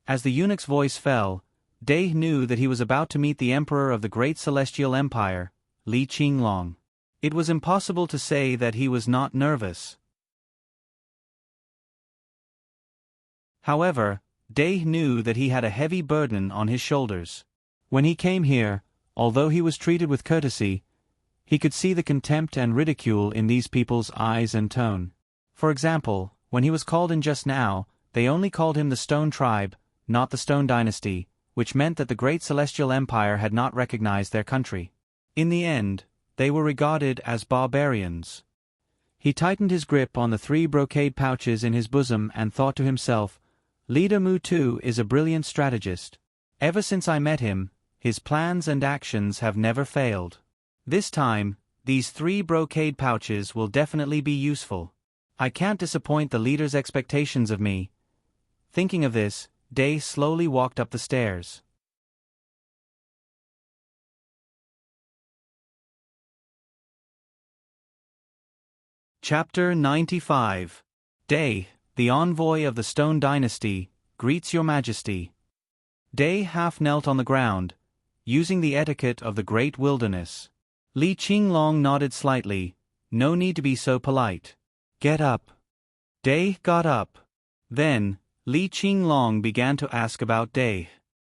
As the eunuch's voice fell, Dai knew that he was about to meet the Emperor of the Great Celestial Empire, Li Qinglong. It was impossible to say that he was not nervous. However, Dai knew that he had a heavy burden on his shoulders. When he came here, although he was treated with courtesy, he could see the contempt and ridicule in these people's eyes and tone. For example, when he was called in just now, they only called him the Stone Tribe, not the Stone Dynasty, which meant that the Great Celestial Empire had not recognized their country. In the end, they were regarded as barbarians. He tightened his grip on the 3 brocade pouches in his bosom and thought to himself, Leader Mu Tu is a brilliant strategist. Ever since I met him, his plans and actions have never failed. This time, these 3 brocade pouches will definitely be useful. I can't disappoint the leader's expectations of me. Thinking of this, Dai slowly walked up the stairs. Chapter 95. Dai, the envoy of the Stone Dynasty, greets your majesty. Dai half knelt on the ground, using the etiquette of the great wilderness. Li Qinglong nodded slightly. No need to be so polite. Get up. Dai got up. Then, Li Qinglong began to ask about Dai.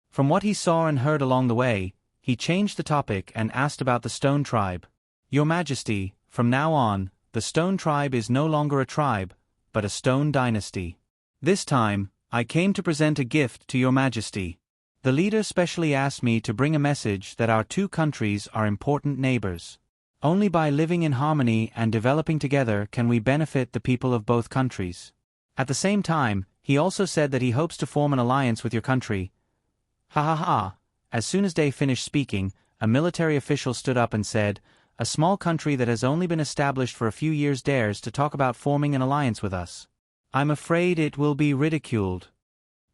From what he saw and heard along the way, he changed the topic and asked about the Stone Tribe. Your Majesty, from now on, the Stone Tribe is no longer a tribe, but a Stone Dynasty. This time, I came to present a gift to your Majesty. The leader specially asked me to bring a message that our 2 countries are important neighbors. Only by living in harmony and developing together can we benefit the people of both countries. At the same time, He also said that he hopes to form an alliance with your country. Ha ha ha. As soon as Day finished speaking, a military official stood up and said, "A small country that has only been established for a few years dares to talk about forming an alliance with us. I'm afraid it will be ridiculed."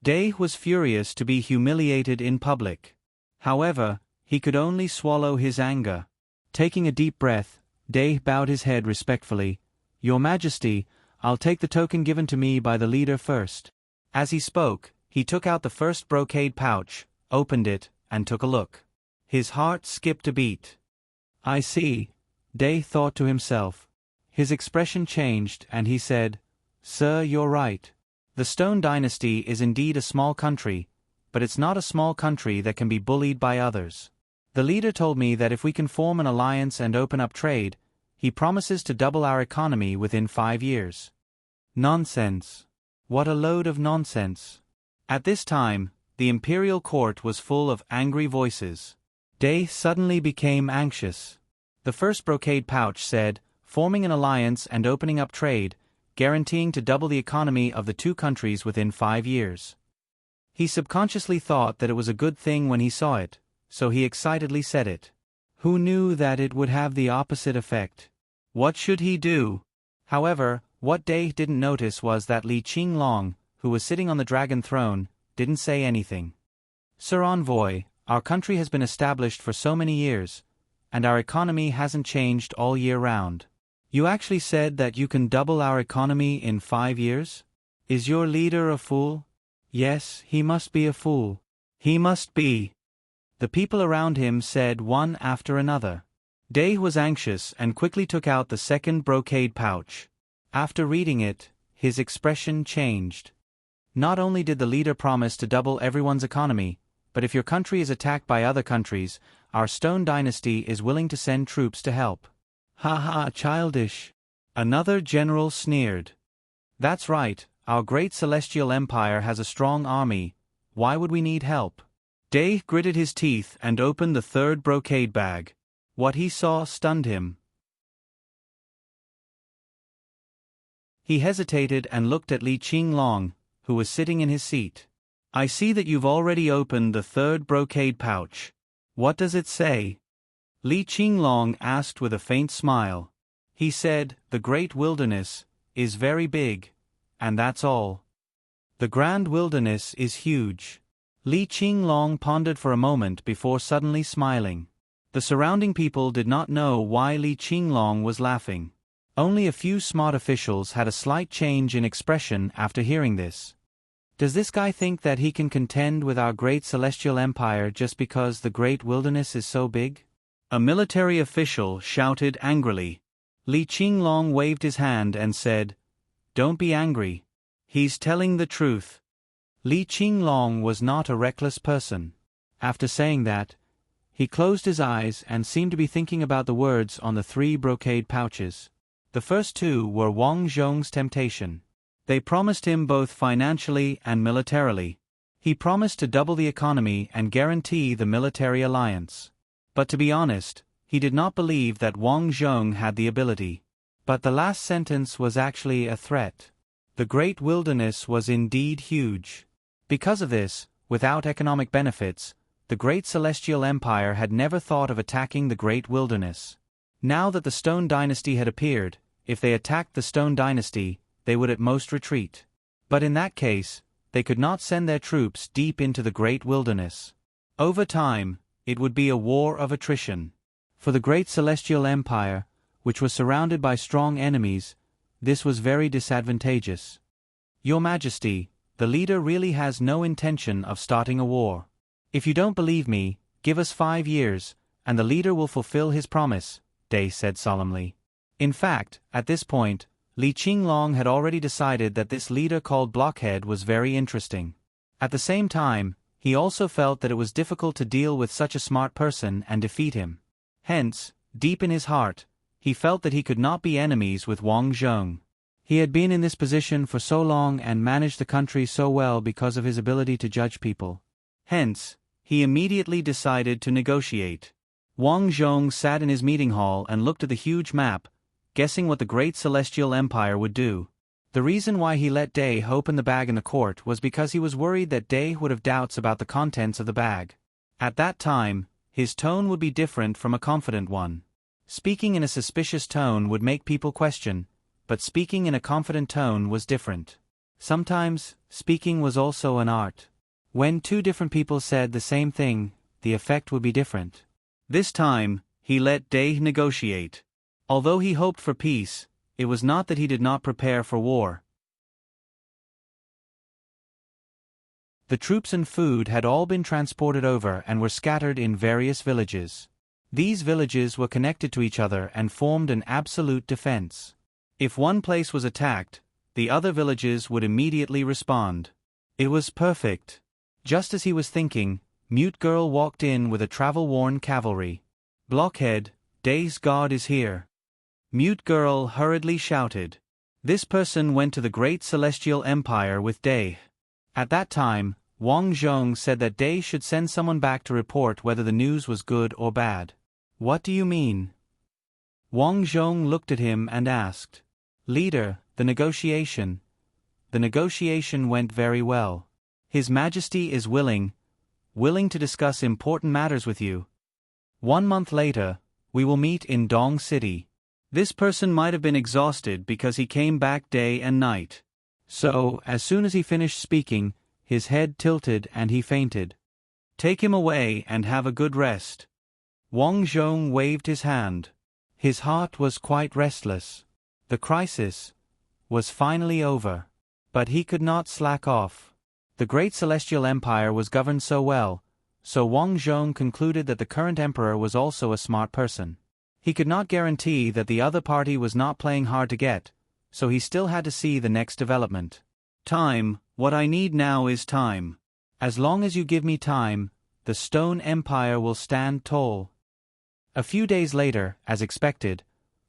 Day was furious to be humiliated in public. However, he could only swallow his anger. Taking a deep breath, Day bowed his head respectfully. "Your Majesty, I'll take the token given to me by the leader first." As he spoke, he took out the first brocade pouch, opened it, and took a look. His heart skipped a beat. "I see," Day thought to himself. His expression changed, and he said, "Sir, you're right. The Stone Dynasty is indeed a small country, but it's not a small country that can be bullied by others. The leader told me that if we can form an alliance and open up trade, he promises to double our economy within 5 years. Nonsense. What a load of nonsense." At this time, the imperial court was full of angry voices. Day suddenly became anxious. The first brocade pouch said, "Forming an alliance and opening up trade, guaranteeing to double the economy of the two countries within 5 years. He subconsciously thought that it was a good thing when he saw it, so he excitedly said it. Who knew that it would have the opposite effect? What should he do? However, what Day didn't notice was that Li Qinglong, who was sitting on the dragon throne, didn't say anything. "Sir Envoy, our country has been established for so many years, and our economy hasn't changed all year round. You actually said that you can double our economy in 5 years? Is your leader a fool?" "Yes, he must be a fool. He must be," the people around him said one after another. Day was anxious and quickly took out the second brocade pouch. After reading it, his expression changed. Not only did the leader promise to double everyone's economy, but if your country is attacked by other countries, our Stone Dynasty is willing to send troops to help. "Ha ha, childish," another general sneered. "That's right, our great celestial empire has a strong army. Why would we need help?" Day gritted his teeth and opened the third brocade bag. What he saw stunned him. He hesitated and looked at Li Qinglong, who was sitting in his seat. "I see that you've already opened the third brocade pouch. What does it say?" Li Qinglong asked with a faint smile. He said, "The Great Wilderness is very big, and that's all." "The Grand Wilderness is huge." Li Qinglong pondered for a moment before suddenly smiling. The surrounding people did not know why Li Qinglong was laughing. Only a few smart officials had a slight change in expression after hearing this. Does this guy think that he can contend with our great celestial empire just because the Great Wilderness is so big? A military official shouted angrily. Li Qinglong waved his hand and said, "Don't be angry. He's telling the truth." Li Qinglong was not a reckless person. After saying that, he closed his eyes and seemed to be thinking about the words on the 3 brocade pouches. The first 2 were Wang Zhong's temptation. They promised him both financially and militarily. He promised to double the economy and guarantee the military alliance. But to be honest, he did not believe that Wang Zhong had the ability. But the last sentence was actually a threat. The Great Wilderness was indeed huge. Because of this, without economic benefits, the Great Celestial Empire had never thought of attacking the Great Wilderness. Now that the Stone Dynasty had appeared, if they attacked the Stone Dynasty, they would at most retreat. But in that case, they could not send their troops deep into the Great Wilderness. Over time, it would be a war of attrition. For the Great Celestial Empire, which was surrounded by strong enemies, this was very disadvantageous. "Your Majesty, the leader really has no intention of starting a war. If you don't believe me, give us 5 years, and the leader will fulfill his promise," Day said solemnly. In fact, at this point, Li Qinglong had already decided that this leader called Blockhead was very interesting. At the same time, he also felt that it was difficult to deal with such a smart person and defeat him. Hence, deep in his heart, he felt that he could not be enemies with Wang Zhong. He had been in this position for so long and managed the country so well because of his ability to judge people. Hence, he immediately decided to negotiate. Wang Zhong sat in his meeting hall and looked at the huge map, guessing what the Great Celestial Empire would do. The reason why he let Day open the bag in the court was because he was worried that Day would have doubts about the contents of the bag. At that time, his tone would be different from a confident one. Speaking in a suspicious tone would make people question, but speaking in a confident tone was different. Sometimes, speaking was also an art. When two different people said the same thing, the effect would be different. This time, he let Day negotiate. Although he hoped for peace, it was not that he did not prepare for war. The troops and food had all been transported over and were scattered in various villages. These villages were connected to each other and formed an absolute defense. If one place was attacked, the other villages would immediately respond. It was perfect. Just as he was thinking, Mute Girl walked in with a travel-worn cavalry. "Blockhead, Day's guard is here." Mute Girl hurriedly shouted. This person went to the Great Celestial Empire with Day. At that time, Wang Zhong said that Day should send someone back to report whether the news was good or bad. "What do you mean?" Wang Zhong looked at him and asked. "Leader, the negotiation." "The negotiation went very well. His Majesty is willing to discuss important matters with you. 1 month later, we will meet in Dong City." This person might have been exhausted because he came back day and night. So, as soon as he finished speaking, his head tilted and he fainted. "Take him away and have a good rest." Wang Zhong waved his hand. His heart was quite restless. The crisis was finally over. But he could not slack off. The Great Celestial Empire was governed so well, so Wang Zhong concluded that the current emperor was also a smart person. He could not guarantee that the other party was not playing hard to get, so he still had to see the next development. "Time, what I need now is time. As long as you give me time, the Stone Empire will stand tall." A few days later, as expected,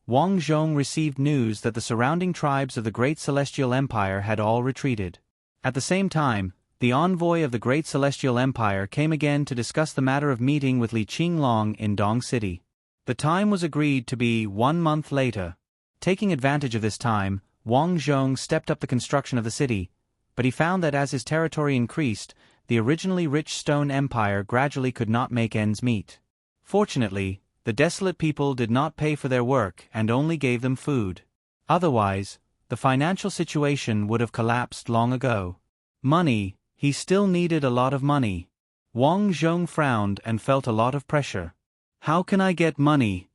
Wang Zhong received news that the surrounding tribes of the Great Celestial Empire had all retreated. At the same time, the envoy of the Great Celestial Empire came again to discuss the matter of meeting with Li Qinglong in Dong City. The time was agreed to be 1 month later. Taking advantage of this time, Wang Zhong stepped up the construction of the city, but he found that as his territory increased, the originally rich Stone Empire gradually could not make ends meet. Fortunately, the desolate people did not pay for their work and only gave them food. Otherwise, the financial situation would have collapsed long ago. Money, he still needed a lot of money. Wang Zhong frowned and felt a lot of pressure. "How can I get money?"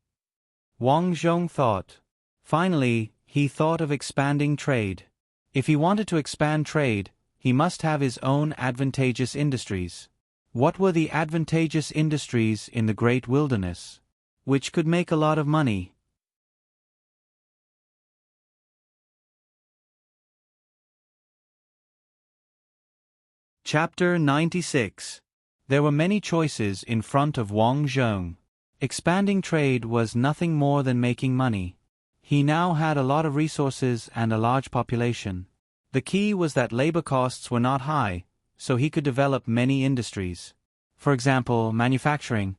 Wang Zhong thought. Finally, he thought of expanding trade. If he wanted to expand trade, he must have his own advantageous industries. What were the advantageous industries in the great wilderness, which could make a lot of money? Chapter 96. There were many choices in front of Wang Zhong. Expanding trade was nothing more than making money. He now had a lot of resources and a large population. The key was that labor costs were not high, so he could develop many industries. For example, manufacturing.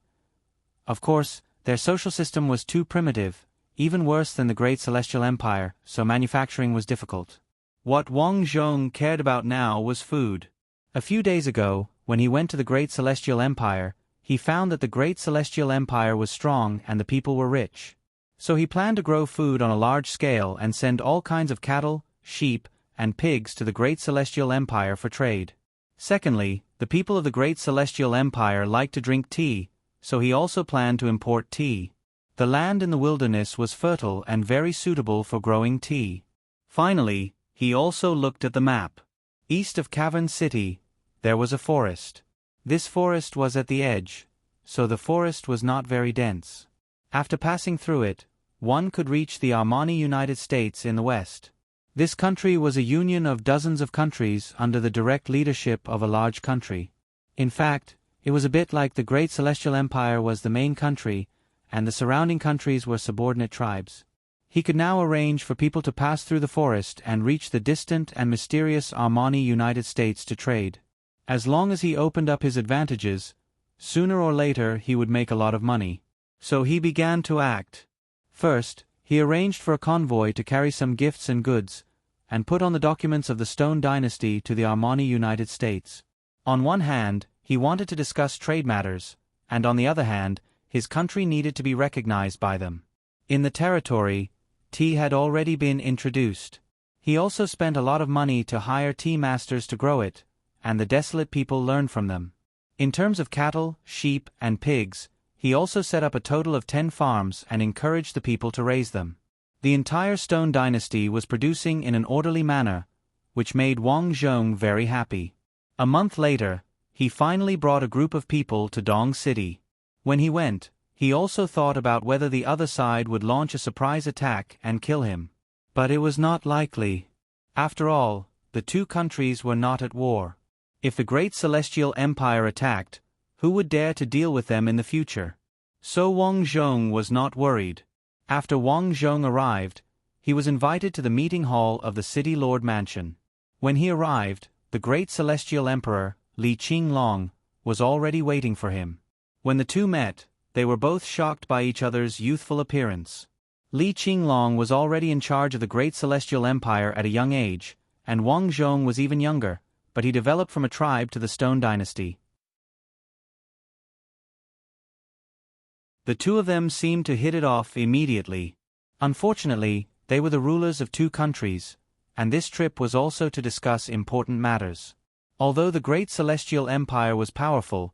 Of course, their social system was too primitive, even worse than the Great Celestial Empire, so manufacturing was difficult. What Wang Zhong cared about now was food. A few days ago, when he went to the Great Celestial Empire, he found that the Great Celestial Empire was strong and the people were rich. So he planned to grow food on a large scale and send all kinds of cattle, sheep, and pigs to the Great Celestial Empire for trade. Secondly, the people of the Great Celestial Empire liked to drink tea, so he also planned to import tea. The land in the wilderness was fertile and very suitable for growing tea. Finally, he also looked at the map. East of Cavern City, there was a forest. This forest was at the edge, so the forest was not very dense. After passing through it, one could reach the Armani United States in the west. This country was a union of dozens of countries under the direct leadership of a large country. In fact, it was a bit like the Great Celestial Empire was the main country, and the surrounding countries were subordinate tribes. He could now arrange for people to pass through the forest and reach the distant and mysterious Armani United States to trade. As long as he opened up his advantages, sooner or later he would make a lot of money. So he began to act. First, he arranged for a convoy to carry some gifts and goods, and put on the documents of the Stone Dynasty to the Armani United States. On one hand, he wanted to discuss trade matters, and on the other hand, his country needed to be recognized by them. In the territory, tea had already been introduced. He also spent a lot of money to hire tea masters to grow it, and the desolate people learned from them. In terms of cattle, sheep, and pigs, he also set up a total of 10 farms and encouraged the people to raise them. The entire Stone Dynasty was producing in an orderly manner, which made Wang Zhong very happy. A month later, he finally brought a group of people to Dong City. When he went, he also thought about whether the other side would launch a surprise attack and kill him. But it was not likely. After all, the two countries were not at war. If the great Celestial Empire attacked, who would dare to deal with them in the future? So Wang Zhong was not worried. After Wang Zhong arrived, he was invited to the meeting hall of the City Lord Mansion. When he arrived, the great Celestial Emperor, Li Qinglong, was already waiting for him. When the two met, they were both shocked by each other's youthful appearance. Li Qinglong was already in charge of the great Celestial Empire at a young age, and Wang Zhong was even younger, but he developed from a tribe to the Stone Dynasty. The two of them seemed to hit it off immediately. Unfortunately, they were the rulers of two countries, and this trip was also to discuss important matters. Although the great Celestial Empire was powerful,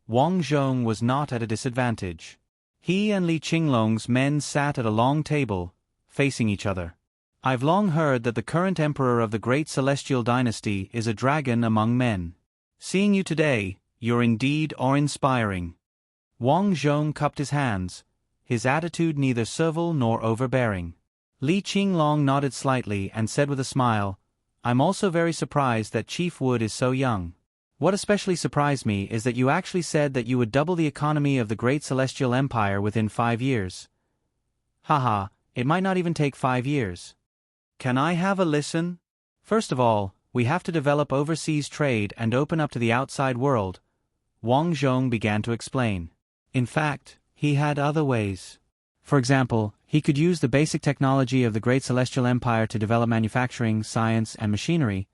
Wang Zhong was not at a disadvantage. He and Li Qinglong's men sat at a long table, facing each other. I've long heard that the current emperor of the great Celestial Dynasty is a dragon among men. Seeing you today, you're indeed awe-inspiring. Wang Zhong cupped his hands, his attitude neither servile nor overbearing. Li Qinglong nodded slightly and said with a smile, I'm also very surprised that Chief Wood is so young. What especially surprised me is that you actually said that you would double the economy of the great Celestial Empire within 5 years. Haha, it might not even take 5 years. Can I have a listen? First of all, we have to develop overseas trade and open up to the outside world, Wang Zhong began to explain. In fact, he had other ways. For example, he could use the basic technology of the great Celestial Empire to develop manufacturing, science, and machinery.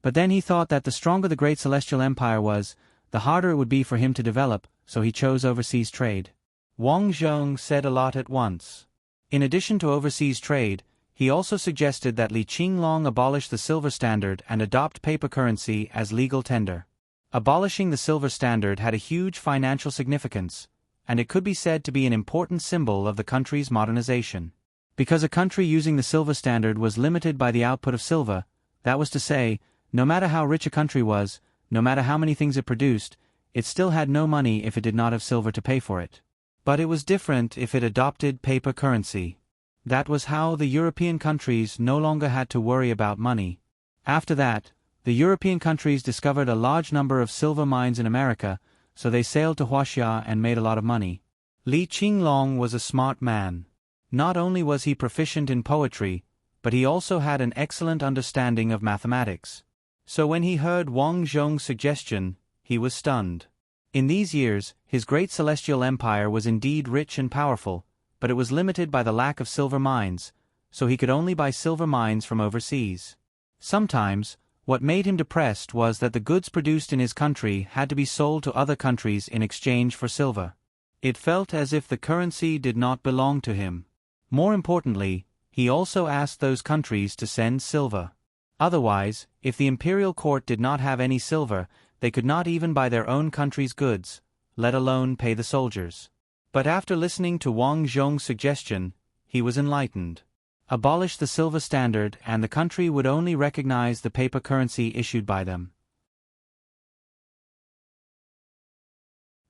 But then he thought that the stronger the great Celestial Empire was, the harder it would be for him to develop, so he chose overseas trade. Wang Zhong said a lot at once. In addition to overseas trade, he also suggested that Li Qinglong abolish the silver standard and adopt paper currency as legal tender. Abolishing the silver standard had a huge financial significance, and it could be said to be an important symbol of the country's modernization. Because a country using the silver standard was limited by the output of silver, that was to say, no matter how rich a country was, no matter how many things it produced, it still had no money if it did not have silver to pay for it. But it was different if it adopted paper currency. That was how the European countries no longer had to worry about money. After that, the European countries discovered a large number of silver mines in America, so they sailed to Huaxia and made a lot of money. Li Qinglong was a smart man. Not only was he proficient in poetry, but he also had an excellent understanding of mathematics. So when he heard Wang Zhong's suggestion, he was stunned. In these years, his great Celestial Empire was indeed rich and powerful, but it was limited by the lack of silver mines, so he could only buy silver mines from overseas. Sometimes, what made him depressed was that the goods produced in his country had to be sold to other countries in exchange for silver. It felt as if the currency did not belong to him. More importantly, he also asked those countries to send silver. Otherwise, if the imperial court did not have any silver, they could not even buy their own country's goods, let alone pay the soldiers. But after listening to Wang Zhong's suggestion, he was enlightened. Abolish the silver standard and the country would only recognize the paper currency issued by them.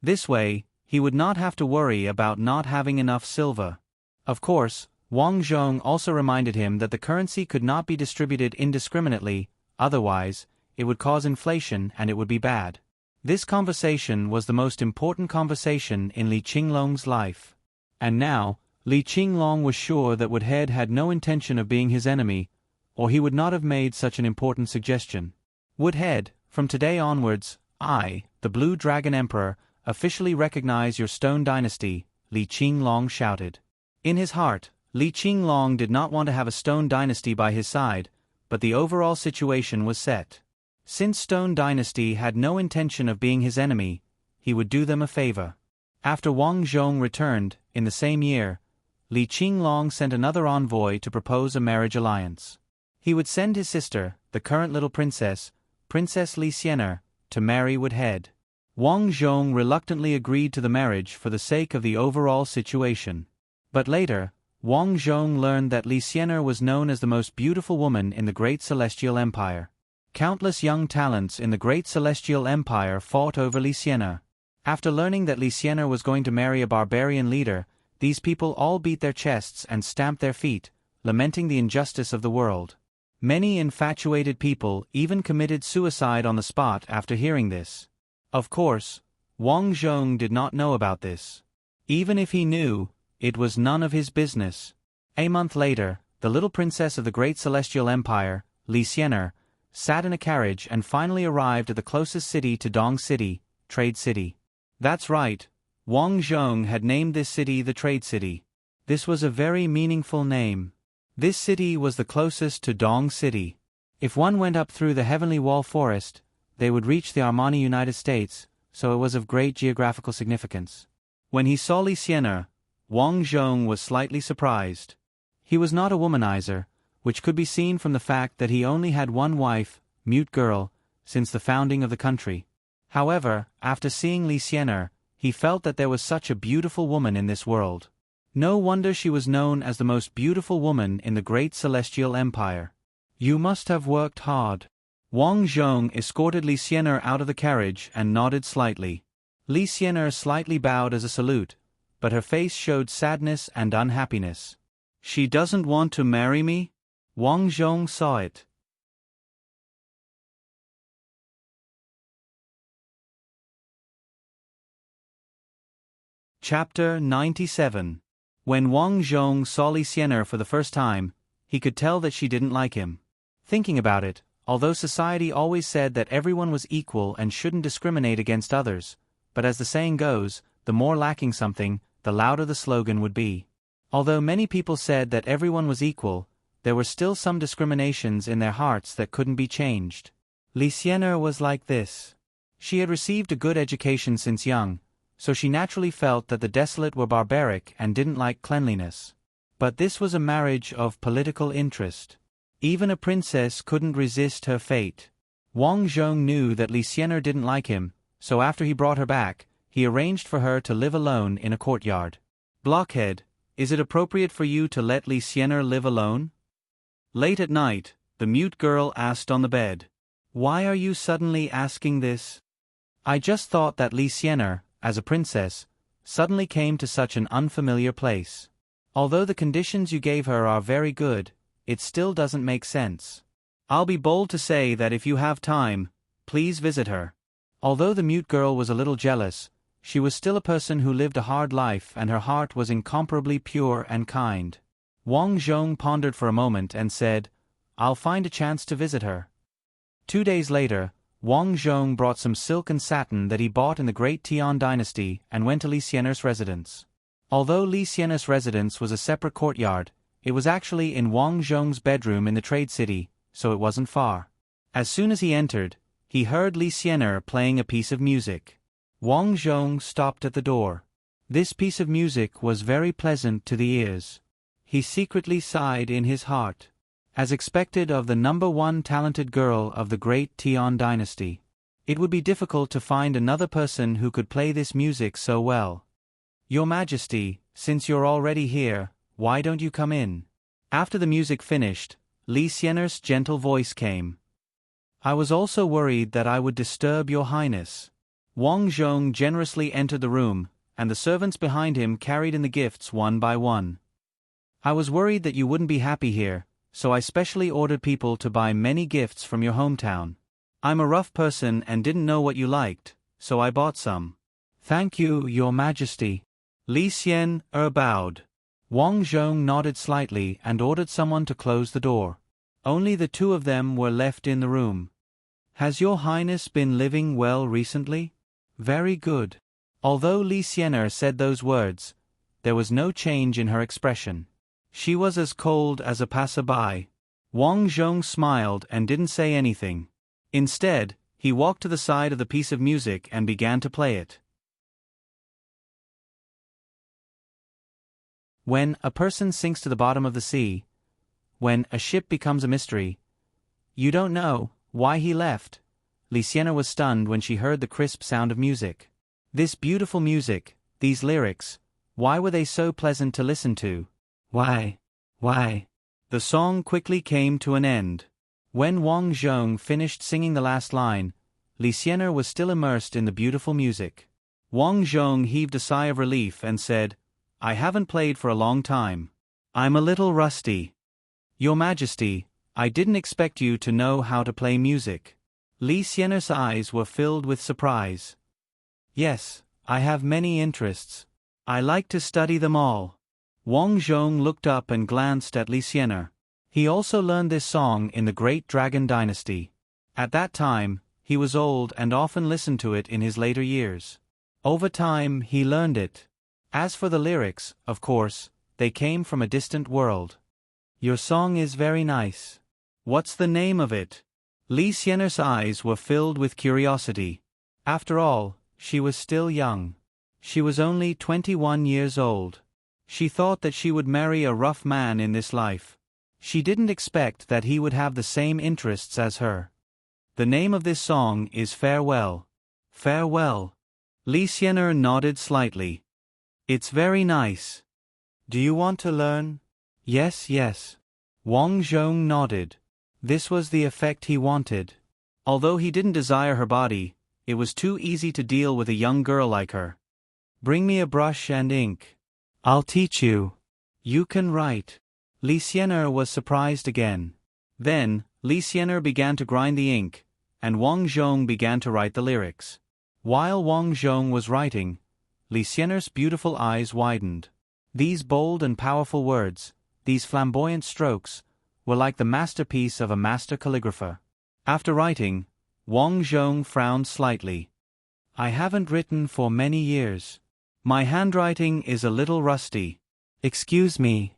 This way, he would not have to worry about not having enough silver. Of course, Wang Zhong also reminded him that the currency could not be distributed indiscriminately, otherwise, it would cause inflation and it would be bad. This conversation was the most important conversation in Li Qinglong's life. And now, Li Qinglong was sure that Woodhead had no intention of being his enemy, or he would not have made such an important suggestion. Woodhead, from today onwards, I, the Blue Dragon Emperor, officially recognize your Stone Dynasty, Li Qinglong shouted. In his heart, Li Qinglong did not want to have a Stone Dynasty by his side, but the overall situation was set. Since Stone Dynasty had no intention of being his enemy, he would do them a favor. After Wang Zhong returned, in the same year, Li Qinglong sent another envoy to propose a marriage alliance. He would send his sister, the current little princess, Princess Li Xiener, to marry Would Head. Wang Zhong reluctantly agreed to the marriage for the sake of the overall situation. But later, Wang Zhong learned that Li Xiener was known as the most beautiful woman in the Great Celestial Empire. Countless young talents in the Great Celestial Empire fought over Li Xiener. After learning that Li Xiener was going to marry a barbarian leader, these people all beat their chests and stamped their feet, lamenting the injustice of the world. Many infatuated people even committed suicide on the spot after hearing this. Of course, Wang Zhong did not know about this. Even if he knew, it was none of his business. A month later, the little princess of the Great Celestial Empire, Li Xiener, sat in a carriage and finally arrived at the closest city to Dong City, Trade City. That's right, Wang Zhong had named this city the Trade City. This was a very meaningful name. This city was the closest to Dong City. If one went up through the Heavenly Wall Forest, they would reach the Armani United States, so it was of great geographical significance. When he saw Li Xiener, Wang Zhong was slightly surprised. He was not a womanizer, which could be seen from the fact that he only had one wife, Mute Girl, since the founding of the country. However, after seeing Li Xiener, he felt that there was such a beautiful woman in this world. No wonder she was known as the most beautiful woman in the Great Celestial Empire. You must have worked hard. Wang Zhong escorted Li Xiener out of the carriage and nodded slightly. Li Xiener slightly bowed as a salute, but her face showed sadness and unhappiness. She doesn't want to marry me? Wang Zhong saw it. Chapter 97. When Wang Zhong saw Li Xiener for the first time, he could tell that she didn't like him. Thinking about it, although society always said that everyone was equal and shouldn't discriminate against others, but as the saying goes, the more lacking something, the louder the slogan would be. Although many people said that everyone was equal, there were still some discriminations in their hearts that couldn't be changed. Li Xiener was like this. She had received a good education since young, so she naturally felt that the desolate were barbaric and didn't like cleanliness. But this was a marriage of political interest. Even a princess couldn't resist her fate. Wang Zhong knew that Li Xiener didn't like him, so after he brought her back, he arranged for her to live alone in a courtyard. Blockhead, is it appropriate for you to let Li Xiener live alone? Late at night, the mute girl asked on the bed. Why are you suddenly asking this? I just thought that Li Xiener, as a princess, suddenly came to such an unfamiliar place. Although the conditions you gave her are very good, it still doesn't make sense. I'll be bold to say that if you have time, please visit her. Although the mute girl was a little jealous, she was still a person who lived a hard life and her heart was incomparably pure and kind. Wang Zhong pondered for a moment and said, I'll find a chance to visit her. 2 days later, Wang Zhong brought some silk and satin that he bought in the Great Tian Dynasty and went to Li Xiener's residence. Although Li Xiener's residence was a separate courtyard, it was actually in Wang Zhong's bedroom in the Trade City, so it wasn't far. As soon as he entered, he heard Li Xiener playing a piece of music. Wang Zhong stopped at the door. This piece of music was very pleasant to the ears. He secretly sighed in his heart. As expected of the #1 talented girl of the Great Tian Dynasty, it would be difficult to find another person who could play this music so well. Your Majesty, since you're already here, why don't you come in? After the music finished, Li Xiener's gentle voice came. I was also worried that I would disturb your highness. Wang Zhong generously entered the room, and the servants behind him carried in the gifts one by one. I was worried that you wouldn't be happy here, so I specially ordered people to buy many gifts from your hometown. I'm a rough person and didn't know what you liked, so I bought some. Thank you, Your Majesty. Li Xiener bowed. Wang Zhong nodded slightly and ordered someone to close the door. Only the two of them were left in the room. Has Your Highness been living well recently? Very good. Although Li Xiener said those words, there was no change in her expression. She was as cold as a passerby. Wang Zhong smiled and didn't say anything. Instead, he walked to the side of the piece of music and began to play it. When a person sinks to the bottom of the sea, when a ship becomes a mystery, you don't know why he left. Lysiana was stunned when she heard the crisp sound of music. This beautiful music, these lyrics, why were they so pleasant to listen to? Why? The song quickly came to an end. When Wang Zhong finished singing the last line, Lysiana was still immersed in the beautiful music. Wang Zhong heaved a sigh of relief and said, "I haven't played for a long time. I'm a little rusty. Your Majesty, I didn't expect you to know how to play music." Lysiana's eyes were filled with surprise. "Yes, I have many interests. I like to study them all." Wang Zhong looked up and glanced at Lysiana. He also learned this song in the Great Dragon Dynasty. At that time, he was old and often listened to it in his later years. Over time, he learned it. As for the lyrics, of course, they came from a distant world. "Your song is very nice. What's the name of it?" Lysiana's eyes were filled with curiosity. After all, she was still young. She was only 21 years old. She thought that she would marry a rough man in this life. She didn't expect that he would have the same interests as her. "The name of this song is Farewell." "Farewell." Lysiana nodded slightly. "It's very nice. Do you want to learn?" Yes. Wang Zhong nodded. This was the effect he wanted. Although he didn't desire her body, it was too easy to deal with a young girl like her. "Bring me a brush and ink. I'll teach you. You can write." Lysiana was surprised again. Then, Lysiana began to grind the ink, and Wang Zhong began to write the lyrics. While Wang Zhong was writing, Lysiana's beautiful eyes widened. These bold and powerful words, these flamboyant strokes, were like the masterpiece of a master calligrapher. After writing, Wang Zhong frowned slightly. "I haven't written for many years. My handwriting is a little rusty. Excuse me."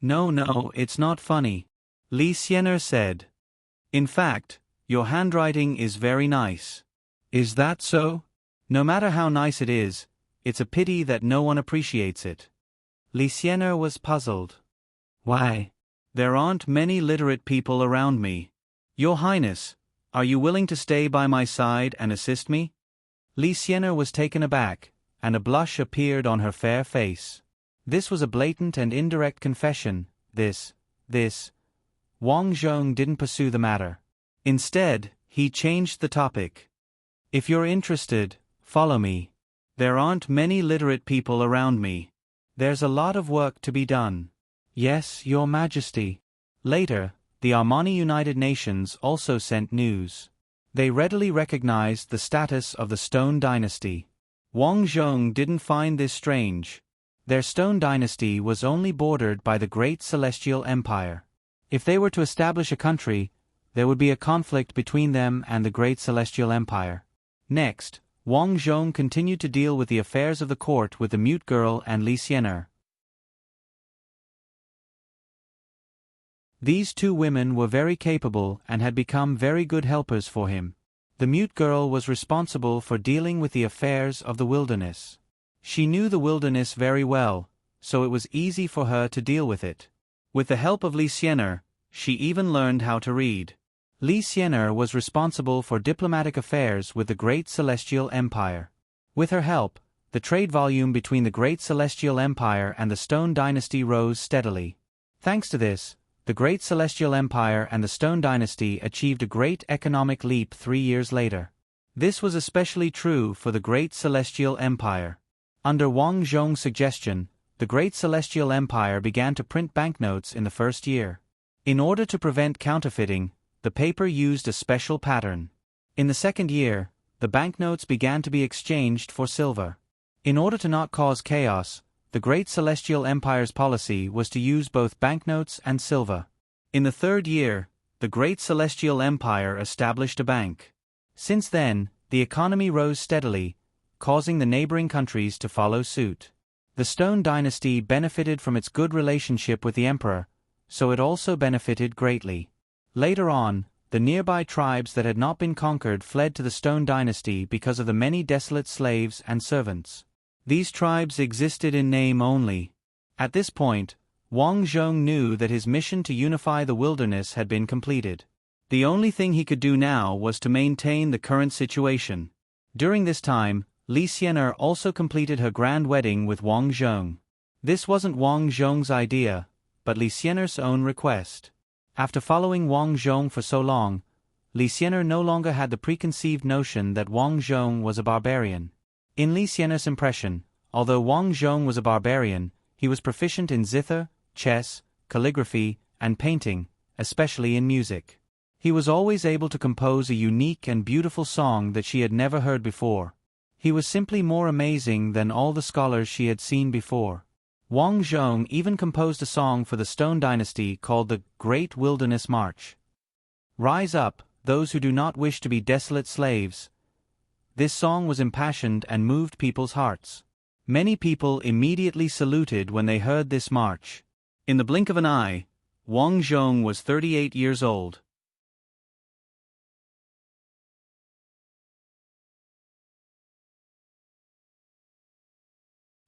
No, it's not funny," Lysiana said. "In fact, your handwriting is very nice." "Is that so?" "No matter how nice it is, it's a pity that no one appreciates it." Lysiana was puzzled. "Why?" "There aren't many literate people around me. Your Highness, are you willing to stay by my side and assist me?" Lysiana was taken aback, and a blush appeared on her fair face. This was a blatant and indirect confession. This. Wang Zhong didn't pursue the matter. Instead, he changed the topic. "If you're interested, follow me. There aren't many literate people around me. There's a lot of work to be done." "Yes, Your Majesty." Later, the Armani United Nations also sent news. They readily recognized the status of the Stone Dynasty. Wang Zhong didn't find this strange. Their Stone Dynasty was only bordered by the Great Celestial Empire. If they were to establish a country, there would be a conflict between them and the Great Celestial Empire. Next, Wang Zhong continued to deal with the affairs of the court with the mute girl and Lysiana. These two women were very capable and had become very good helpers for him. The mute girl was responsible for dealing with the affairs of the wilderness. She knew the wilderness very well, so it was easy for her to deal with it. With the help of Lysiana, she even learned how to read. Lysiana was responsible for diplomatic affairs with the Great Celestial Empire. With her help, the trade volume between the Great Celestial Empire and the Stone Dynasty rose steadily. Thanks to this, the Great Celestial Empire and the Stone Dynasty achieved a great economic leap 3 years later. This was especially true for the Great Celestial Empire. Under Wang Zhong's suggestion, the Great Celestial Empire began to print banknotes in the first year. In order to prevent counterfeiting, the paper used a special pattern. In the second year, the banknotes began to be exchanged for silver. In order to not cause chaos, the Great Celestial Empire's policy was to use both banknotes and silver. In the third year, the Great Celestial Empire established a bank. Since then, the economy rose steadily, causing the neighboring countries to follow suit. The Stone Dynasty benefited from its good relationship with the emperor, so it also benefited greatly. Later on, the nearby tribes that had not been conquered fled to the Stone Dynasty because of the many desolate slaves and servants. These tribes existed in name only. At this point, Wang Zhong knew that his mission to unify the wilderness had been completed. The only thing he could do now was to maintain the current situation. During this time, Li Xian'er also completed her grand wedding with Wang Zhong. This wasn't Wang Zhong's idea, but Li Xian'er's own request. After following Wang Zhong for so long, Li Xian'er no longer had the preconceived notion that Wang Zhong was a barbarian. In Li Xian'er's impression, although Wang Zhong was a barbarian, he was proficient in zither, chess, calligraphy, and painting, especially in music. He was always able to compose a unique and beautiful song that she had never heard before. He was simply more amazing than all the scholars she had seen before. Wang Zhong even composed a song for the Stone Dynasty called the Great Wilderness March. Rise up, those who do not wish to be desolate slaves. This song was impassioned and moved people's hearts. Many people immediately saluted when they heard this march. In the blink of an eye, Wang Zhong was 38 years old.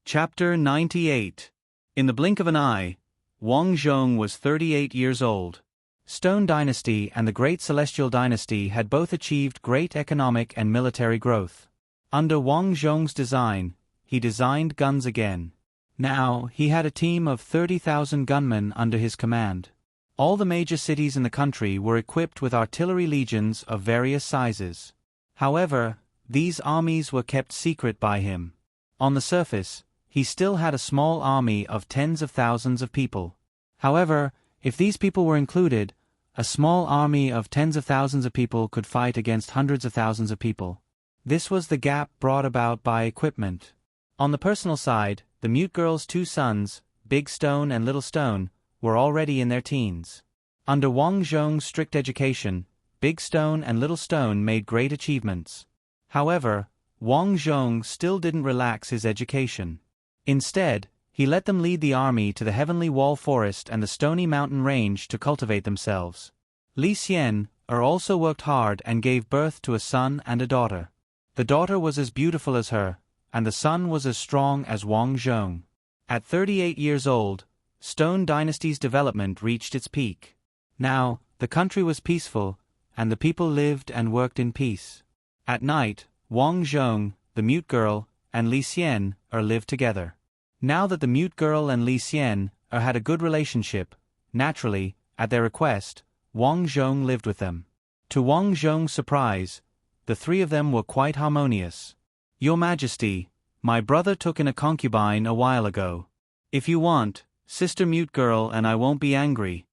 Chapter 98. In the blink of an eye, Wang Zhong was 38 years old. Stone Dynasty and the Great Celestial Dynasty had both achieved great economic and military growth. Under Wang Zhong's design, he designed guns again. Now, he had a team of 30,000 gunmen under his command. All the major cities in the country were equipped with artillery legions of various sizes. However, these armies were kept secret by him. On the surface, he still had a small army of tens of thousands of people. However, if these people were included, a small army of tens of thousands of people could fight against hundreds of thousands of people. This was the gap brought about by equipment. On the personal side, the mute girl's two sons, Big Stone and Little Stone, were already in their teens. Under Wang Zhong's strict education, Big Stone and Little Stone made great achievements. However, Wang Zhong still didn't relax his education. Instead, he let them lead the army to the Heavenly Wall Forest and the Stony Mountain Range to cultivate themselves. Li Xian'er also worked hard and gave birth to a son and a daughter. The daughter was as beautiful as her, and the son was as strong as Wang Zhong. At 38 years old, Stone Dynasty's development reached its peak. Now, the country was peaceful, and the people lived and worked in peace. At night, Wang Zhong, the mute girl, and Li Xian'er lived together. Now that the mute girl and Li Xian'er had a good relationship, naturally, at their request, Wang Zhong lived with them. To Wang Zhong's surprise, the three of them were quite harmonious. Your Majesty, my brother took in a concubine a while ago. If you want, Sister Mute Girl and I won't be angry.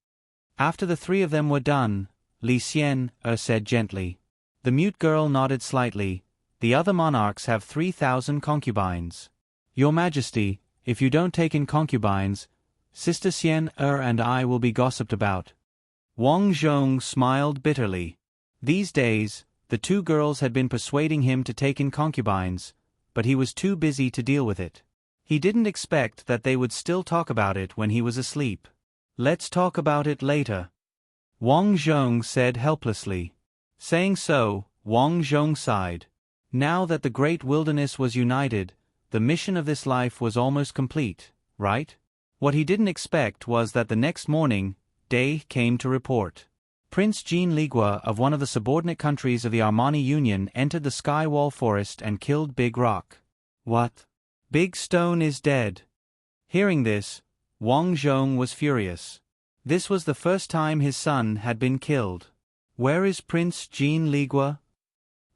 After the three of them were done, Li Xian'er said gently. The mute girl nodded slightly. The other monarchs have 3,000 concubines. Your Majesty, if you don't take in concubines, Sister Xian'er and I will be gossiped about. Wang Zhong smiled bitterly. These days, the two girls had been persuading him to take in concubines, but he was too busy to deal with it. He didn't expect that they would still talk about it when he was asleep. Let's talk about it later, Wang Zhong said helplessly. Saying so, Wang Zhong sighed. Now that the great wilderness was united, the mission of this life was almost complete, right? What he didn't expect was that the next morning, Day came to report. Prince Jean Ligua of one of the subordinate countries of the Armani Union entered the Skywall Forest and killed Big Rock. What? Big Stone is dead. Hearing this, Wang Zhong was furious. This was the first time his son had been killed. Where is Prince Jean Ligua?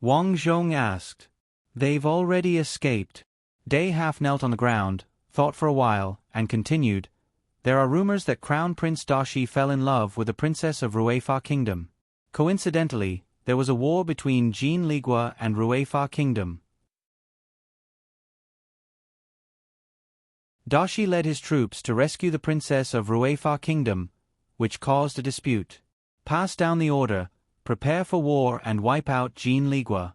Wang Zhong asked. They've already escaped. Day half knelt on the ground, thought for a while, and continued. There are rumors that Crown Prince Dashi fell in love with the princess of Ruefa Kingdom. Coincidentally, there was a war between Jean Ligua and Ruefa Kingdom. Dashi led his troops to rescue the princess of Ruefa Kingdom, which caused a dispute. Pass down the order, prepare for war and wipe out Jean Ligua.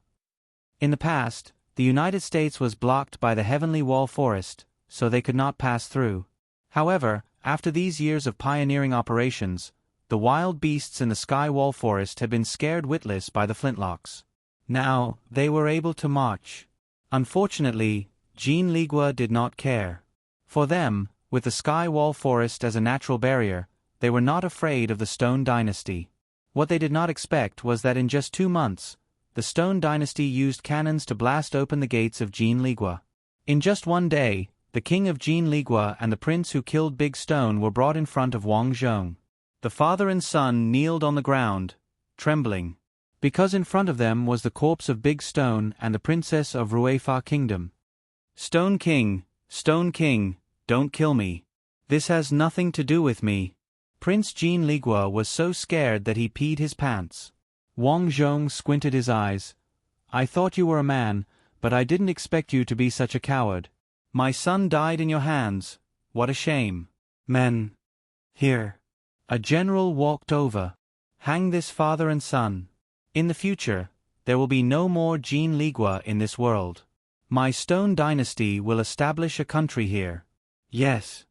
In the past, the United States was blocked by the Heavenly Wall Forest, so they could not pass through. However, after these years of pioneering operations, the wild beasts in the sky wall forest had been scared witless by the flintlocks. Now, they were able to march. Unfortunately, Jean Ligua did not care. For them, with the sky wall forest as a natural barrier, they were not afraid of the Stone Dynasty. What they did not expect was that in just 2 months, the Stone Dynasty used cannons to blast open the gates of Jean Ligua. In just one day, the king of Jean Ligua and the prince who killed Big Stone were brought in front of Wang Zhong. The father and son kneeled on the ground, trembling, because in front of them was the corpse of Big Stone and the princess of Ruefa Kingdom. Stone King, don't kill me. This has nothing to do with me. Prince Jean Ligua was so scared that he peed his pants. Wang Zhong squinted his eyes. I thought you were a man, but I didn't expect you to be such a coward. My son died in your hands. What a shame. Men. Here. A general walked over. Hang this father and son. In the future, there will be no more Jean Ligua in this world. My Stone Dynasty will establish a country here. Yes.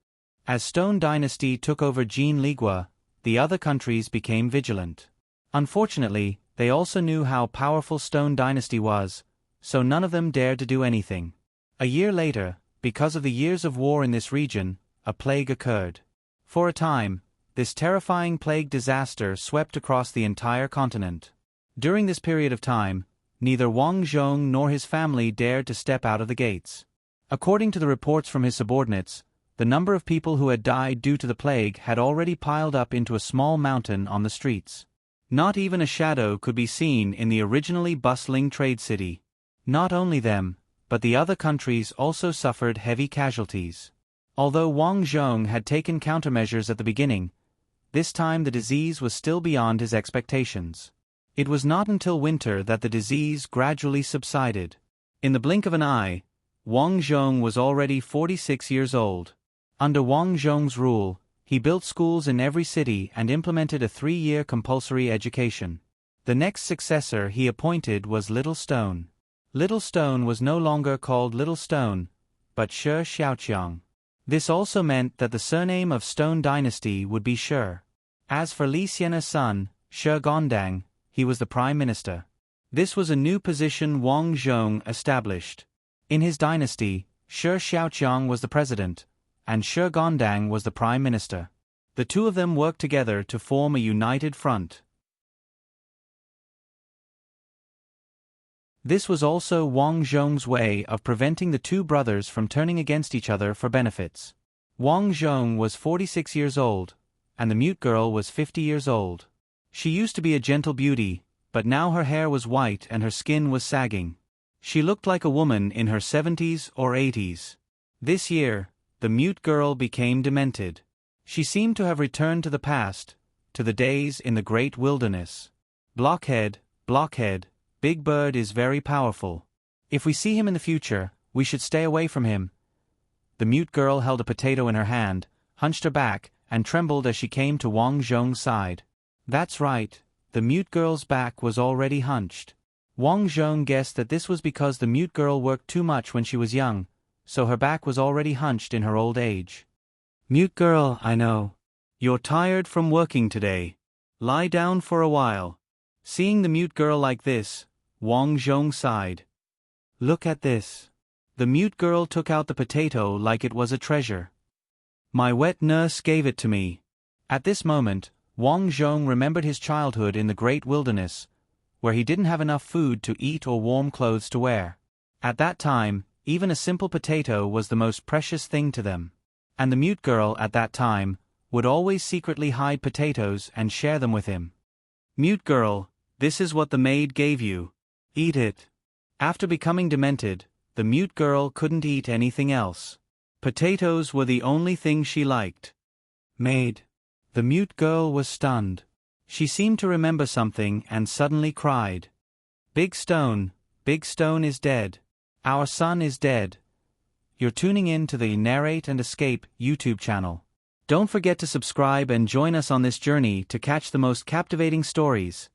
As Stone Dynasty took over Jean Ligua, the other countries became vigilant. Unfortunately, they also knew how powerful Stone Dynasty was, so none of them dared to do anything. A year later, because of the years of war in this region, a plague occurred. For a time, this terrifying plague disaster swept across the entire continent. During this period of time, neither Wang Zhong nor his family dared to step out of the gates. According to the reports from his subordinates, the number of people who had died due to the plague had already piled up into a small mountain on the streets. Not even a shadow could be seen in the originally bustling trade city. Not only them, but the other countries also suffered heavy casualties. Although Wang Zhong had taken countermeasures at the beginning, this time the disease was still beyond his expectations. It was not until winter that the disease gradually subsided. In the blink of an eye, Wang Zhong was already 46 years old. Under Wang Zhong's rule, he built schools in every city and implemented a 3-year compulsory education. The next successor he appointed was Little Stone. Little Stone was no longer called Little Stone, but Shi Xiaoqiang. This also meant that the surname of Stone Dynasty would be Shi. As for Li Xian's son, Shi Gondang, he was the prime minister. This was a new position Wang Zhong established. In his dynasty, Shi Xiaoqiang was the president, and Shi Gondang was the prime minister. The two of them worked together to form a united front. This was also Wang Zhong's way of preventing the two brothers from turning against each other for benefits. Wang Zhong was 46 years old, and the mute girl was 50 years old. She used to be a gentle beauty, but now her hair was white and her skin was sagging. She looked like a woman in her 70s or 80s. This year, the mute girl became demented. She seemed to have returned to the past, to the days in the great wilderness. Blockhead, Big Bird is very powerful. If we see him in the future, we should stay away from him. The mute girl held a potato in her hand, hunched her back, and trembled as she came to Wang Zhong's side. That's right, the mute girl's back was already hunched. Wang Zhong guessed that this was because the mute girl worked too much when she was young, so her back was already hunched in her old age. Mute girl, I know. You're tired from working today. Lie down for a while. Seeing the mute girl like this, Wang Zhong sighed. Look at this. The mute girl took out the potato like it was a treasure. My wet nurse gave it to me. At this moment, Wang Zhong remembered his childhood in the great wilderness, where he didn't have enough food to eat or warm clothes to wear. At that time, even a simple potato was the most precious thing to them. And the mute girl at that time would always secretly hide potatoes and share them with him. Mute girl, this is what the maid gave you. Eat it. After becoming demented, the mute girl couldn't eat anything else. Potatoes were the only thing she liked. Maid. The mute girl was stunned. She seemed to remember something and suddenly cried. Big Stone is dead. Our son is dead. You're tuning in to the Narrate and Escape YouTube channel. Don't forget to subscribe and join us on this journey to catch the most captivating stories.